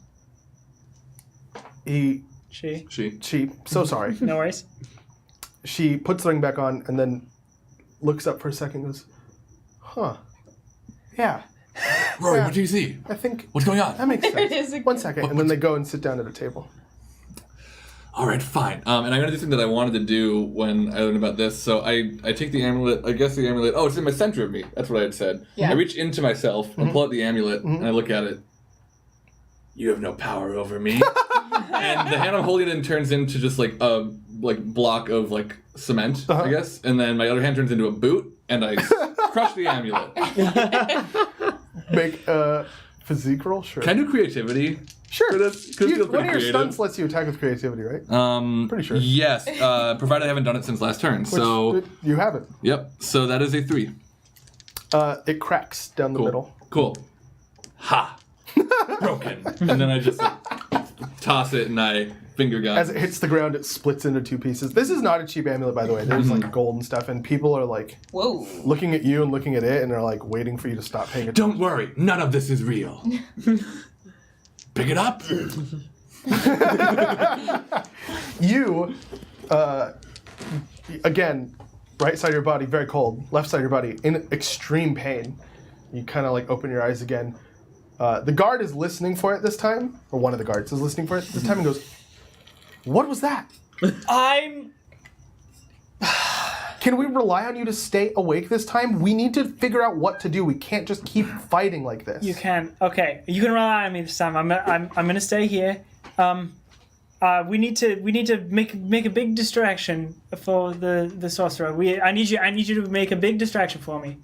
she so sorry. No worries. She puts the ring back on and then looks up for a second and goes, huh. Yeah, Rory, what do you see? I think What's going on? that makes sense. is again. 1 second, and then they go and sit down at a table. All right, fine. And I'm gonna do something that I wanted to do when I learned about this. So I take the amulet. I guess the amulet. Oh, it's in the center of me. That's what I had said. Yeah. I reach into myself and pull out the amulet, and I look at it. You have no power over me. And the hand I'm holding it in turns into just like a block of like cement, I guess. And then my other hand turns into a boot, and I crush the amulet. Make a physique roll, sure. Can I do creativity? Sure. For this? 'Cause it feels One pretty of your creative. stunts lets you attack with creativity, right? Pretty sure. Yes, provided I haven't done it since last turn. So, You haven't. yep. So that is a 3. It cracks down the Cool. middle. Cool. Ha! Broken. And then I just toss it and I finger gun. As it hits the ground, it splits into 2 pieces. This is not a cheap amulet, by the way. There's like gold and stuff, and people are like Whoa. looking at you and looking at it, and they're like waiting for you to stop paying attention. Don't worry, none of this is real. Pick it up. You, again, right side of your body, very cold. Left side of your body, in extreme pain. You kind of like open your eyes again. The guard is listening for it this time, or one of the guards is listening for it this time, and goes, "What was that? Can we rely on you to stay awake this time? We need to figure out what to do. We can't just keep fighting like this." You can. Okay, you can rely on me this time. I'm gonna stay here. We need to make a big distraction for the sorcerer. I need you to make a big distraction for me.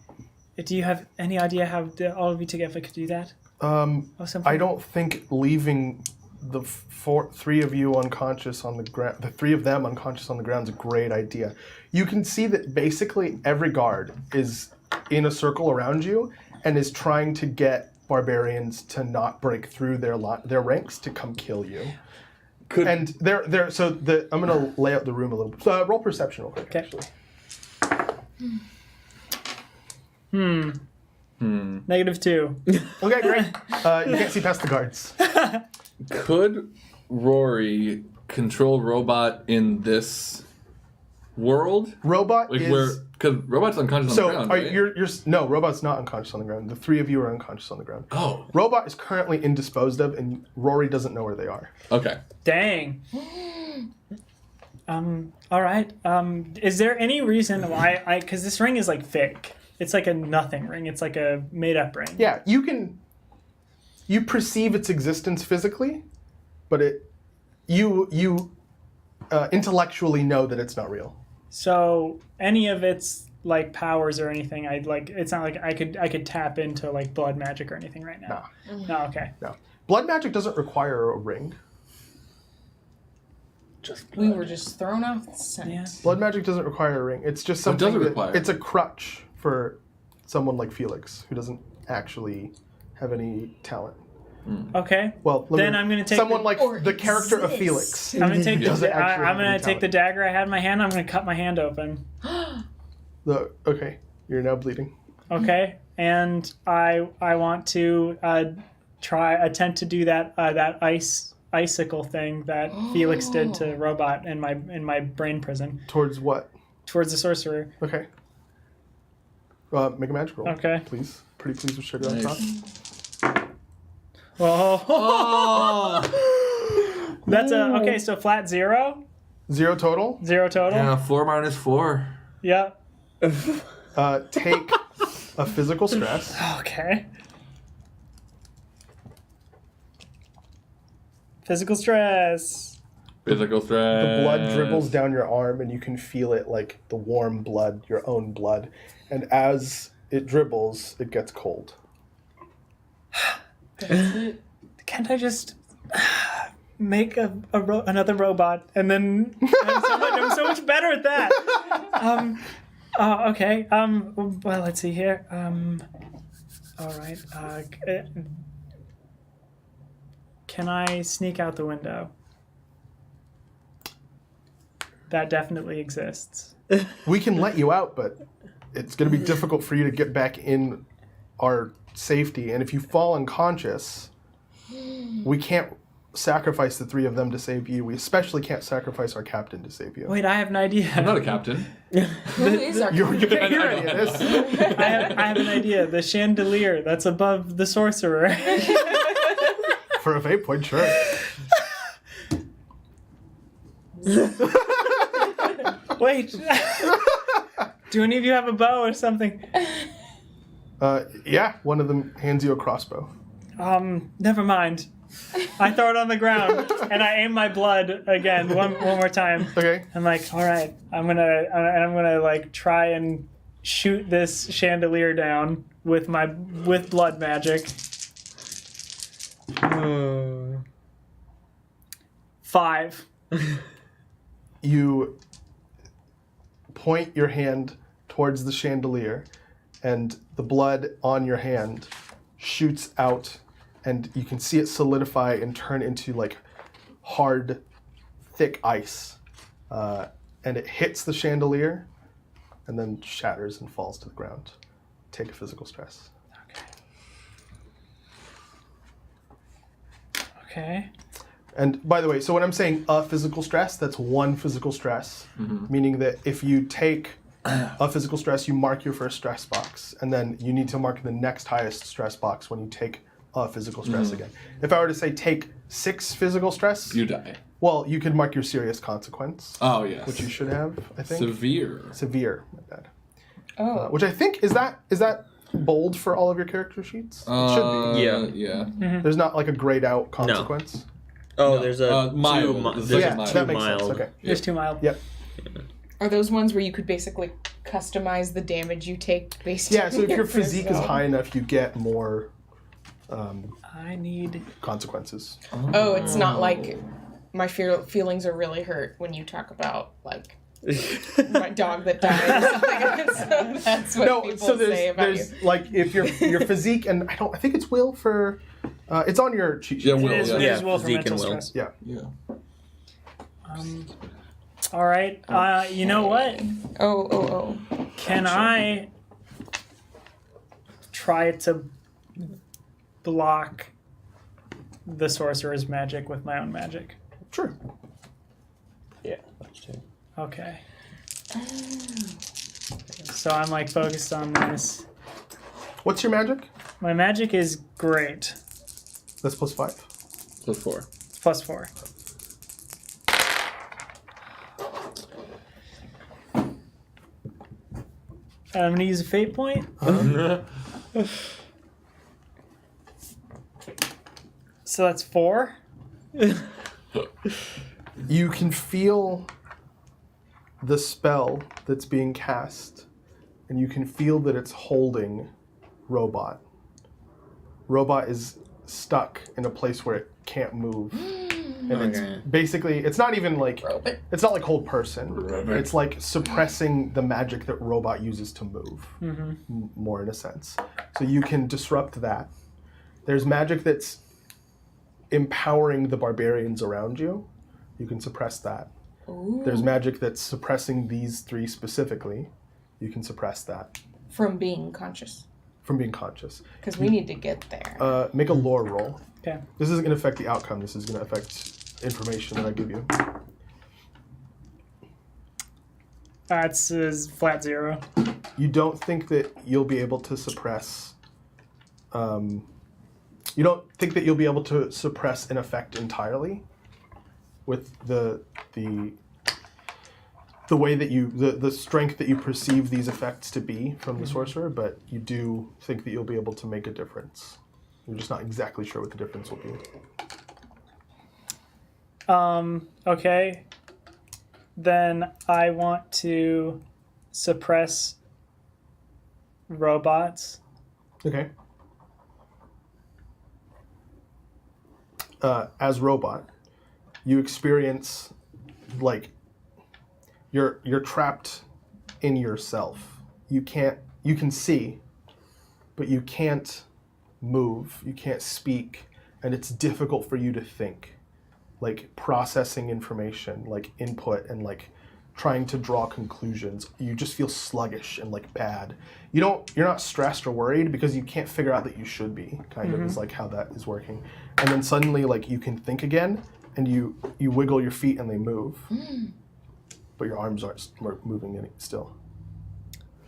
Do you have any idea how all of you together could do that? Or something? I don't think leaving the 3 of you unconscious on the ground, the 3 of them unconscious on the ground is a great idea. You can see that basically every guard is in a circle around you and is trying to get barbarians to not break through their ranks to come kill you. And they're so I'm gonna lay out the room a little bit. Roll perception real quick. Okay. Actually. -2. Okay, great. You can't see past the guards. Could Rory control robot in this world? Robot Like is because robot's unconscious on the ground, right? no, Robot's not unconscious on the ground. The 3 of you are unconscious on the ground. Oh, Robot is currently indisposed of, and Rory doesn't know where they are. okay. Dang. All right. Is there any reason why because this ring is like fake. It's like a nothing ring. It's like a made-up ring. Yeah, you perceive its existence physically, but you intellectually know that it's not real. So any of its like powers or anything, it's not like I could tap into like blood magic or anything right now. No, okay. No. Blood magic doesn't require a ring. We were just thrown off the scent. Yeah. Blood magic doesn't require a ring. It's just What something does it require? It's a crutch for someone like Felix, who doesn't actually have any talent. Okay. Well, Then I'm gonna take someone the- like Or the character of exists. Felix. I'm gonna take Doesn't actually I'm have gonna any take the talent. dagger I had in my hand. I'm gonna cut my hand open. Okay, you're now bleeding. Okay, and I want to attempt to do that icicle thing that Felix did to Robot in my brain prison Towards what? towards the sorcerer. Okay. Make a magic roll. Okay. Please. Pretty please with sugar on top. Oh. That's okay. So flat 0, 0 total. 0 total. Yeah, 4 minus 4. Yeah. Take a physical stress. Okay. Physical stress. Physical stress. The blood dribbles down your arm, and you can feel it like the warm blood, your own blood. And as it dribbles, it gets cold. Can't I just make another robot and then I'm so much better at that. Okay. Well, let's see here. All right. Can I sneak out the window? That definitely exists. We can let you out, but it's going to be difficult for you to get back in our safety. And if you fall unconscious, we can't sacrifice the 3 of them to save you. We especially can't sacrifice our captain to save you. Wait, I have an idea. I'm not a captain. Who is our You can't hear any of this. I have an idea. The chandelier that's above the sorcerer. For a fate point, sure. Wait. Do any of you have a bow or something? Yeah, one of them hands you a crossbow. Never mind. I throw it on the ground and I aim my blood again one more time. Okay. I'm like, all right, I'm gonna like try and shoot this chandelier down with blood magic. 5. You point your hand towards the chandelier, and the blood on your hand shoots out, and you can see it solidify and turn into like hard, thick ice. And it hits the chandelier, and then shatters and falls to the ground. Take a physical stress. Okay. And by the way, so when I'm saying a physical stress, that's one physical stress, meaning that if you take a physical stress, you mark your first stress box, and then you need to mark the next highest stress box when you take a physical stress again. If I were to say take 6 physical stress, You die. well, you could mark your serious consequence, Oh, yes. which you should have, I think. Severe. My bad. Oh. Which I think, is that bold for all of your character sheets? It should be. Yeah. Yeah. There's not like a grayed out consequence? Oh, No, there's a mild. There's Yeah, a that two makes sense. mild. Okay. There's 2 mild. Yep. Are those ones where you could basically customize the damage you take based Yeah, on so if your first physique is roll? high enough, you get more I need. consequences. Oh, it's not like my feelings are really hurt when you talk about like my dog that died or something. So that's what people say about you. there's like if your physique, and I think it's will for it's on your cheat sheet. Yeah, will. It is, Yeah. it is will for physique and mental will. stress. Yeah. Yeah. All right. You know what? Oh. Can I try to block the sorcerer's magic with my own magic? Sure. Yeah, that's true. Okay. So I'm like focused on this. What's your magic? My magic is great. That's +5. +4. It's +4. I'm gonna use a fate point. So that's 4. You can feel the spell that's being cast, and you can feel that it's holding Robot. Robot is stuck in a place where it can't move. And it's basically, it's not even like, it's not like hold person. It's like suppressing the magic that Robot uses to move, more in a sense. So you can disrupt that. There's magic that's empowering the barbarians around you. You can suppress that. Ooh. There's magic that's suppressing these 3 specifically. You can suppress that From being conscious. from being conscious. Because we need to get there. Make a lore roll. Okay. This isn't going to affect the outcome. This is going to affect information that I give you. That's flat 0. You don't think that you'll be able to suppress. You don't think that you'll be able to suppress an effect entirely with the way that the strength that you perceive these effects to be from the sorcerer, but you do think that you'll be able to make a difference. You're just not exactly sure what the difference will be. Okay. Then I want to suppress robots. Okay. As Robot, you experience like you're trapped in yourself. You can see, but you can't move. You can't speak, and it's difficult for you to think. Like processing information, like input, and like trying to draw conclusions. You just feel sluggish and like bad. You're not stressed or worried because you can't figure out that you should be, kind of is like how that is working. And then suddenly like you can think again, and you wiggle your feet and they move. But your arms aren't moving any still.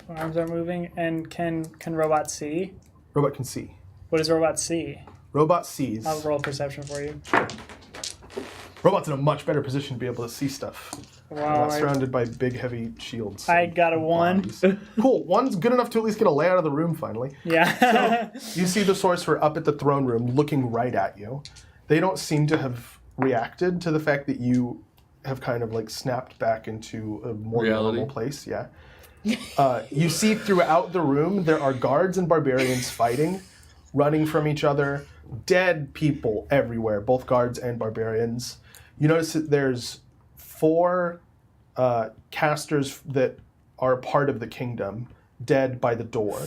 My arms are moving, and can robot see? Robot can see. What does robot see? Robot sees. I'll roll perception for you. Robot's in a much better position to be able to see stuff. Wow. Not surrounded by big, heavy shields. I and got a 1. bodies. Cool. 1's good enough to at least get a layout of the room finally. Yeah. You see the sorcerer up at the throne room looking right at you. They don't seem to have reacted to the fact that you have kind of like snapped back into a more Reality. normal place. Yeah. You see throughout the room there are guards and barbarians fighting, running from each other, dead people everywhere, both guards and barbarians. You notice that there's 4 casters that are part of the kingdom dead by the door.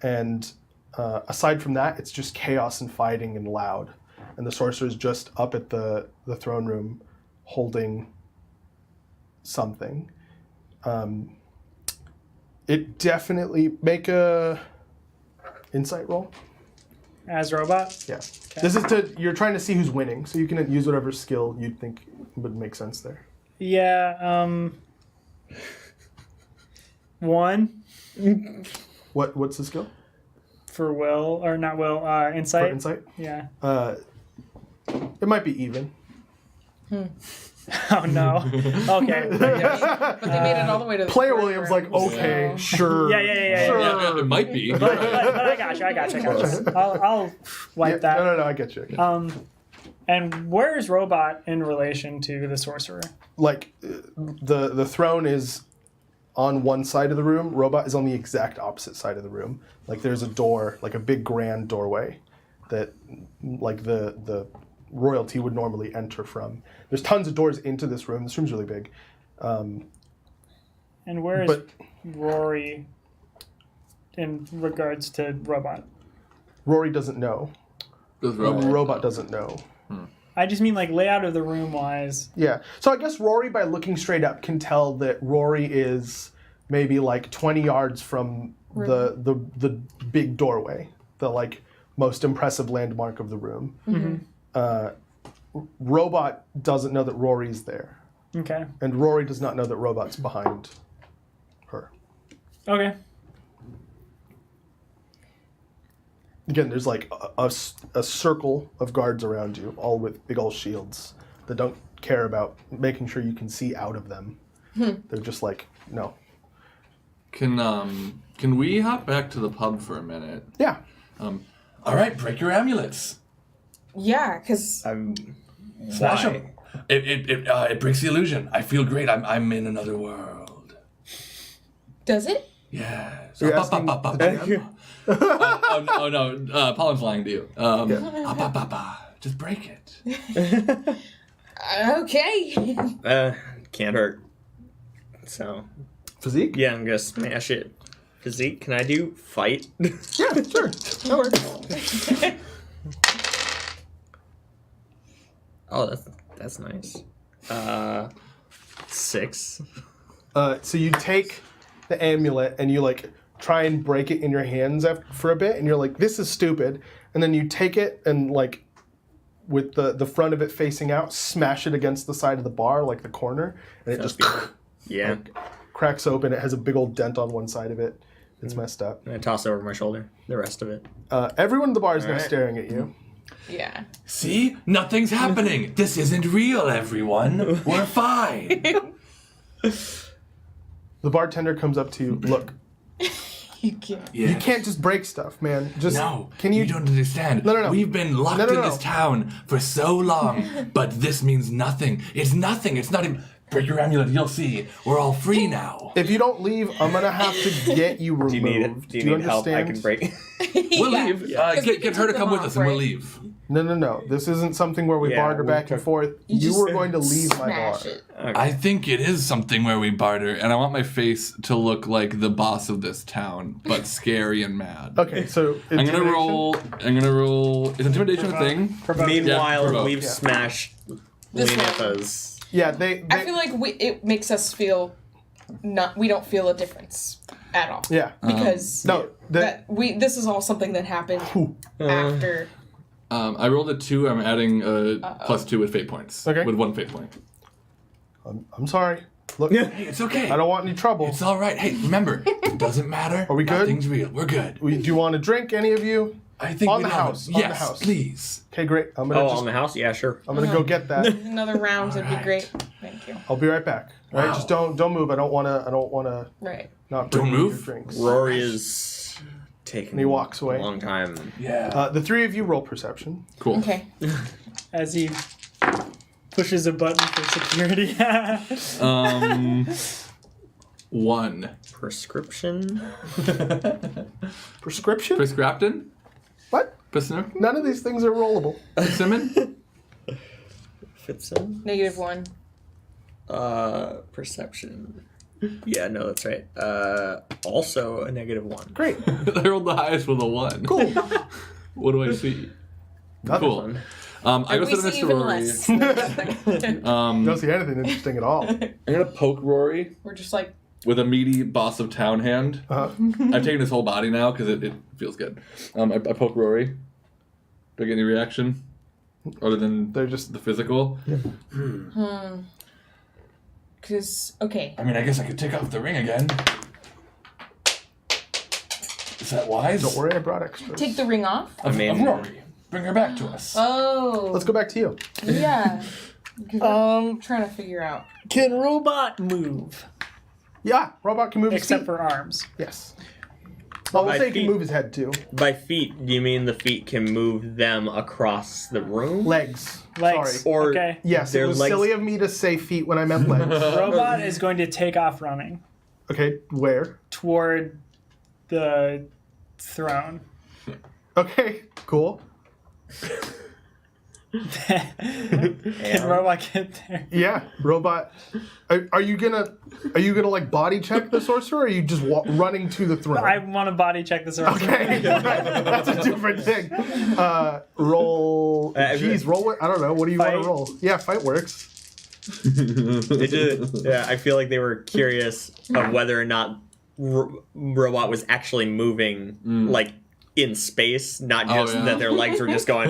And aside from that, it's just chaos and fighting and loud. And the sorcerer's just up at the throne room holding something. It definitely make a insight roll. As robot. Yeah. This is you're trying to see who's winning, so you can use whatever skill you'd think would make sense there. Yeah. 1 What's the skill? for will or not will. Insight. For insight? Yeah. It might be even. Oh no. Okay. They made it all the way to the Player throne William's room, like, okay, so- sure. Yeah. Sure. Yeah, it might be. But I got you. I'll wipe Yeah, that. No, I get you. And where is robot in relation to the sorcerer? Like, the throne is on one side of the room. Robot is on the exact opposite side of the room. Like, there's a door, like a big grand doorway that, like, the royalty would normally enter from. There's tons of doors into this room. This room's really big. And where is But- Rory in regards to robot? Rory doesn't know. Does Robot doesn't know. I just mean like layout of the room wise. Yeah. So I guess Rory, by looking straight up, can tell that Rory is maybe like 20 yards from the big doorway, the like most impressive landmark of the room. Robot doesn't know that Rory's there, Okay. and Rory does not know that Robot's behind her. Okay. Again, there's like a circle of guards around you, all with big old shields that don't care about making sure you can see out of them. They're just like, no. Can we hop back to the pub for a minute? Yeah. All right, break your amulets. Yeah, because Smash them. It breaks the illusion. I feel great. I'm in another world. does it? Yes. You're asking Oh no, Pollen's lying to you. Just break it. Okay. Can't hurt. So, Physique? yeah, I'm gonna smash it. Physique, can I do fight? Yeah, sure. That works. Oh, that's nice. 6. So you take the amulet and you like try and break it in your hands for a bit, and you're like, this is stupid. And then you take it and like, with the front of it facing out, smash it against the side of the bar, like the corner, and it just Yeah. cracks open. It has a big old dent on one side of it. It's messed up. And I toss it over my shoulder. The rest of it. Everyone in the bar is now Alright. staring at you. Yeah. See? Nothing's happening. This isn't real, everyone. We're fine. The bartender comes up to you. Look, You can't. you can't just break stuff, man. Just No, Can you? don't understand. No. We've been locked No. in this town for so long, but this means nothing. It's nothing. It's not even. Break your amulet. You'll see. We're all free now. If you don't leave, I'm gonna have to get you removed. Do you need it? Do you need help? I can break. We'll leave. Because we Get can her to take come them with us, and we'll off, leave. No. This isn't something where we Yeah, barter we back and took- forth. You just were going to leave my bar. Smash it. I think it is something where we barter, and I want my face to look like the boss of this town, but scary and mad. Okay, so I'm gonna roll. Is intimidation a thing? Meanwhile, provoke. we've Yeah. smashed This Winifred's. Yeah, they I feel like it makes us feel we don't feel a difference at all. yeah. Because No, this is all something that happened after. I rolled a 2. I'm adding +2 with fate points. Okay. With 1 fate point. I'm sorry. Look, Hey, it's okay. I don't want any trouble. It's all right. Hey, remember, it doesn't matter. Are we good? Nothing's real. We're good. Do you want a drink, any of you? I think On we the don't- house, on Yes, the house. please. Okay, great. I'm gonna on the house? Yeah, sure. I'm gonna go get that. Another round would be Alright. great. Thank you. I'll be right back. All right, Wow. just don't move. I don't wanna Right. not Don't bring you move? your drinks. Rory is taking And he walks away. a long time. Yeah. The three of you roll perception. Cool. Okay. As he pushes a button for security. 1. Prescription? Prescription? Prescriptin? What? Persimmon? None of these things are rollable. Persimmon? Fits in. -1. Perception. Yeah, no, that's right. Also a -1. Great. I rolled the highest with a 1. Cool. What do I see? Nothing. Cool. I go We sit next see to even Rory. less. Nothing. Don't see anything interesting at all. I'm gonna poke Rory We're just like, with a meaty boss of town hand. Uh-huh. I've taken his whole body now because it feels good. I poke Rory. Do I get any reaction? Other than They're just the physical? because, okay. I mean, I guess I could take off the ring again. Is that wise? don't worry, I brought extras. Take the ring off? Of mean- Rory. Bring her back to us. Oh. Let's go back to you. Yeah. 'Cause I'm trying to figure out. Can robot move? Yeah, robot can move his Except feet. for arms. Yes. Well, we'll By say he can feet. move his head too. By feet, do you mean the feet can move them across the room? Legs. Legs. Sorry. Or Okay. Yes, it their was legs- silly of me to say feet when I meant legs. Robot is going to take off running Okay, where? toward the throne. Okay, cool. Can robot get there? Yeah, robot. Are you gonna like body check the sorcerer, or are you just running to the throne? I want to body check this. Okay, that's a different thing. Roll. Jeez, roll it. I don't know. What do you want Fight. to roll? Yeah, fight works. They did. Yeah, I feel like they were curious of whether or not robot was actually moving, like in space, not Oh, just yeah. that their legs were just going.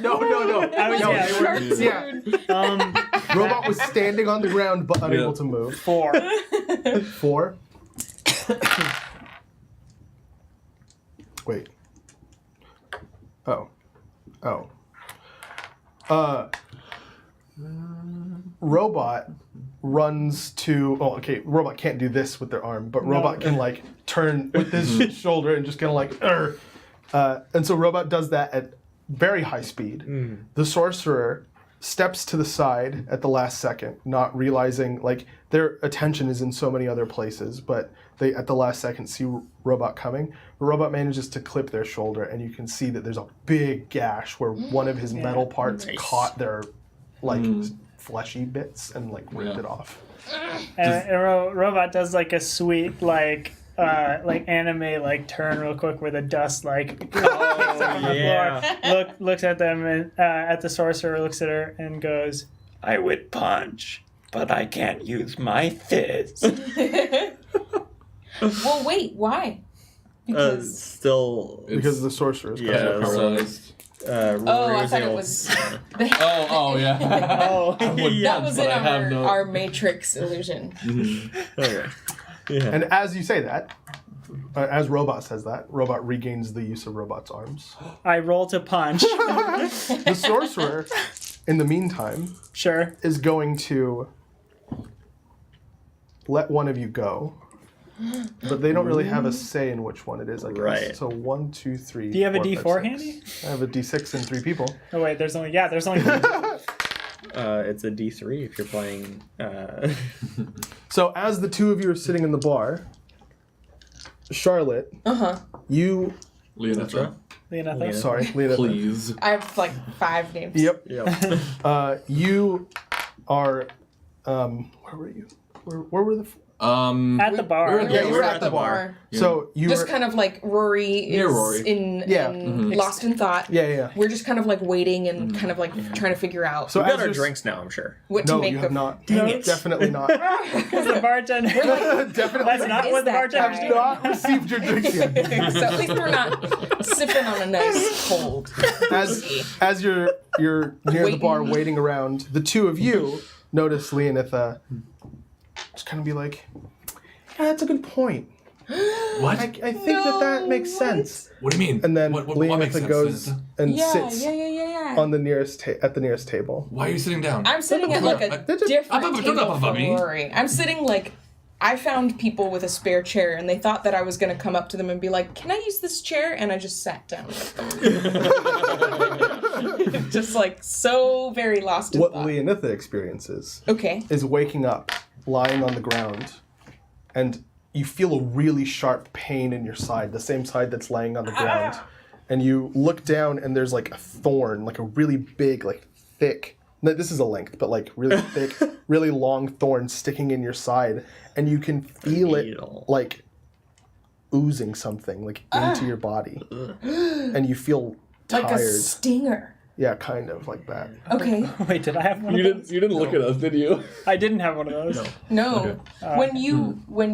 No. I was, No, yeah, they were- yeah. Robot was standing on the ground but unable Yeah. to move. 4. 4. Wait. Oh. Robot runs to. Oh, okay. Robot can't do this with their arm, but robot can like turn with his shoulder and just kind of like. And so robot does that at very high speed. The sorcerer steps to the side at the last second, not realizing like their attention is in so many other places, but they at the last second see robot coming. The robot manages to clip their shoulder, and you can see that there's a big gash where one of his metal parts Nice. caught their like fleshy bits and like ripped it off. And robot does like a sweet like anime like turn real quick where the dust like picks up on the floor. Looks at them and at the sorcerer, looks at her and goes, I would punch, but I can't use my fist. Well, wait, why? Because. Still. Because the sorcerer is Yeah, coming. Paralyzed. Oh, I thought it was. Oh, yeah. Oh, That was but in I have no- our Matrix illusion. Okay. Yeah. And as you say that, as Robot says that, Robot regains the use of Robot's arms. I roll to punch. The sorcerer, in the meantime, Sure. is going to let one of you go. But they don't really have a say in which one it is, I guess. Right. So 1, 2, 3. Do you have a 4, 5, D4 6. handy? I have a D6 and 3 people. Oh wait, there's only It's a D3 if you're playing. So as the two of you are sitting in the bar, Charlotte, you... Leonessa, Leonetha. Sorry, Leonetta. please. I have like 5 names. Yep. Yep. You are... where were you? Where were the... At the bar. we're at Yeah, the- you were at the bar. So you Just were... kind of like Rory Near is Rory. in lost in thought. Yeah. We're just kind of like waiting and kind of like trying to figure out So We got as our you're- drinks now, I'm sure. what to No, make you of. have not. Dang it. Definitely not. Because the bartender. Definitely That's not Is what the that bartender's guy? have not received your drinks yet. So at least we're not sipping on a nice cold. As you're near the Waiting. bar waiting around, the two of you notice Leonitha just kind of be like, yeah, that's a good point. What? I think that makes sense. What do you mean? And then what makes Leonatha sense? goes Leonatha? and Yeah, sits yeah. on the nearest at the nearest table. Why are you sitting down? I'm sitting at like a different table from Rory. I'm sitting like, I found people with a spare chair and they thought that I was going to come up to them and be like, can I use this chair? And I just sat down. Just like so very lost in What thought. Leonatha experiences Okay. is waking up, lying on the ground, and you feel a really sharp pain in your side, the same side that's laying on the ground. And you look down and there's like a thorn, like a really big, like thick, this is a length, but like really thick, really long thorn sticking in your side. And you can feel it like oozing something like into your body. And you feel tired. Like a stinger. Yeah, kind of like that. Okay. Wait, did I have one You of those? didn't look at us, did you? I didn't have one of those. No. When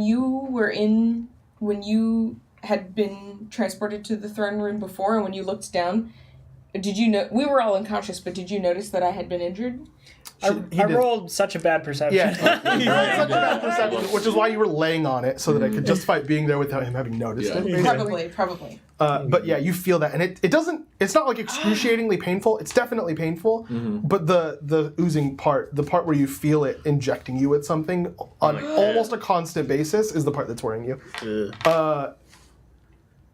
you had been transported to the throne room before, and when you looked down, did you know we were all unconscious? But did you notice that I had been injured? I rolled such a bad perception. Yeah, you had such a bad perception, which is why you were laying on it, so that I could justify being there without him having noticed it. basically. Probably. But yeah, you feel that, and it doesn't. It's not like excruciatingly painful. It's definitely painful, but the oozing part, the part where you feel it injecting you with something on almost a constant basis, is the part that's worrying you.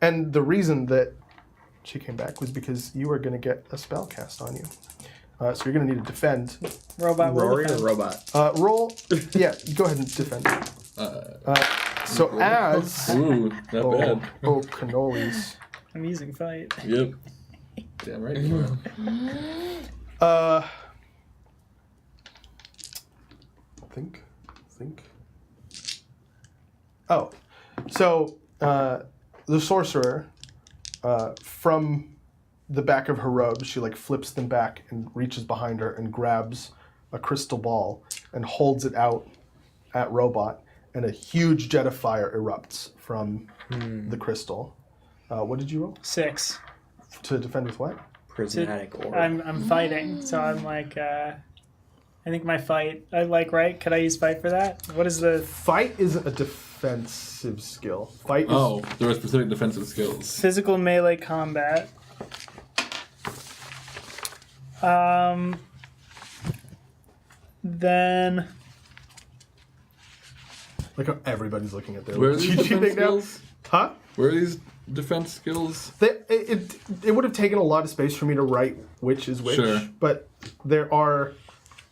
And the reason that she came back was because you were going to get a spell cast on you. So you're going to need to defend. Robot. Rory or robot? Roll. Yeah, go ahead and defend. So as Ooh, not bad. oh cannolis. I'm using fight. Yep. Damn right you are. Think. Oh, so the sorcerer, from the back of her robe, she like flips them back and reaches behind her and grabs a crystal ball and holds it out at Robot, and a huge jet of fire erupts from the crystal. What did you roll? 6. To defend with what? Prismatic orb. I'm fighting, so I'm like, I think my fight, right? Could I use fight for that? What is the Fight isn't a defensive skill. Fight is... Oh, there are specific defensive skills. physical melee combat? Then Like how everybody's looking at their Where are these cheat sheet defense thing now. skills? Huh? Where are these defense skills? It would have taken a lot of space for me to write which is which, Sure. but there are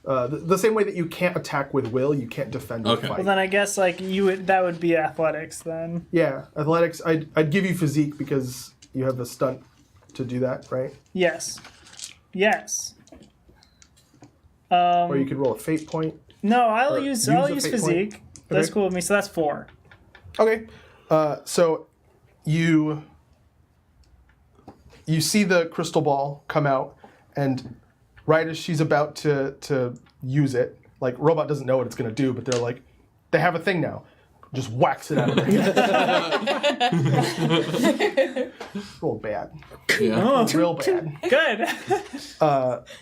the same way that you can't attack with will, you can't defend with Okay. fight. well, then I guess like that would be athletics then. Yeah, athletics. I'd give you physique because you have a stunt to do that, right? Yes. Or you could roll a fate point. No, I'll Or use use a fate physique. point. That's Okay. cool with me. So that's 4. Okay, so you see the crystal ball come out, and right as she's about to use it, like Robot doesn't know what it's gonna do, but they're like, they have a thing now. Just whacks it out of there. Roll bad. Yeah. Real bad. Good.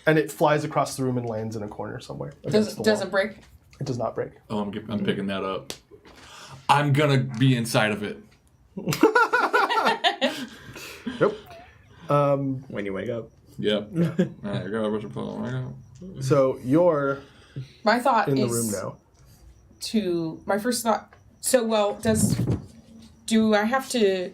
And it flies across the room and lands in a corner somewhere. against the wall. Doesn't break. It does not break. Oh, I'm picking that up. I'm gonna be inside of it. Nope. When you wake up. Yep. Alright, go over to Paul. So you're My thought in the is room now. my first thought. So do I have to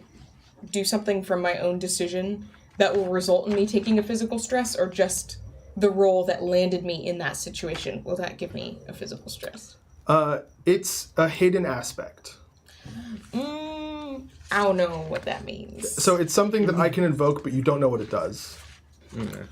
do something from my own decision that will result in me taking a physical stress, or just the role that landed me in that situation? Will that give me a physical stress? It's a hidden aspect. I don't know what that means. So it's something that I can invoke, but you don't know what it does. Okay.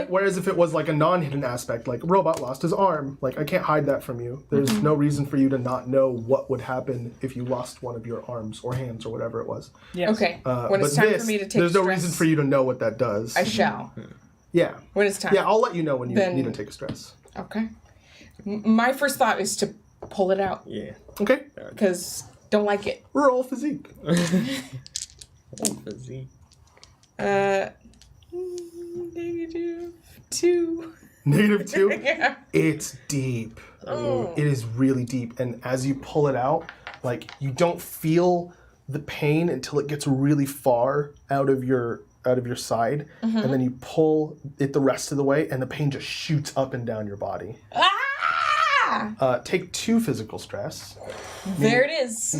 Whereas if it was like a non-hidden aspect, like Robot lost his arm, like I can't hide that from you. There's no reason for you to not know what would happen if you lost one of your arms or hands or whatever it was. Yes. Okay. When it's But time this, for me to take there's no stress, reason for you to know what that does. I shall. Yeah. When it's time. Yeah, I'll let you know when you Then- need to take a stress. Okay. My first thought is to pull it out, Yeah. Okay. because don't like it. Roll physique. Physique. -2. -2. Yeah. It's deep. Oh. It is really deep, and as you pull it out, like you don't feel the pain until it gets really far out of your side, and then you pull it the rest of the way, and the pain just shoots up and down your body. Take 2 physical stress. There it is.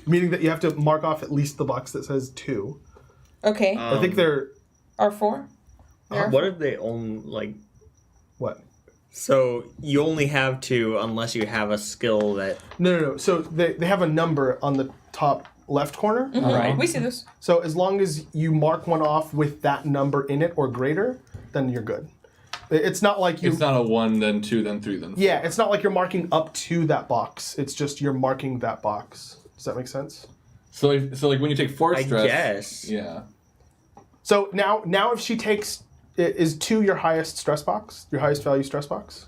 Meaning that you have to mark off at least the box that says 2. Okay. I think they're R4? What if they own, like... what? So you only have 2 unless you have a skill that... No. So they have a number on the top left corner. Right. We see this. So as long as you mark one off with that number in it or greater, then you're good. It's not like you... It's not a 1, then 2, then 3, then 4. Yeah, it's not like you're marking up to that box. It's just you're marking that box. Does that make sense? So like when you take 4 stress... I guess. Yeah. So now if she takes... Is 2 your highest stress box? Your highest value stress box?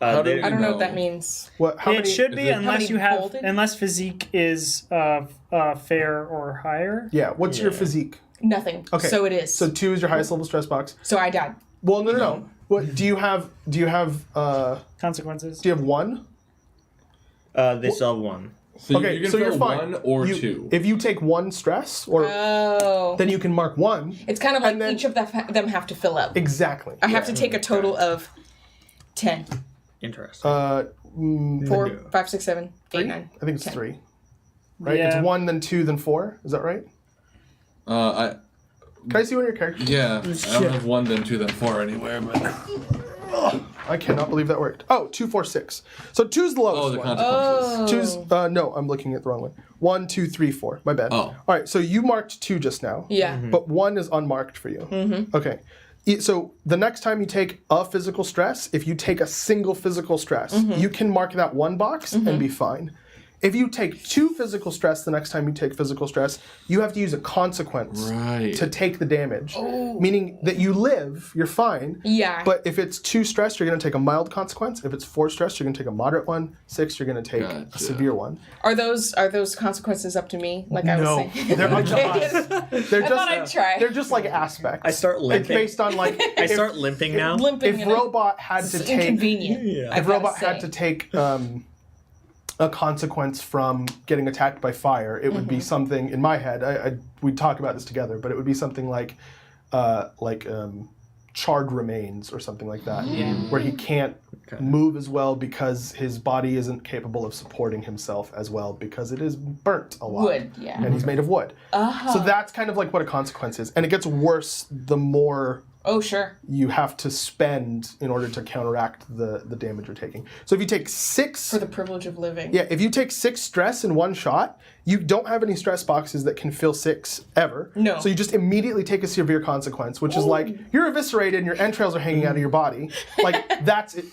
How do They- we I don't know know? what that means. What? How It many? should be is it- unless How you many have folded? unless physique is fair or higher. Yeah. What's your Yeah. physique? Nothing. Okay. So it is. So 2 is your highest level stress box. So I died. Well, no. What do you have? Do you have 1? They still have 1. So Okay, you can so fill you're fine. 1 or You- 2. If you take 1 stress, or Oh. then you can mark 1. It's kind of like and then- each of them have to fill up. Exactly. I have to take a total of 10. Interesting. 4, 5, 6, 7, 8, 9. I think it's 10. 3. Right? Yeah. It's 1, then 2, then 4. Is that right? Can I see one of your characters? Yeah. I don't have 1, then 2, then 4 anywhere, but... I cannot believe that worked. Oh, 2, 4, 6. So 2's the lowest Oh, the one. consequences. 2's no, I'm looking at the wrong one. 1, 2, 3, 4. My bad. Oh. All right, so you marked 2 just now. Yeah. But 1 is unmarked for you. Okay. So the next time you take a physical stress, if you take a single physical stress, you can mark that 1 box and be fine. If you take 2 physical stress the next time you take physical stress, you have to use a consequence to take the damage. Meaning that you live, you're fine. Yeah. But if it's 2 stress, you're going to take a mild consequence. If it's 4 stress, you're going to take a moderate one. 6, you're going to take a Gotcha. severe one. Are those consequences up to me? Like I was No, saying. they're up to Okay. us. They're I thought I'd try. They're just like aspects. I start It's limping. based on like I start limping now. Limping. if and robot had to it's take inconvenient. Yeah. I've if gotta robot had say. to take a consequence from getting attacked by fire, it would be something in my head. We'd talk about this together, but it would be something like charred remains or something like that, where he can't move as well because his body isn't capable of supporting himself as well because it is burnt a lot. Wood, yeah. And he's made of wood. So that's kind of like what a consequence is, and it gets worse the more Oh, sure. you have to spend in order to counteract the damage you're taking. So if you take 6... For the privilege of living. Yeah, if you take 6 stress in one shot, you don't have any stress boxes that can fill 6 ever. No. So you just immediately take a severe consequence, which is like, you're eviscerated and your entrails are hanging out of your body. Like, that's it.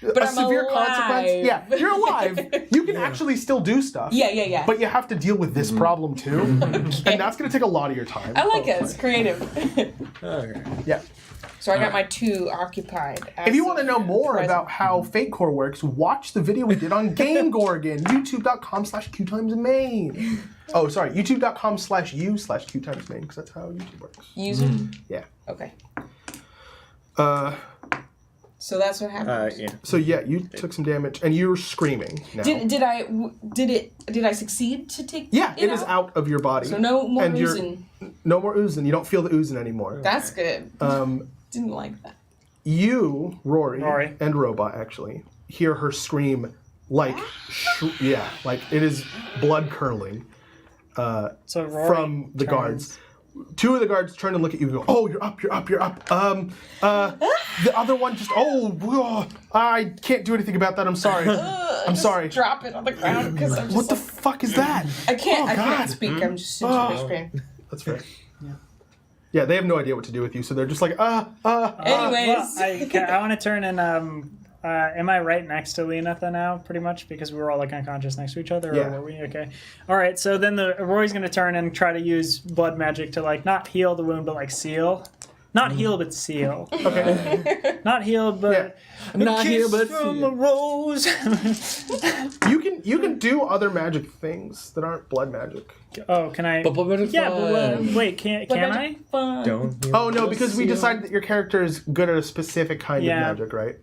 But a I'm severe alive. consequence. Yeah, you're alive. You can actually still do stuff. Yeah. But you have to deal with this problem too. And that's going to take a lot of your time. I like it. It's creative. Okay. Yeah. So I got my 2 occupied. If you want to know more about how Fate Core works, watch the video we did on Game Gorgon, youtube.com/QueueTimesMain. Oh, sorry, youtube.com/u/QueueTimesMain, because that's how YouTube works. User? Yeah. Okay. So that's what happened. Yeah. So yeah, you took some damage, and you're screaming now. Did I succeed to take Yeah, it it is out of your body. So no more and oozing. No more oozing. You don't feel the oozing anymore. That's good. Didn't like that. You, Rory. and Robot actually hear her scream like, like it is blood curling So Rory from the guards. 2 of the guards turn and look at you and go, "Oh, you're up. The other one just, I can't do anything about that. I'm sorry. I'm sorry. Drop it on the ground because I'm just What the fuck is that? I can't. Oh, I God. can't speak. I'm just in too much pain. That's fair. Yeah, they have no idea what to do with you, so they're just like, Anyways, I want to turn and am I right next to Leonatha now, pretty much, because we were all like unconscious next to each other, Yeah. or were we? Okay. All right. So then Rory's gonna turn and try to use blood magic to like not heal the wound, but like seal. Not heal, but seal. okay. Not healed, but Not here, but from here. a rose. You can do other magic things that aren't blood magic. Oh, can I? But Yeah, but wait, can I? Don't. Oh no, because we decided that your character is good at a specific kind Yeah. of magic, right?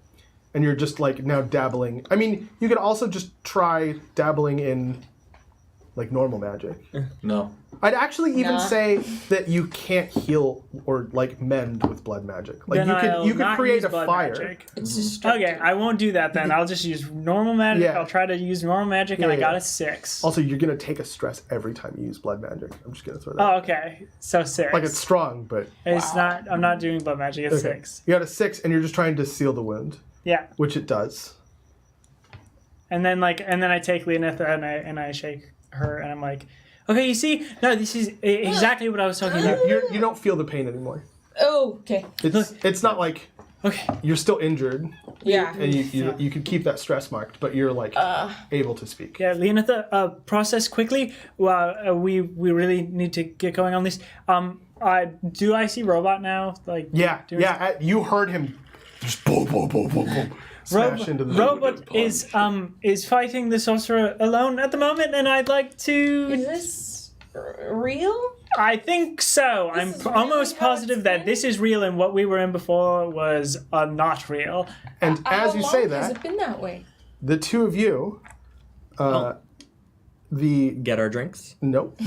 And you're just like now dabbling. I mean, you could also just try dabbling in like normal magic. No. I'd actually even Nah. say that you can't heal or like mend with blood magic. Like Then I'll you could not create use a blood fire. magic. It's destructive. Okay, I won't do that then. I'll just use normal magic. Yeah. I'll try to use normal magic, and Yeah, I got yeah. a 6. Also, you're gonna take a stress every time you use blood magic. I'm just gonna throw that. Oh, okay. So 6. Like it's strong, but It's not. I'm not doing blood magic. It's okay. 6. You got a 6, and you're just trying to seal the wound, Yeah, which it does. and then I take Leonitha and I shake her, and I'm like, okay, you see, no, this is exactly what I was talking about. You don't feel the pain anymore. Oh, okay. It's not like Okay. you're still injured, Yeah. and you could keep that stress marked, but you're like able to speak. Yeah, Leonitha, process quickly. Well, we really need to get going on this. Do I see Robot now? Like, Yeah, doing yeah. You heard him just boom, boom, boom, boom, boom, smash into the Robot is fighting the sorcerer alone at the moment, and I'd like Is to. this real? I think so. I'm is really almost how positive it's that been? this is real, and what we were in before was not real. And as you How say long has that, it been that way? the two of you, the Get our drinks. nope.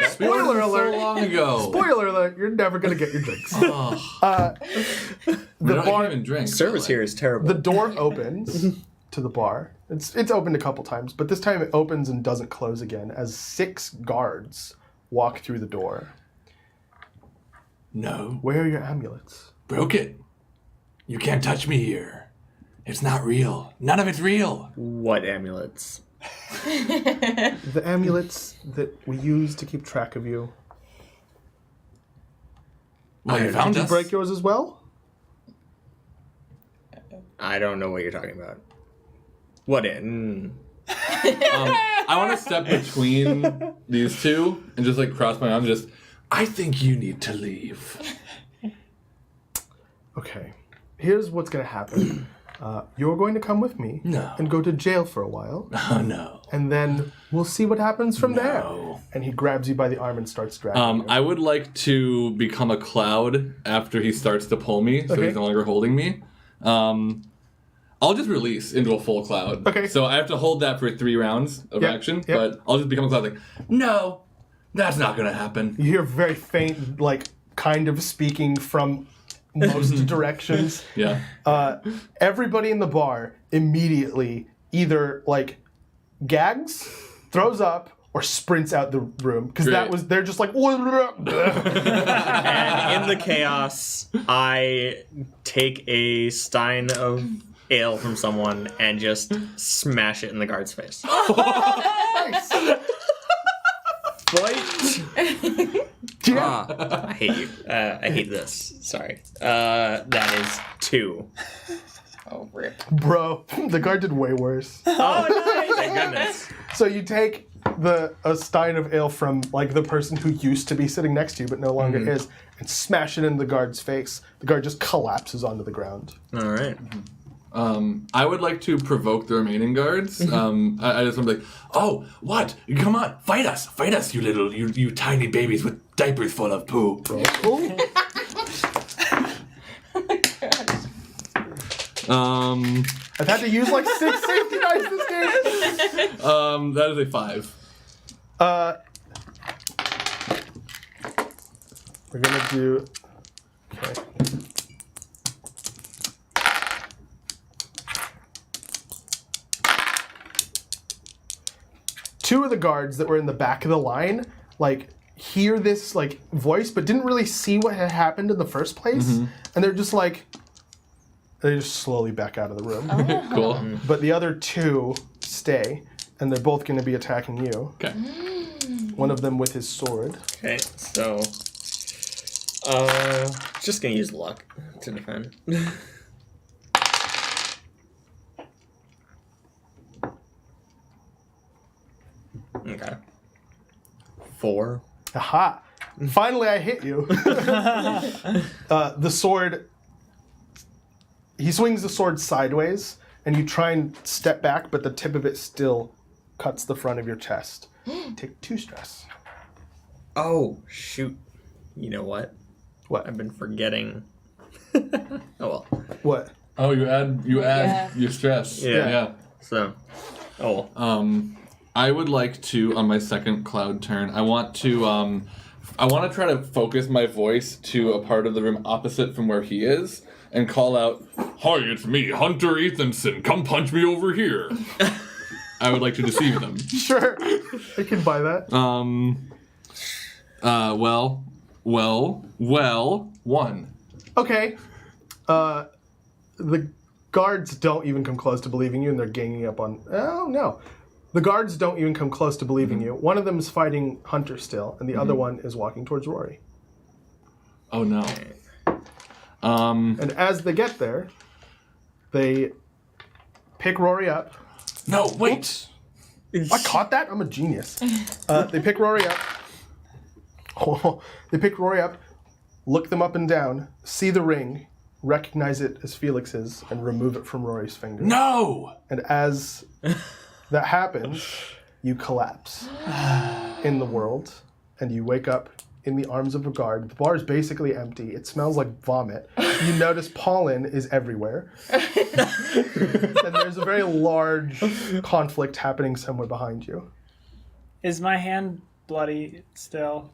Spoiler alert. So long ago. Spoiler alert! You're never gonna get your drinks. Oh, The we don't bar, even drink. Service here is terrible. the door opens to the bar. It's opened a couple times, but this time it opens and doesn't close again as 6 guards walk through the door. No. Where are your amulets? Broke it. You can't touch me here. It's not real. None of it's real. What amulets? The amulets that we use to keep track of you. Well, you found Did you us. break yours as well? I don't know what you're talking about. What in? I want to step between these two and just like cross my arms. Just I think you need to leave. Okay. Here's what's gonna happen. You're going to come with me No. and go to jail for a while, Oh no. and then we'll see what happens from there. No. And he grabs you by the arm and starts dragging you. I would like to become a cloud after he starts to pull me, so Okay. he's no longer holding me. I'll just release into a full cloud. Okay. So I have to hold that for 3 rounds of Yep, action, yep. but I'll just become a cloud. Like, No. That's not gonna happen. You hear very faint, like, kind of speaking from most directions. yeah. Everybody in the bar immediately either, like, gags, throws up, or sprints out the room. Because Great. they're just like, And in the chaos, I take a stein of ale from someone and just smash it in the guard's face. nice. Yeah. I hate you. I hate this. Sorry. That is 2. Oh, rip. Bro, the guard did way worse. Oh, nice! Thank goodness. So you take a stein of ale from, like, the person who used to be sitting next to you but no longer is, and smash it in the guard's face. The guard just collapses onto the ground. All right. I would like to provoke the remaining guards. I just want to be like, Oh, what? Come on, fight us, you little, you tiny babies with diapers full of poo. I've had to use like 6 safety dice this game. that is a 5. We're gonna do. Okay. Two of the guards that were in the back of the line, like, hear this like voice, but didn't really see what had happened in the first place, and they're just like, they just slowly back out of the room. Cool. But the other 2 stay, and they're both going to be attacking you. Okay. One of them with his sword. Okay, so just gonna use luck to defend. Okay. 4. Aha! Finally, I hit you. The sword. He swings the sword sideways, and you try and step back, but the tip of it still cuts the front of your chest. Take 2 stress. Oh, shoot. You know what? What? I've been forgetting. Oh well. What? Oh, you add Yeah. your stress. Yeah. Yeah. So, oh well. I would like to, on my second cloud turn, I want to try to focus my voice to a part of the room opposite from where he is and call out, "Hi, it's me, Hunter Ethanson. Come punch me over here." I would like to deceive them. Sure. I can buy that. One. Okay. The guards don't even come close to believing you, and they're ganging up on... Oh, no. The guards don't even come close to believing you. One of them is fighting Hunter still, and the other one is walking towards Rory. Oh, no. And as they get there, they pick Rory up. No, wait. I caught that? I'm a genius. They pick Rory up. They pick Rory up, look them up and down, see the ring, recognize it as Felix's, and remove it from Rory's finger. No! And as that happens, you collapse in the world, and you wake up in the arms of a guard. The bar is basically empty. It smells like vomit. You notice pollen is everywhere. And there's a very large conflict happening somewhere behind you. Is my hand bloody still?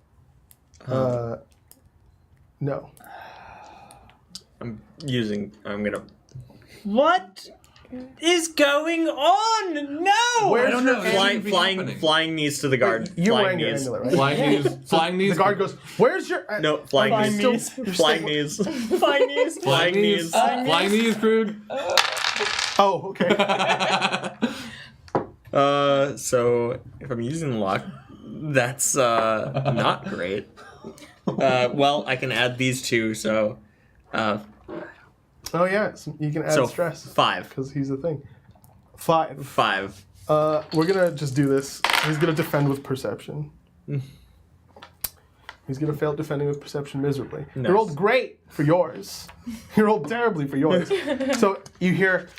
No. I'm gonna... What is going on? No! Where's I don't your know. Flying knees to the guard. You're flying wearing your knees. amulet, right? Flying knees. The guard goes, "Where's your..." No, flying Flying knees. knees. Flying knees. Flying knees. Flying knees. Flying knees, Crude. Oh, okay. So if I'm using luck, that's not great. Well, I can add these two, so Oh, yeah. So you can add so stress. 5. Because he's a thing. 5. 5. We're gonna just do this. He's gonna defend with perception. He's gonna fail defending with perception miserably. Nice. You rolled great for yours. You rolled terribly for yours. So you hear,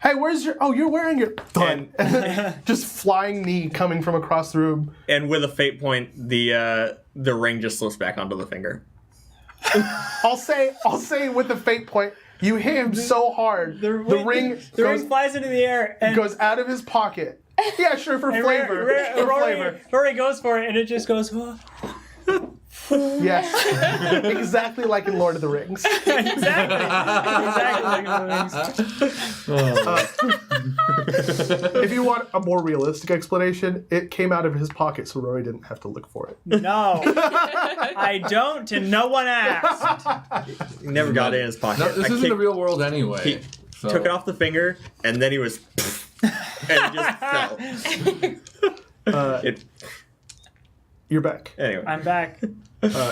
"Hey, where's your... Oh, you're wearing your..." Done. And then just flying knee coming from across the room. And with a fate point, the ring just slips back onto the finger. I'll say with the fate point, you hit him so hard, the ring flies into the air and goes out of his pocket. Yeah, sure, for flavor. For flavor. Rory goes for it and it just goes. Yes. Exactly like in Lord of the Rings. Exactly like If you want a more realistic explanation, it came out of his pocket, so Rory didn't have to look for it. No, I don't, and no one asked. He never got it in his pocket. No, this isn't the real world anyway. He took it off the finger, and then he was... and it just fell. You're back. Anyway. I'm back.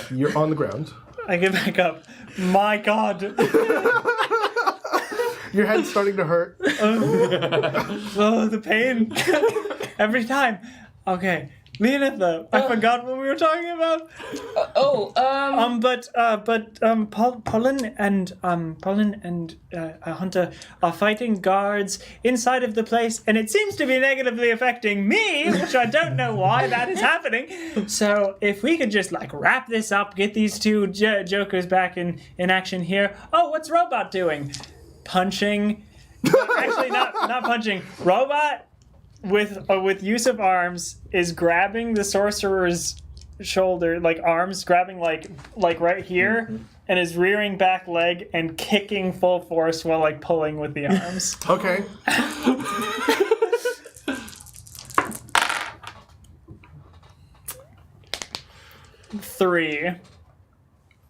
You're on the ground. I get back up. My God. Your head's starting to hurt. Oh, the pain. Every time. Okay. Leonitha, I forgot what we were talking about. Pollen and Hunter are fighting guards inside of the place, and it seems to be negatively affecting me, which I don't know why that is happening. So if we could just wrap this up, get these two jokers back in action here. Oh, what's Robot doing? Punching. Actually, not punching. Robot, with use of arms, is grabbing the sorcerer's shoulder, arms, grabbing right here, and is rearing back leg and kicking full force while pulling with the arms. Okay. Three.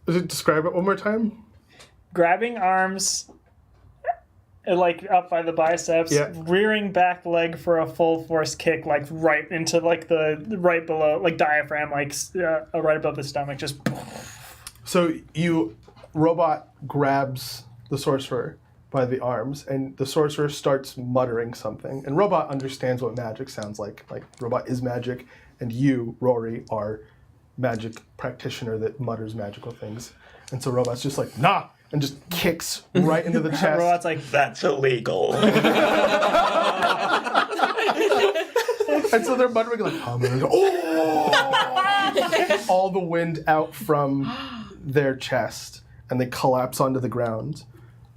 Describe it one more time. Grabbing arms, up by the biceps, Yeah. rearing back leg for a full force kick, right into the right below, diaphragm, right above the stomach, just. So Robot grabs the sorcerer by the arms, and the sorcerer starts muttering something. And Robot understands what magic sounds like. Robot is magic, and you, Rory, are magic practitioner that mutters magical things. And so Robot's just nah, and just kicks right into the chest. Robot's That's illegal. And so they're muttering oh! All the wind out from their chest, and they collapse onto the ground.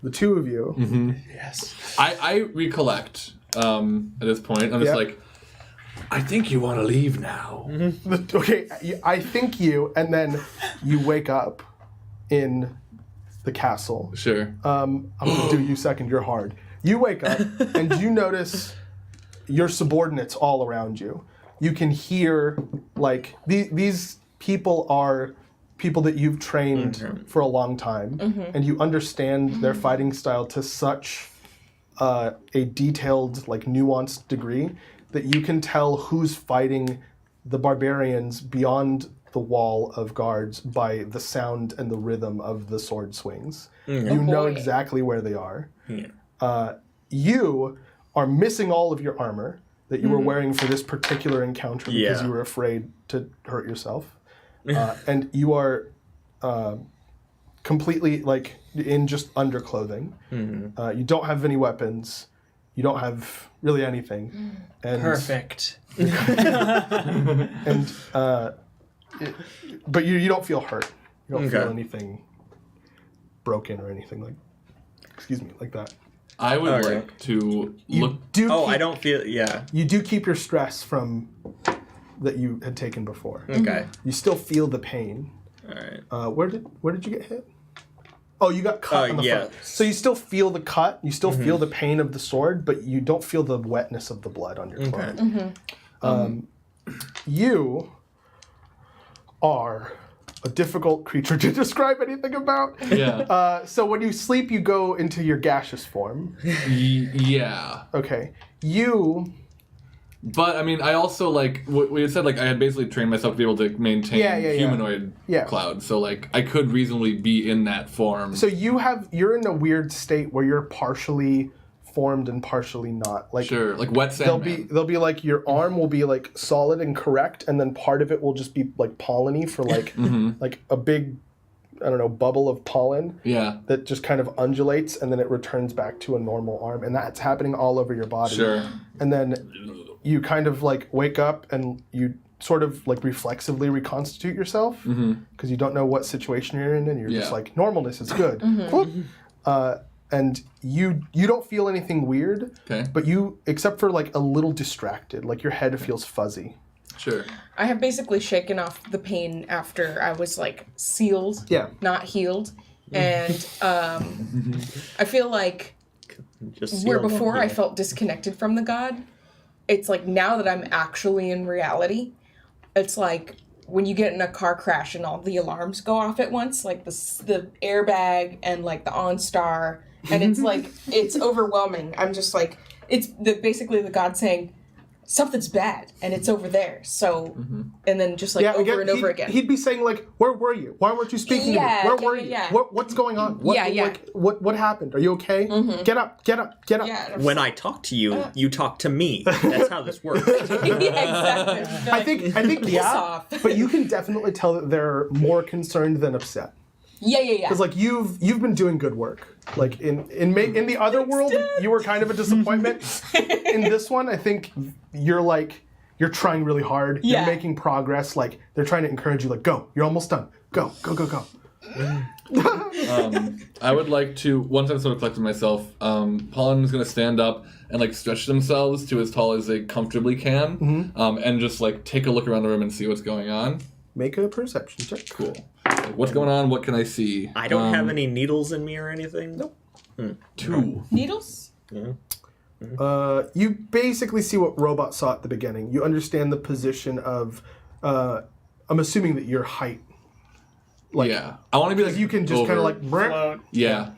The two of you. Mm-hmm. Yes. I recollect at this point. I'm just I think you want to leave now. Okay, I think you, and then you wake up in the castle. Sure. I'm gonna do you second. You're hard. You wake up and you notice your subordinates all around you. You can hear like these people are people that you've trained for a long time, and you understand their fighting style to such a detailed, like nuanced degree that you can tell who's fighting the barbarians beyond the wall of guards by the sound and the rhythm of the sword swings. You know exactly where they are. You are missing all of your armor that you were wearing for this particular encounter because you were afraid to hurt yourself. And you are completely like in just underclothing. You don't have any weapons. You don't have really anything. And, Perfect. And but you don't feel hurt. You don't feel anything broken or anything like that. I would like to look. I don't feel. Yeah. You do keep your stress from that you had taken before. Okay. You still feel the pain. All right. Where did you get hit? Oh, you got cut on the front. So you still feel the cut. You still feel the pain of the sword, but you don't feel the wetness of the blood on your cloak. You are a difficult creature to describe anything about. Yeah. So when you sleep, you go into your gaseous form. Yeah. Okay. But I mean, I also like we had said. Like I had basically trained myself to be able to maintain humanoid cloud. So like I could reasonably be in that form. So you're in a weird state where you're partially formed and partially not. Like sure, like wet sand. They'll be like your arm will be like solid and correct, and then part of it will just be like pollen-y for like like a big, I don't know, bubble of pollen. Yeah. That just kind of undulates and then it returns back to a normal arm, and that's happening all over your body. Sure. And then you kind of like wake up and you sort of like reflexively reconstitute yourself because you don't know what situation you're in, and you're just like normalness is good. And you don't feel anything weird, but you, except for like a little distracted, like your head feels fuzzy. Sure. I have basically shaken off the pain after I was like sealed, not healed, and I feel like where before I felt disconnected from the god, it's like now that I'm actually in reality, it's like when you get in a car crash and all the alarms go off at once, like the airbag and like the OnStar, and it's like it's overwhelming. I'm just like basically the god saying something's bad and it's over there. So and then just like over and over again. He'd be saying like, "Where were you? Why weren't you speaking to me? Where were you? What's going on? What happened? Are you okay? Get up. Yeah, when I talk to you, you talk to me. That's how this works. Exactly. I think off. But you can definitely tell that they're more concerned than upset. Yeah. Because like you've been doing good work. Like in the other world, you were kind of a disappointment. In this one, I think you're trying really hard. Yeah. You're making progress. Like they're trying to encourage you. Like go, you're almost done. Go. I would like to, once I've sort of collected myself, Pollen is going to stand up and like stretch themselves to as tall as they comfortably can, and just like take a look around the room and see what's going on. Make a perception check. Cool. Like, what's going on? What can I see? I don't have any needles in me or anything. Nope. 2. Needles? You basically see what Robot saw at the beginning. You understand the position of, I'm assuming that your height. Like, yeah. I want to be like you can just kind of like Float. Yeah.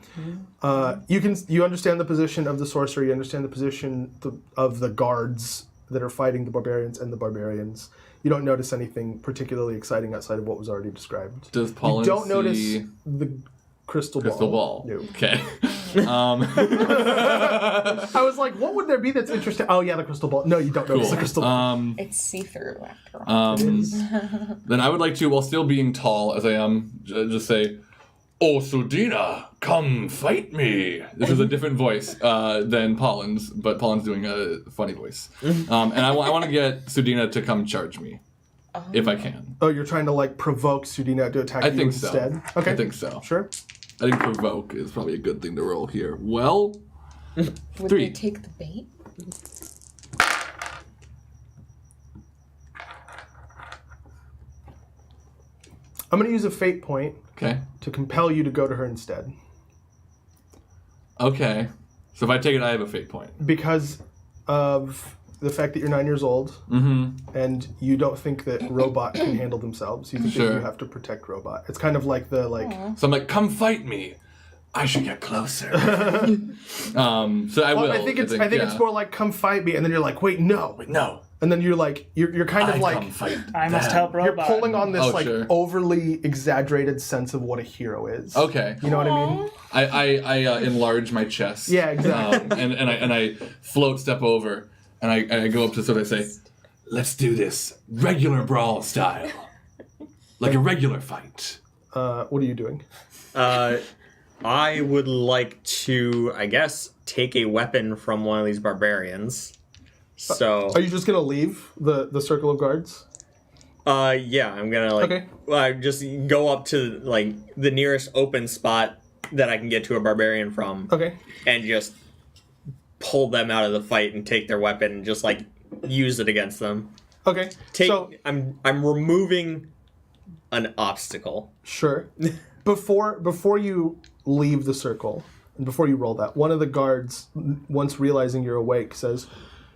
you understand the position of the sorcerer. You understand the position of the guards that are fighting the barbarians and the barbarians. You don't notice anything particularly exciting outside of what was already described. Does Pollen You don't notice see the crystal ball? No. Okay. I was like, what would there be that's interesting? Oh yeah, the crystal ball. No, you don't notice the crystal ball. It's see-through after all. Then I would like to, while still being tall as I am, just say, "Oh, Sudina, come fight me." This is a different voice than Pollen's, but Pollen's doing a funny voice. And I want to get Sudina to come charge me, if I can. Oh, you're trying to like provoke Sudina to attack I you think instead? so. Okay. I think so. Sure. I think provoke is probably a good thing to roll here. Well, Would 3. they take the bait? I'm going to use a fate point Okay. to compel you to go to her instead. Okay. So if I take it, I have a fate point. Because of the fact that you're 9 years old, and you don't think that Robot can handle themselves. You think that you have to protect Robot. It's kind of like the, like... So I'm like, come fight me. I should get closer. So I will. I think it's more like, come fight me, and then you're like, wait, no. No. And then you're like, you're kind of like... Come fight I must them. help You're Robot. pulling on this overly exaggerated sense of what a hero is. Okay. You know what I mean? I enlarge my chest. Yeah, exactly. And I float step over, and I go up to Soda and I say, Let's do this regular brawl style. Like a regular fight. What are you doing? I would like to, I guess, take a weapon from one of these barbarians. So. Are you just gonna leave the circle of guards? Yeah, I'm gonna just go up to like the nearest open spot that I can get to a barbarian from. Okay. And just pull them out of the fight and take their weapon and just like use it against them. Okay. I'm removing an obstacle. Sure. Before you leave the circle and before you roll that, one of the guards, once realizing you're awake, says,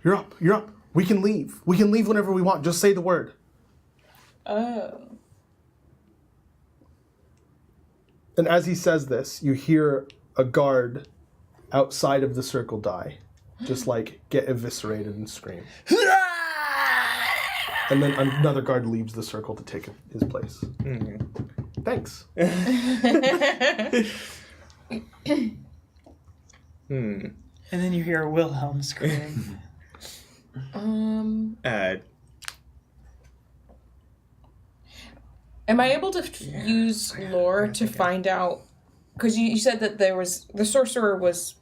"You're up. You're up. We can leave. We can leave whenever we want. Just say the word." Oh. And as he says this, you hear a guard outside of the circle die. Just like get eviscerated and scream. And then another guard leaves the circle to take his place. Thanks. And then you hear Wilhelm scream. Am I able to use lore to find out? Because you said that the sorcerer was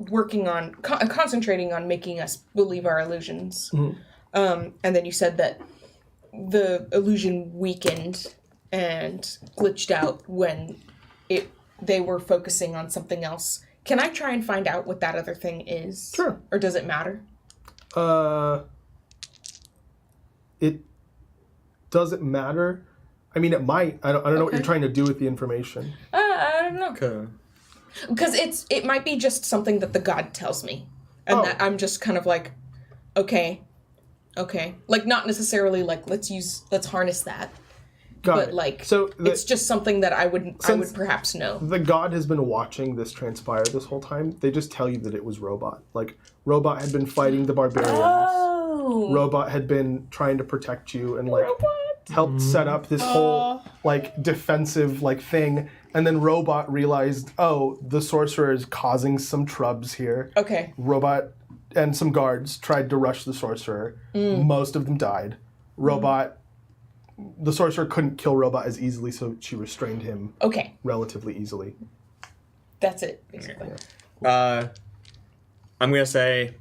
working on concentrating on making us believe our illusions, and then you said that the illusion weakened and glitched out when they were focusing on something else. Can I try and find out what that other thing is? Sure. Or does it matter? It doesn't matter. I mean, it might. I don't know what you're trying to do with the information. I don't know. Okay. Because it might be just something that the god tells me, and that I'm just kind of like, okay, like not necessarily like let's harness that, but like it's just something that I would perhaps know. The god has been watching this transpire this whole time. They just tell you that it was Robot. Like Robot had been fighting the barbarians. Oh. Robot had been trying to protect you and like helped set up this whole like defensive like thing. And then Robot realized, oh, the sorcerer is causing some trubs here. Okay. Robot and some guards tried to rush the sorcerer. Most of them died. The sorcerer couldn't kill Robot as easily, so she restrained him relatively easily. That's it, basically. I'm going to say,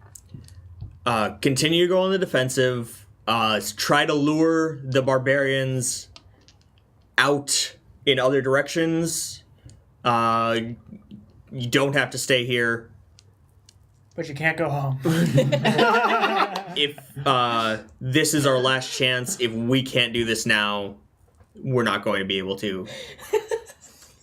continue to go on the defensive. Try to lure the barbarians out in other directions. You don't have to stay here. But you can't go home. If this is our last chance, if we can't do this now, we're not going to be able to.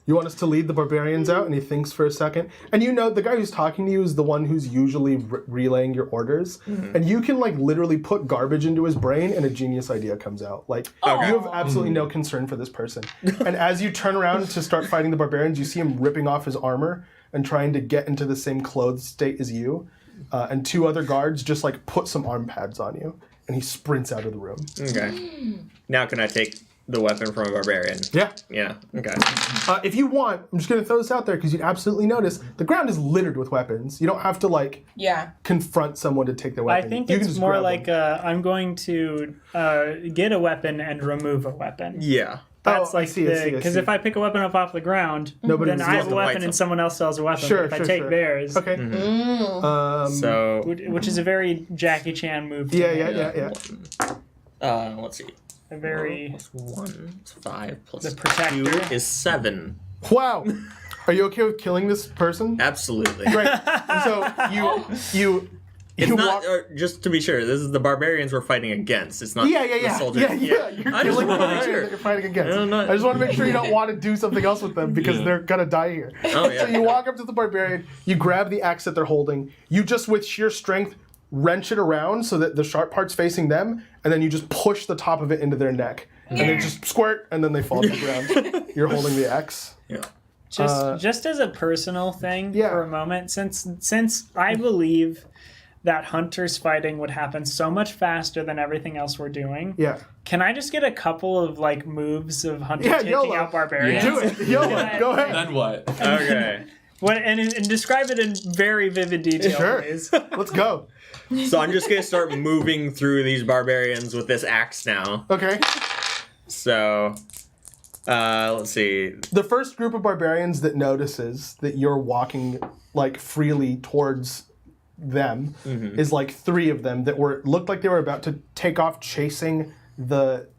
You want us to lead the barbarians out? And he thinks for a second. And you know, the guy who's talking to you is the one who's usually relaying your orders. And you can, like, literally put garbage into his brain and a genius idea comes out. Like, you have absolutely no concern for this person. And as you turn around to start fighting the barbarians, you see him ripping off his armor and trying to get into the same clothes state as you. And two other guards just, like, put some arm pads on you. And he sprints out of the room. Okay. Now can I take the weapon from a barbarian? Yeah. Yeah, okay. If you want, I'm just going to throw this out there because you'd absolutely notice the ground is littered with weapons. You don't have to, like, confront someone to take their weapon. I think you it's more like I'm going to get a weapon and remove a weapon. Yeah. That's I see. Because if I pick a weapon up off the ground, then I have a weapon and someone else sells a weapon. Sure, if I take theirs, okay. So, which is a very Jackie Chan move. Yeah. let's see. A very Plus 1 is 5 plus The protector. 2 is 7. Wow. Are you okay with killing this person? Absolutely. Right. So It's You not, walk- just to be sure, this is the barbarians we're fighting against. It's not the soldiers. Yeah. You're I just killing the want to make barbarians sure. that you're fighting against. I'm not- I just want to make sure you don't want to do something else with them because they're gonna die here. Oh, yeah. So you walk up to the barbarian, you grab the axe that they're holding, you just with sheer strength wrench it around so that the sharp part's facing them, and then you just push the top of it into their neck. And they just squirt, and then they fall to the ground. You're holding the axe. Yeah. Just as a personal thing Yeah. for a moment, since I believe that Hunter's fighting would happen so much faster than everything else we're doing. Yeah. Can I just get a couple of like moves of Hunter Yeah, taking YOLO. out barbarians? Do it. Yo, go ahead. Then what? Okay. What and describe it in very vivid detail, Sure. please. Let's go. So I'm just going to start moving through these barbarians with this axe now. Okay. So, let's see. The first group of barbarians that notices that you're walking like freely towards them is like 3 of them that looked like they were about to take off chasing the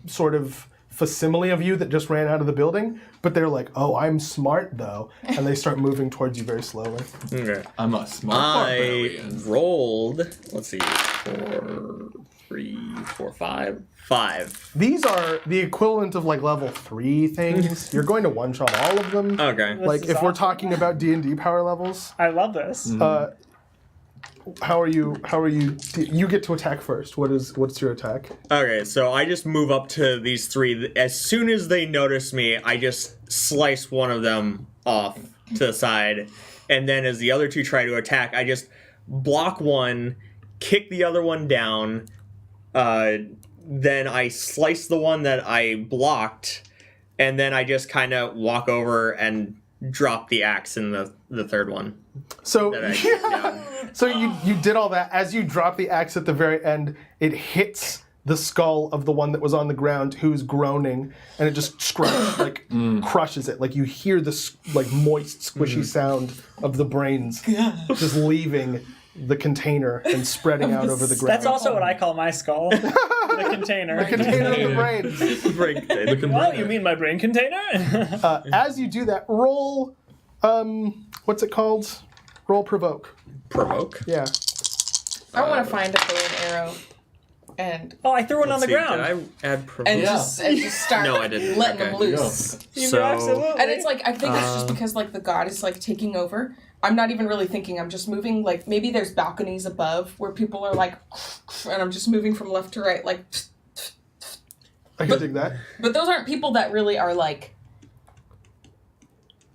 sort of facsimile of you that just ran out of the building, but they're like, "Oh, I'm smart though," and they start moving towards you very slowly. Okay. I'm a smart I barbarian. rolled, let's see, 4, 3, 4, 5. 5. These are the equivalent of like level 3 things. You're going to one-shot all of them. Okay. Like is if we're awesome. talking about D&D power levels, I love this. how are you? You get to attack first. What's your attack? Okay, so I just move up to these 3. As soon as they notice me, I just slice one of them off to the side. And then as the other 2 try to attack, I just block one, kick the other one down. Then I slice the one that I blocked. And then I just kind of walk over and drop the axe in the 3rd one. So That I kicked down. So you did all that. As you drop the axe at the very end, it hits the skull of the one that was on the ground who's groaning, and it just crushes it. Like you hear this like moist, squishy sound of the brains just leaving the container and spreading out over the ground. That's also what I call my skull. The container. the container of the brains. Oh, you mean my brain container? As you do that, roll. What's it called? Roll provoke. Provoke? Yeah. I want to find a bow and arrow and Oh, I threw one on the Let's see, ground. Did I add provoke? and Yeah. just start No, I didn't. letting Okay. them loose. So, Absolutely. And it's like I think it's just because like the god is like taking over. I'm not even really thinking. I'm just moving. Like maybe there's balconies above where people are like, and I'm just moving from left to right. Like, I can dig that. but those aren't people that really are like.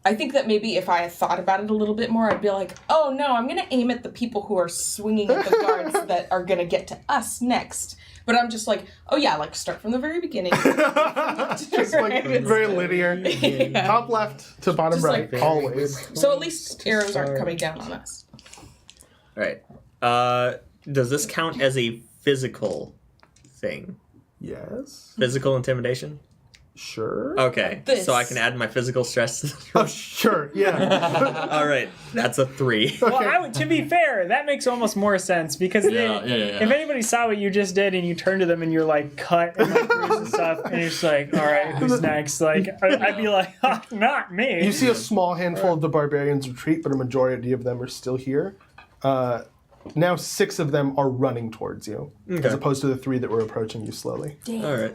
I think that maybe if I had thought about it a little bit more, I'd be like, oh no, I'm going to aim at the people who are swinging at the guards that are going to get to us next. But I'm just like, oh yeah, like start from the very beginning. Just like very linear. Yeah. Top left to bottom Just right, like- always. So at least arrows aren't coming down on us. Alright. Does this count as a physical thing? Yes. Physical intimidation? Sure. Okay, This. so I can add my physical stress to this. Oh, sure. Yeah. Alright, that's a 3. Well, to be fair, that makes almost more sense because Yeah. if anybody saw what you just did and you turn to them and you're like cut and like bruised and stuff, and you're just like, all right, who's next? Like, I'd be like, not me. You see a small handful of the barbarians retreat, but a majority of them are still here. Now 6 of them are running towards you, as opposed to the 3 that were approaching you slowly. Alright.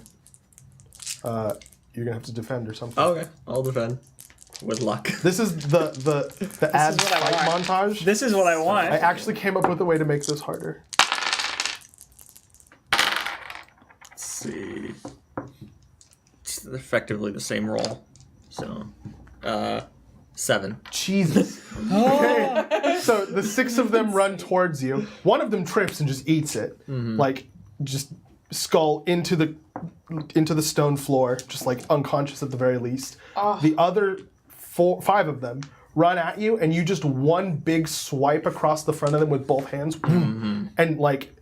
You're gonna have to defend or something. Okay, I'll defend. With luck. This is the ad what I fight want. montage. This is what I want. I actually came up with a way to make this harder. Let's see. It's effectively the same roll. So, 7. Jesus. Okay. So the 6 of them run towards you. One of them trips and just eats it, like just skull into the stone floor, just like unconscious at the very least. The other 5 of them run at you, and you just one big swipe across the front of them with both hands, and like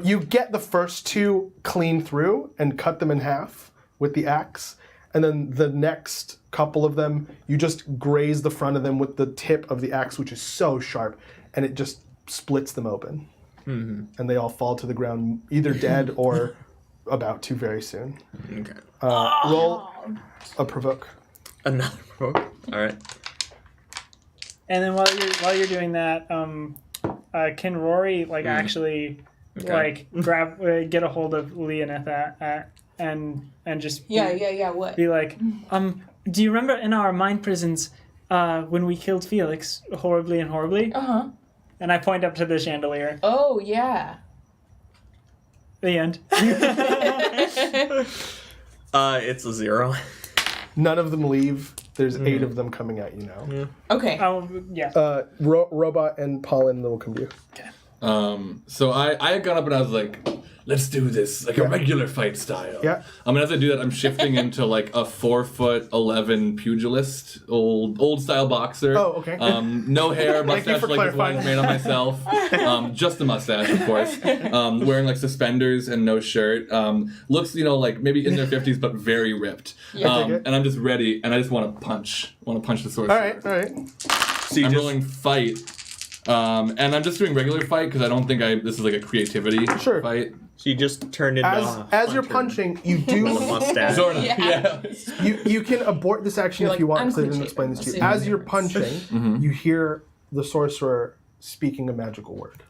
you get the first 2 clean through and cut them in half with the axe, and then the next couple of them you just graze the front of them with the tip of the axe, which is so sharp, and it just splits them open, and they all fall to the ground either dead or about to very soon. Okay. Roll a provoke. Another provoke. Alright. And then while you're doing that, can Rory actually grab get a hold of Leonetha and just What? be like, do you remember in our mind prisons when we killed Felix horribly and horribly? Uh-huh. And I point up to the chandelier. Oh, yeah. The end. It's a 0. None of them leave. There's 8 of them coming at you now. Yeah. Okay. Yeah. Robot and Pollen will come to you. So I had gone up and I was like, let's do this, like a regular fight style. Yeah. As I do that, I'm shifting into like a 4'11" pugilist, old style boxer. Oh, okay. No hair, mustache for like this clarifying. one's made on myself. Just the mustache, of course. Wearing like suspenders and no shirt. Looks, like maybe in their 50s, but very ripped. And I'm just ready, and I just want to punch. I want to punch the sorcerer. All right. So I'm rolling fight. And I'm just doing regular fight because I don't think this is like a creativity fight. So you just turned into As you're punching, you do with a mustache. Sort of, Yeah. you can abort this action You're if you like, want, I'm because I didn't cliche. explain this to you. I'll see As you you're later. punching, you hear the sorcerer speaking a magical word.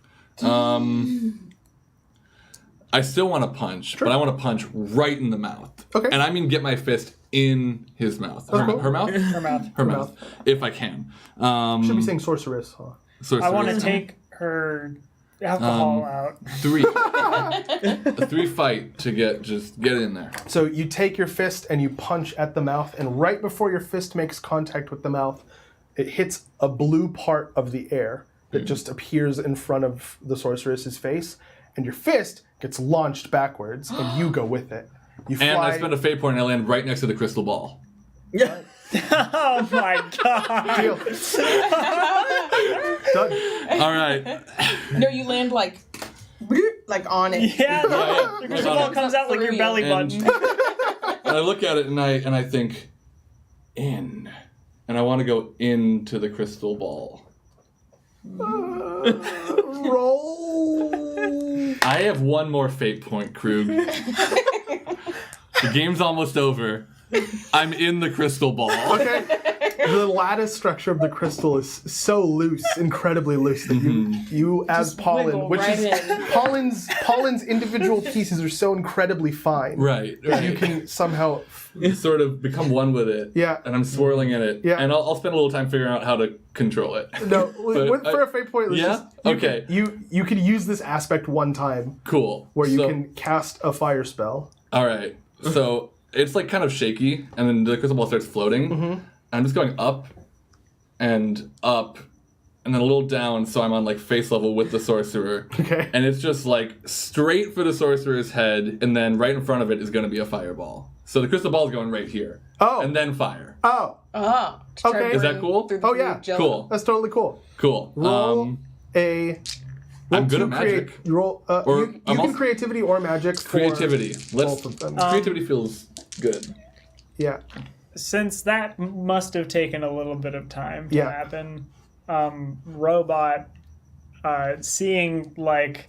I still want to punch, but I want to punch right in the mouth. Okay. And I mean get my fist in his mouth. cool. Her mouth? Her mouth. Her mouth. If I can. Should be saying sorceress, huh? Sorcerer. I want to take her alcohol out. 3. A 3 fight to get in there. So you take your fist and you punch at the mouth, and right before your fist makes contact with the mouth, it hits a blue part of the air that just appears in front of the sorceress's face, and your fist gets launched backwards, and you go with it. You fly. And I spend a fate point and I land right next to the crystal ball. Oh my god. Deal. Done. All right. No, you land like on it. Yeah, the crystal ball comes out like your belly And- button. And I look at it and I think, in. And I want to go into the crystal ball. Roll. I have one more fate point, Krug. The game's almost over. I'm in the crystal ball. Okay. The lattice structure of the crystal is so loose, incredibly loose, that you as pollen, wiggle which right is in. pollen's individual pieces are so incredibly fine. Right. You can somehow. Sort of become one with it. Yeah. And I'm swirling in it. Yeah. And I'll spend a little time figuring out how to control it. No, But for a fate point, let's yeah? just, you Okay. Can, you can use this aspect one time Cool. where you So- can cast a fire spell. All right. So it's like kind of shaky, and then the crystal ball starts floating. And I'm just going up and up, and then a little down, so I'm on like face level with the sorcerer. Okay. And it's just like straight for the sorcerer's head, and then right in front of it is going to be a fireball. So the crystal ball is going right here. Oh. And then fire. Oh, Oh. to try Okay. to Is that burn cool? through the Oh, yeah. blue jello. Cool. that's totally cool. Cool. Roll a. I'm good to at magic. Roll. Or You I'm can also- creativity or magic. For Creativity. both of them. Creativity feels good. Yeah. Since that must have taken a little bit of time to Yeah. happen, Robot, seeing like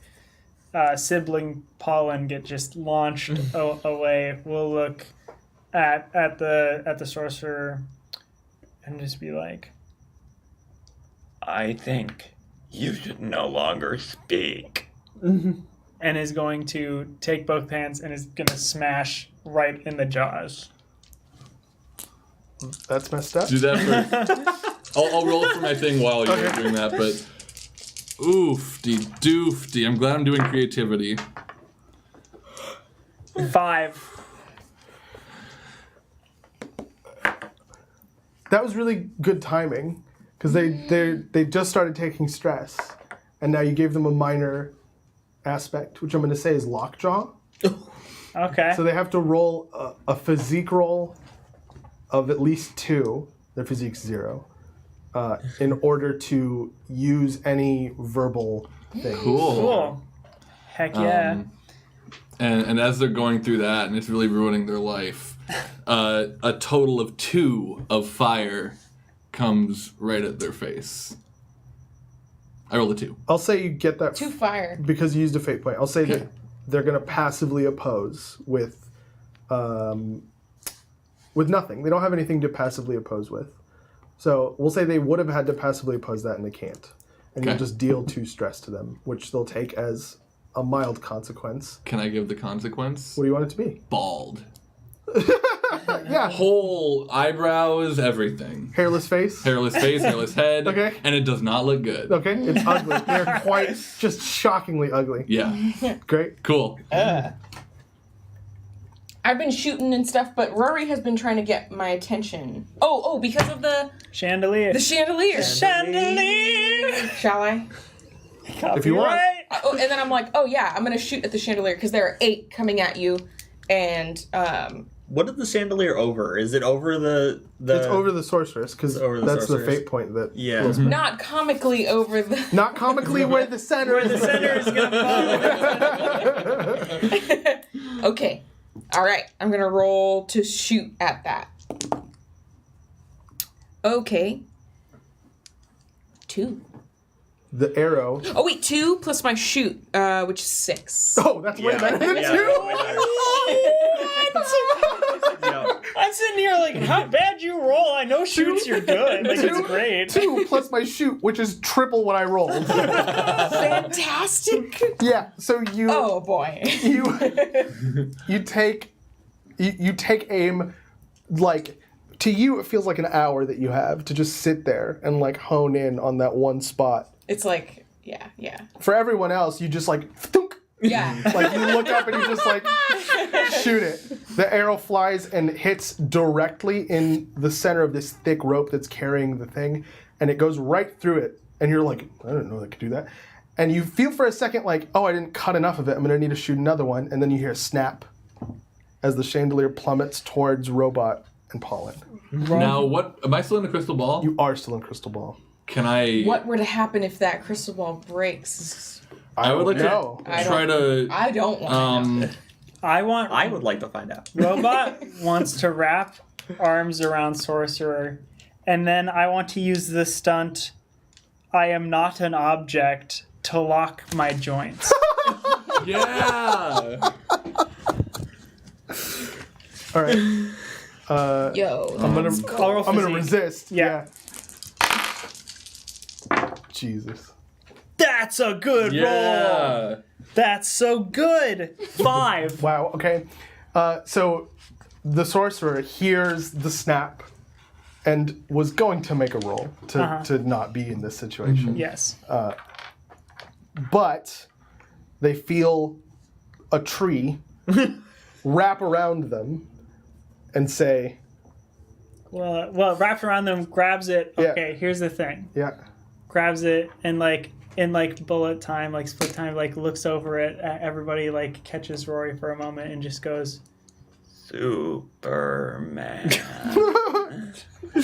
sibling pollen get just launched away, will look at the sorcerer and just be like, I think you should no longer speak. and is going to take both hands and is going to smash right in the jaws. That's messed up. Do that for. I'll roll for my thing while you're doing that, but. Oofty doofty. I'm glad I'm doing creativity. 5. That was really good timing, because they just started taking stress, and now you gave them a minor aspect, which I'm going to say is lockjaw. Okay. So they have to roll a physique roll of at least 2. Their physique's 0. In order to use any verbal thing. Cool. Heck yeah. And as they're going through that, and it's really ruining their life, a total of 2 of fire comes right at their face. I rolled a 2. I'll say you get that 2 fire. because you used a fate point. I'll say that they're going to passively oppose with nothing. They don't have anything to passively oppose with. So we'll say they would have had to passively oppose that, and they can't. and you'll Okay. just deal 2 stress to them, which they'll take as a mild consequence. Can I give the consequence? What do you want it to be? Bald. Yeah. Whole eyebrows, everything. Hairless face? Hairless face, hairless head. Okay. And it does not look good. Okay, it's ugly. They're quite, just shockingly ugly. Yeah. Great. Cool. I've been shooting and stuff, but Rory has been trying to get my attention. Oh, because of the Chandelier. chandelier. Chandelier. Shall I? If you want. Right? Oh, and then I'm like, oh yeah, I'm gonna shoot at the chandelier because there are 8 coming at you, and What is the chandelier over? Is it over the? It's over the sorceress, because It's over the that's sorceress. the fate point that... Yeah. goes- not comically over the. Not comically where the center Where the center is gonna fall. Okay, all right, I'm gonna roll to shoot at that. Okay. 2. The arrow... Oh wait, 2 plus my shoot, which is 6. Oh, that's way better than Yeah. 2! Yeah. I'm sitting here like, how bad you roll? I know shoots you're good. Like, it's great. 2 plus my shoot, which is triple what I rolled. Fantastic. Yeah, so you... Oh boy. You take aim, like, to you it feels like an hour that you have to just sit there and like hone in on that one spot. It's like, yeah. For everyone else, you just like thunk, Yeah. like you look up and you just like shoot it. The arrow flies and hits directly in the center of this thick rope that's carrying the thing, and it goes right through it. And you're like, I didn't know they could do that. And you feel for a second like, oh, I didn't cut enough of it. I'm gonna need to shoot another one. And then you hear a snap as the chandelier plummets towards Robot and Pollen. Now, what? Am I still in the crystal ball? You are still in Crystal Ball. Can I? What were to happen if that crystal ball breaks? I would like know. to I try to. I don't want to know. I would like to find out. Robot wants to wrap arms around Sorcerer, and then I want to use the stunt, I am not an object, to lock my joints. Yeah. All right. Yo. I'm gonna I'll roll I'm gonna physique. resist. Yeah. Jesus. That's a good roll. Yeah. That's so good. 5. Wow. Okay. So the sorcerer hears the snap and was going to make a roll to not be in this situation. Yes. But they feel a tree wrap around them and say, Well, wrapped around them, grabs it. Yeah. Okay, here's the thing. yeah. Grabs it and in bullet time, split time, looks over it at everybody, catches Rory for a moment and just goes, Superman. Uh,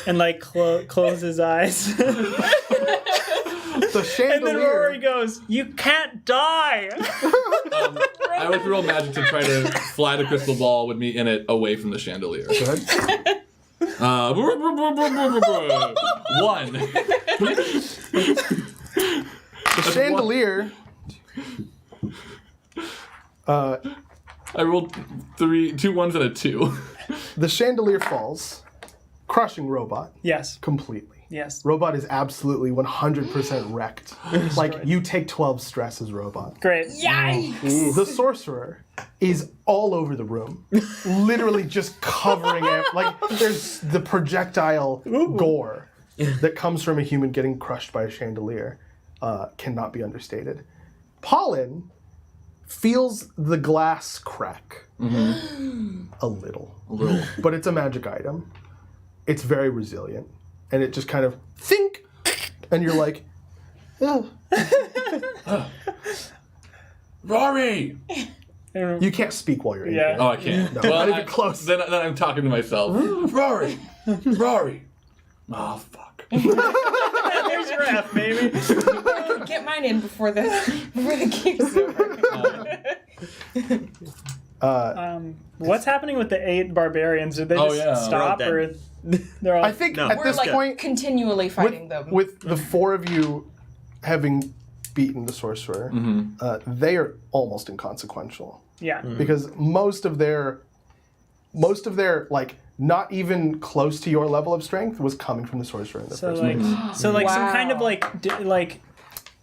and close his eyes. The And then Rory chandelier. goes, "You can't die." I would roll magic to try to fly the crystal ball with me in it away from the chandelier. Go ahead. 1. The chandelier. I rolled 2 1s and a 2. The chandelier falls, crushing Robot Yes. completely. Yes. Robot is absolutely 100% wrecked. Like, you take 12 stress as Robot. Great. Yikes! The sorcerer is all over the room, literally just covering it. Like, there's the projectile gore that comes from a human getting crushed by a chandelier cannot be understated. Pollen feels the glass crack a little, but it's a magic item. It's very resilient, and it just kind of think, and you're like, oh. Rory! You can't speak while you're in Yeah. here. Oh, I can't. No, well, not even close. Then I'm talking to myself. Rory! Rory! Oh, fuck. There's your F, baby. Get mine in before the game's over. What's happening with the 8 barbarians? Did they Oh, just yeah. stop, They're all or they're all? I think No. at We're this point, continually fighting them. with the 4 of you having beaten the sorcerer, they are almost inconsequential yeah. because most of their like not even close to your level of strength was coming from the sorcerer in the first place. Some kind of Wow. like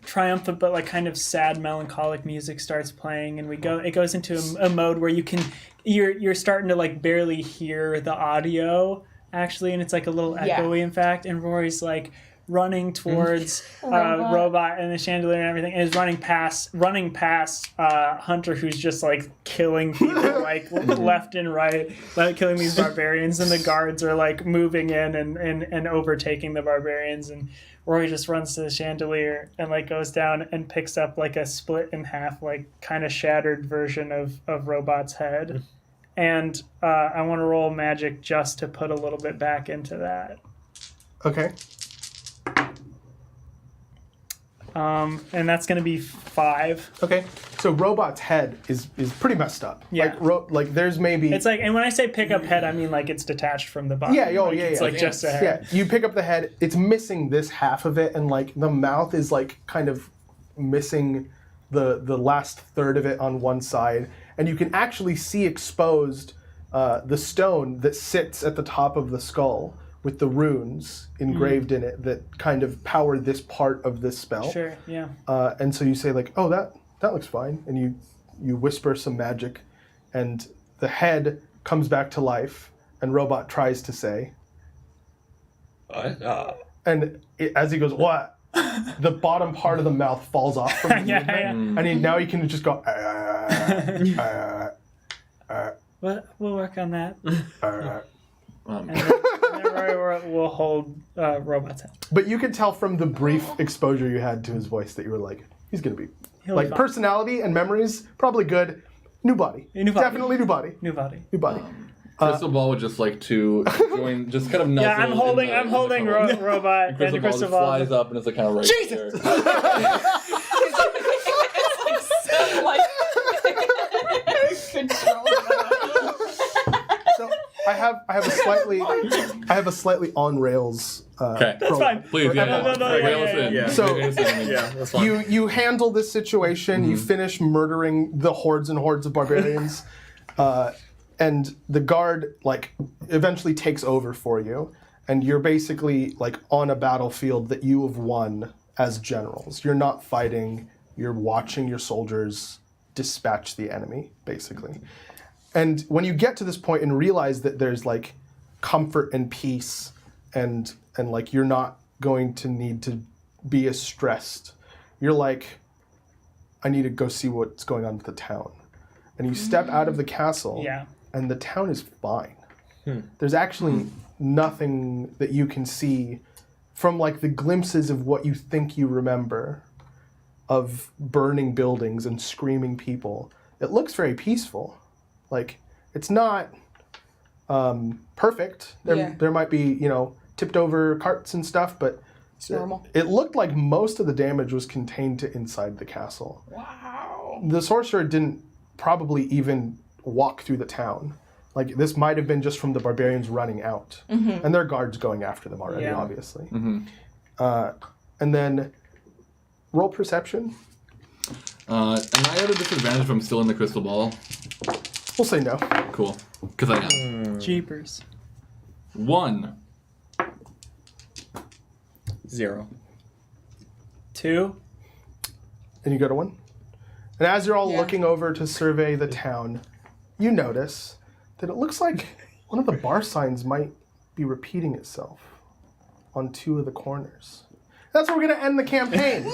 triumphant but like kind of sad melancholic music starts playing, and it goes into a mode where you're starting to like barely hear the audio actually, and it's like a little echoey in fact, and Rory's like running towards robot and the chandelier and everything, and is running past Hunter, who's just like killing people like left and right, like killing these barbarians, and the guards are like moving in and overtaking the barbarians, and Rory just runs to the chandelier and like goes down and picks up like a split in half, like kind of shattered version of Robot's head. And I want to roll magic just to put a little bit back into that. Okay. And that's going to be 5. Okay. So Robot's head is pretty messed up. Yeah. Like there's maybe... It's like, and when I say pick up head, I mean like it's detached from the body. Yeah, like, it's like just a head. Yeah, you pick up the head, it's missing this half of it, and like the mouth is like kind of missing the last third of it on one side, and you can actually see exposed the stone that sits at the top of the skull with the runes engraved in it that kind of power this part of this spell. Sure, yeah. And so you say like, oh, that looks fine, and you whisper some magic, and the head comes back to life, and Robot tries to say, and as he goes, what? The bottom part of the mouth falls off from the movement, and now he can just go. We'll work on that. Um, And then Rory will hold Robot's head. But you could tell from the brief exposure you had to his voice that you were like, he's gonna be He'll like be fine. personality and memories probably good. New body, New body. definitely new body, New body. new body. Crystal Ball would just like to join, just kind of nuzzle. Yeah, I'm holding Robot, and Crystal Ball Crystal just Ball. flies up and it's like kind of right there. So, like, control. So I have a slightly on rails. Okay, That's fine. please, yeah, No, rail us yeah, in. yeah. So- Rail us in. Yeah, that's fine. You handle this situation. You finish murdering the hordes and hordes of barbarians, and the guard like eventually takes over for you, and you're basically like on a battlefield that you have won as generals. You're not fighting. You're watching your soldiers dispatch the enemy, basically. And when you get to this point and realize that there's like comfort and peace, and like you're not going to need to be as stressed, you're like, I need to go see what's going on with the town. And you step out of the castle, Yeah. and the town is fine. There's actually nothing that you can see from like the glimpses of what you think you remember of burning buildings and screaming people. It looks very peaceful. Like, it's not perfect. There might be, tipped over carts and stuff, but It's normal. it looked like most of the damage was contained to inside the castle. Wow. The sorcerer didn't probably even walk through the town. Like, this might have been just from the barbarians running out. And their guards going after them already, Yeah. obviously. And then, roll perception. Am I at a disadvantage if I'm still in the crystal ball? We'll say no. Cool, because I am. Jeepers. 1. 0. 2. And you go to 1. And as you're all looking over to survey the town, you notice that it looks like one of the bar signs might be repeating itself on 2 of the corners. That's where we're going to end the campaign.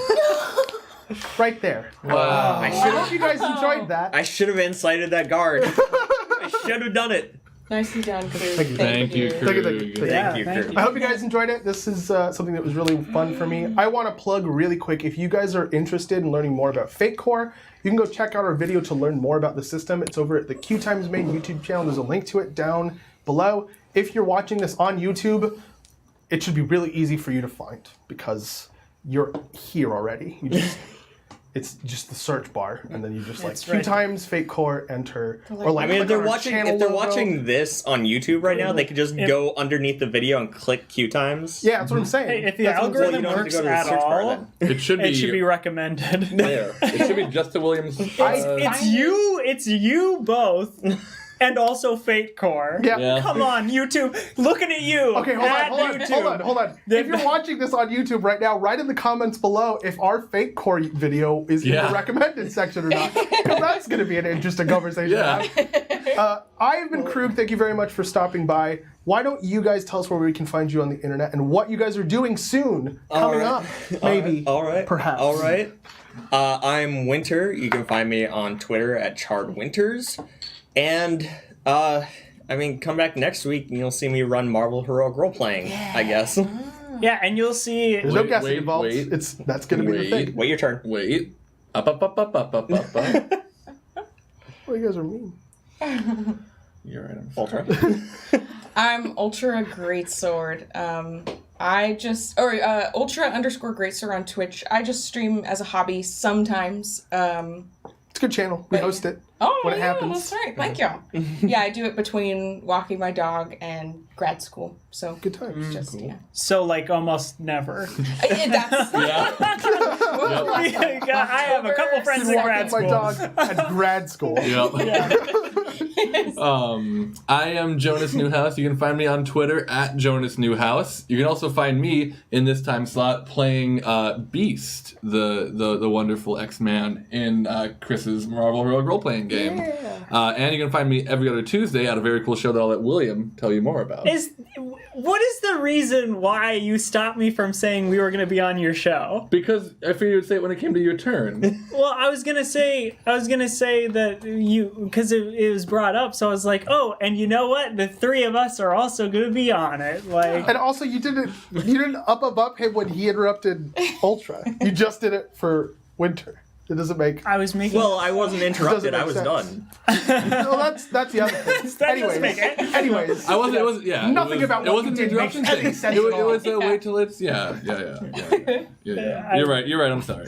Right there. Wow. I hope you guys enjoyed that. I should have incited that guard. I should have done it. Nicely done, Crew. Thank you, Thank you, thank you, Krug. thank you. Yeah, Thank you, thank Kurt. you. I hope you guys enjoyed it. This is something that was really fun for me. I want to plug really quick, if you guys are interested in learning more about Fate Core, you can go check out our video to learn more about the system. It's over at the QueueTimes main YouTube channel. There's a link to it down below. If you're watching this on YouTube, it should be really easy for you to find because you're here already. It's just the search bar, and then you just like That's right. QueueTimes, Fate Core, enter, or like I mean, click if they're on our watching, channel if they're logo. watching this on YouTube right now, they could just go underneath the video and click QueueTimes. Yeah, that's what I'm saying. Hey, if the That's what I'm saying. algorithm you don't have to works go to the at search bar all, then. It should be. it should be recommended. there. It should be Justa Williams. It's you both. and also Fate Core. Yeah. Yeah. Come on, YouTube. Looking at you. Okay, hold on. The- If you're watching this on YouTube right now, write in the comments below if our Fate Core video is in Yeah. the recommended section or not. Because that's going to be an interesting conversation Yeah. to have. I have been Krug. Thank you very much for stopping by. Why don't you guys tell us where we can find you on the internet and what you guys are doing soon, coming up, maybe, All right. perhaps. All right. I'm Winter. You can find me on Twitter at CharredWinters. And, come back next week and you'll see me run Marvel Heroic Role-Playing, I guess. Yeah, and you'll see. There's no Wait, guessing wait, involved. wait. That's going to be the thing. Wait your turn. Wait. Up. Oh, you guys are mean. You're right. I'm Ultra. I'm Ultra Greatsword. Ultra_Greatsword on Twitch. I just stream as a hobby sometimes. It's a good channel. We host it. Oh, when it yeah, happens. that's right. Thank you. Yeah, I do it between walking my dog and grad school. So Good times. just yeah. So like almost never. That's Yeah. I have a couple friends in grad Walking my school. dog at grad school. Yep. I am Jonas Newhouse. You can find me on Twitter at Jonas Newhouse. You can also find me in this time slot playing Beast, the wonderful X-Man in Chris's Marvel Heroic Role-Playing game. And you can find me every other Tuesday at a very cool show that I'll let William tell you more about. What is the reason why you stopped me from saying we were going to be on your show? Because I figured you'd say it when it came to your turn. Well, I was gonna say that because it was brought up, so I was like, oh, and you know what? The three of us are also gonna be on it. Like, And also, you didn't up him when he interrupted Ultra. You just did it for Winter. It doesn't make. I was making. Well, I wasn't interrupted. make I was sense. done. No, that's the other thing. That doesn't make it. Anyways, I wasn't. It was yeah. Nothing it was, about it what wasn't you the did makes interruption any thing. sense It at was all. wait till it's yeah. You're right. You're right. I'm sorry.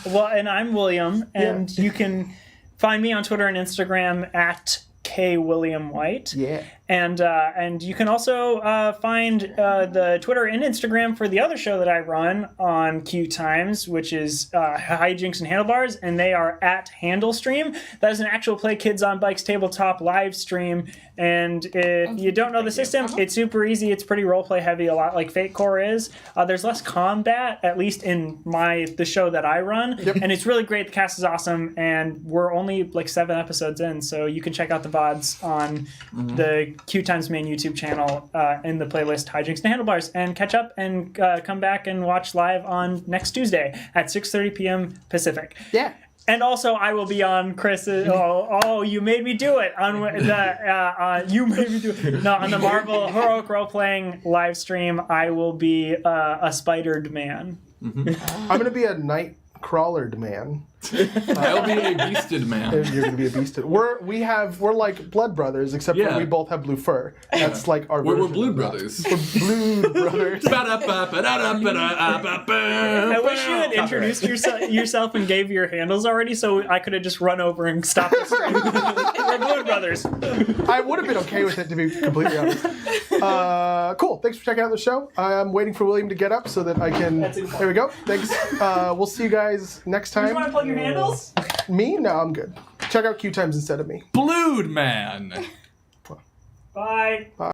Well, and I'm William, and you can find me on Twitter and Instagram at KWilliamWhite. yeah. And you can also find the Twitter and Instagram for the other show that I run on QueueTimes, which is Hijinks and Handlebars, and they are at Handlestream. That is an actual Play Kids on Bikes tabletop live stream. And if you don't know the system, it's super easy. It's pretty roleplay heavy, a lot like Fate Core is. There's less combat, at least in the show that I run. And it's really great. The cast is awesome, and we're only like 7 episodes in, so you can check out the VODs on the QueueTimes main YouTube channel in the playlist Hijinks and Handlebars, and catch up and come back and watch live on next Tuesday at 6:30 p.m. Pacific. Yeah. And also, I will be on Chris's. Oh, you made me do it on the. You made me do it. No, on the Marvel Heroic Role Playing live stream, I will be a spidered man. I'm gonna be a night crawlered man. I'll be a beasted man. And you're gonna be a beasted. We're like blood brothers, except for Yeah. we both have blue fur. That's like our. We're version Blue of that. Brothers. We're blue brothers. I wish you had introduced yourself and gave your handles already, so I could have just run over and stopped the stream. We're Blood Brothers. I would have been okay with it, to be completely honest. Cool. Thanks for checking out the show. I'm waiting for William to get up so that I can. There we go. Thanks. We'll see you guys next time. You want to plug your handles? Me? No, I'm good. Check out QueueTimes instead of me. Blued man. Bye.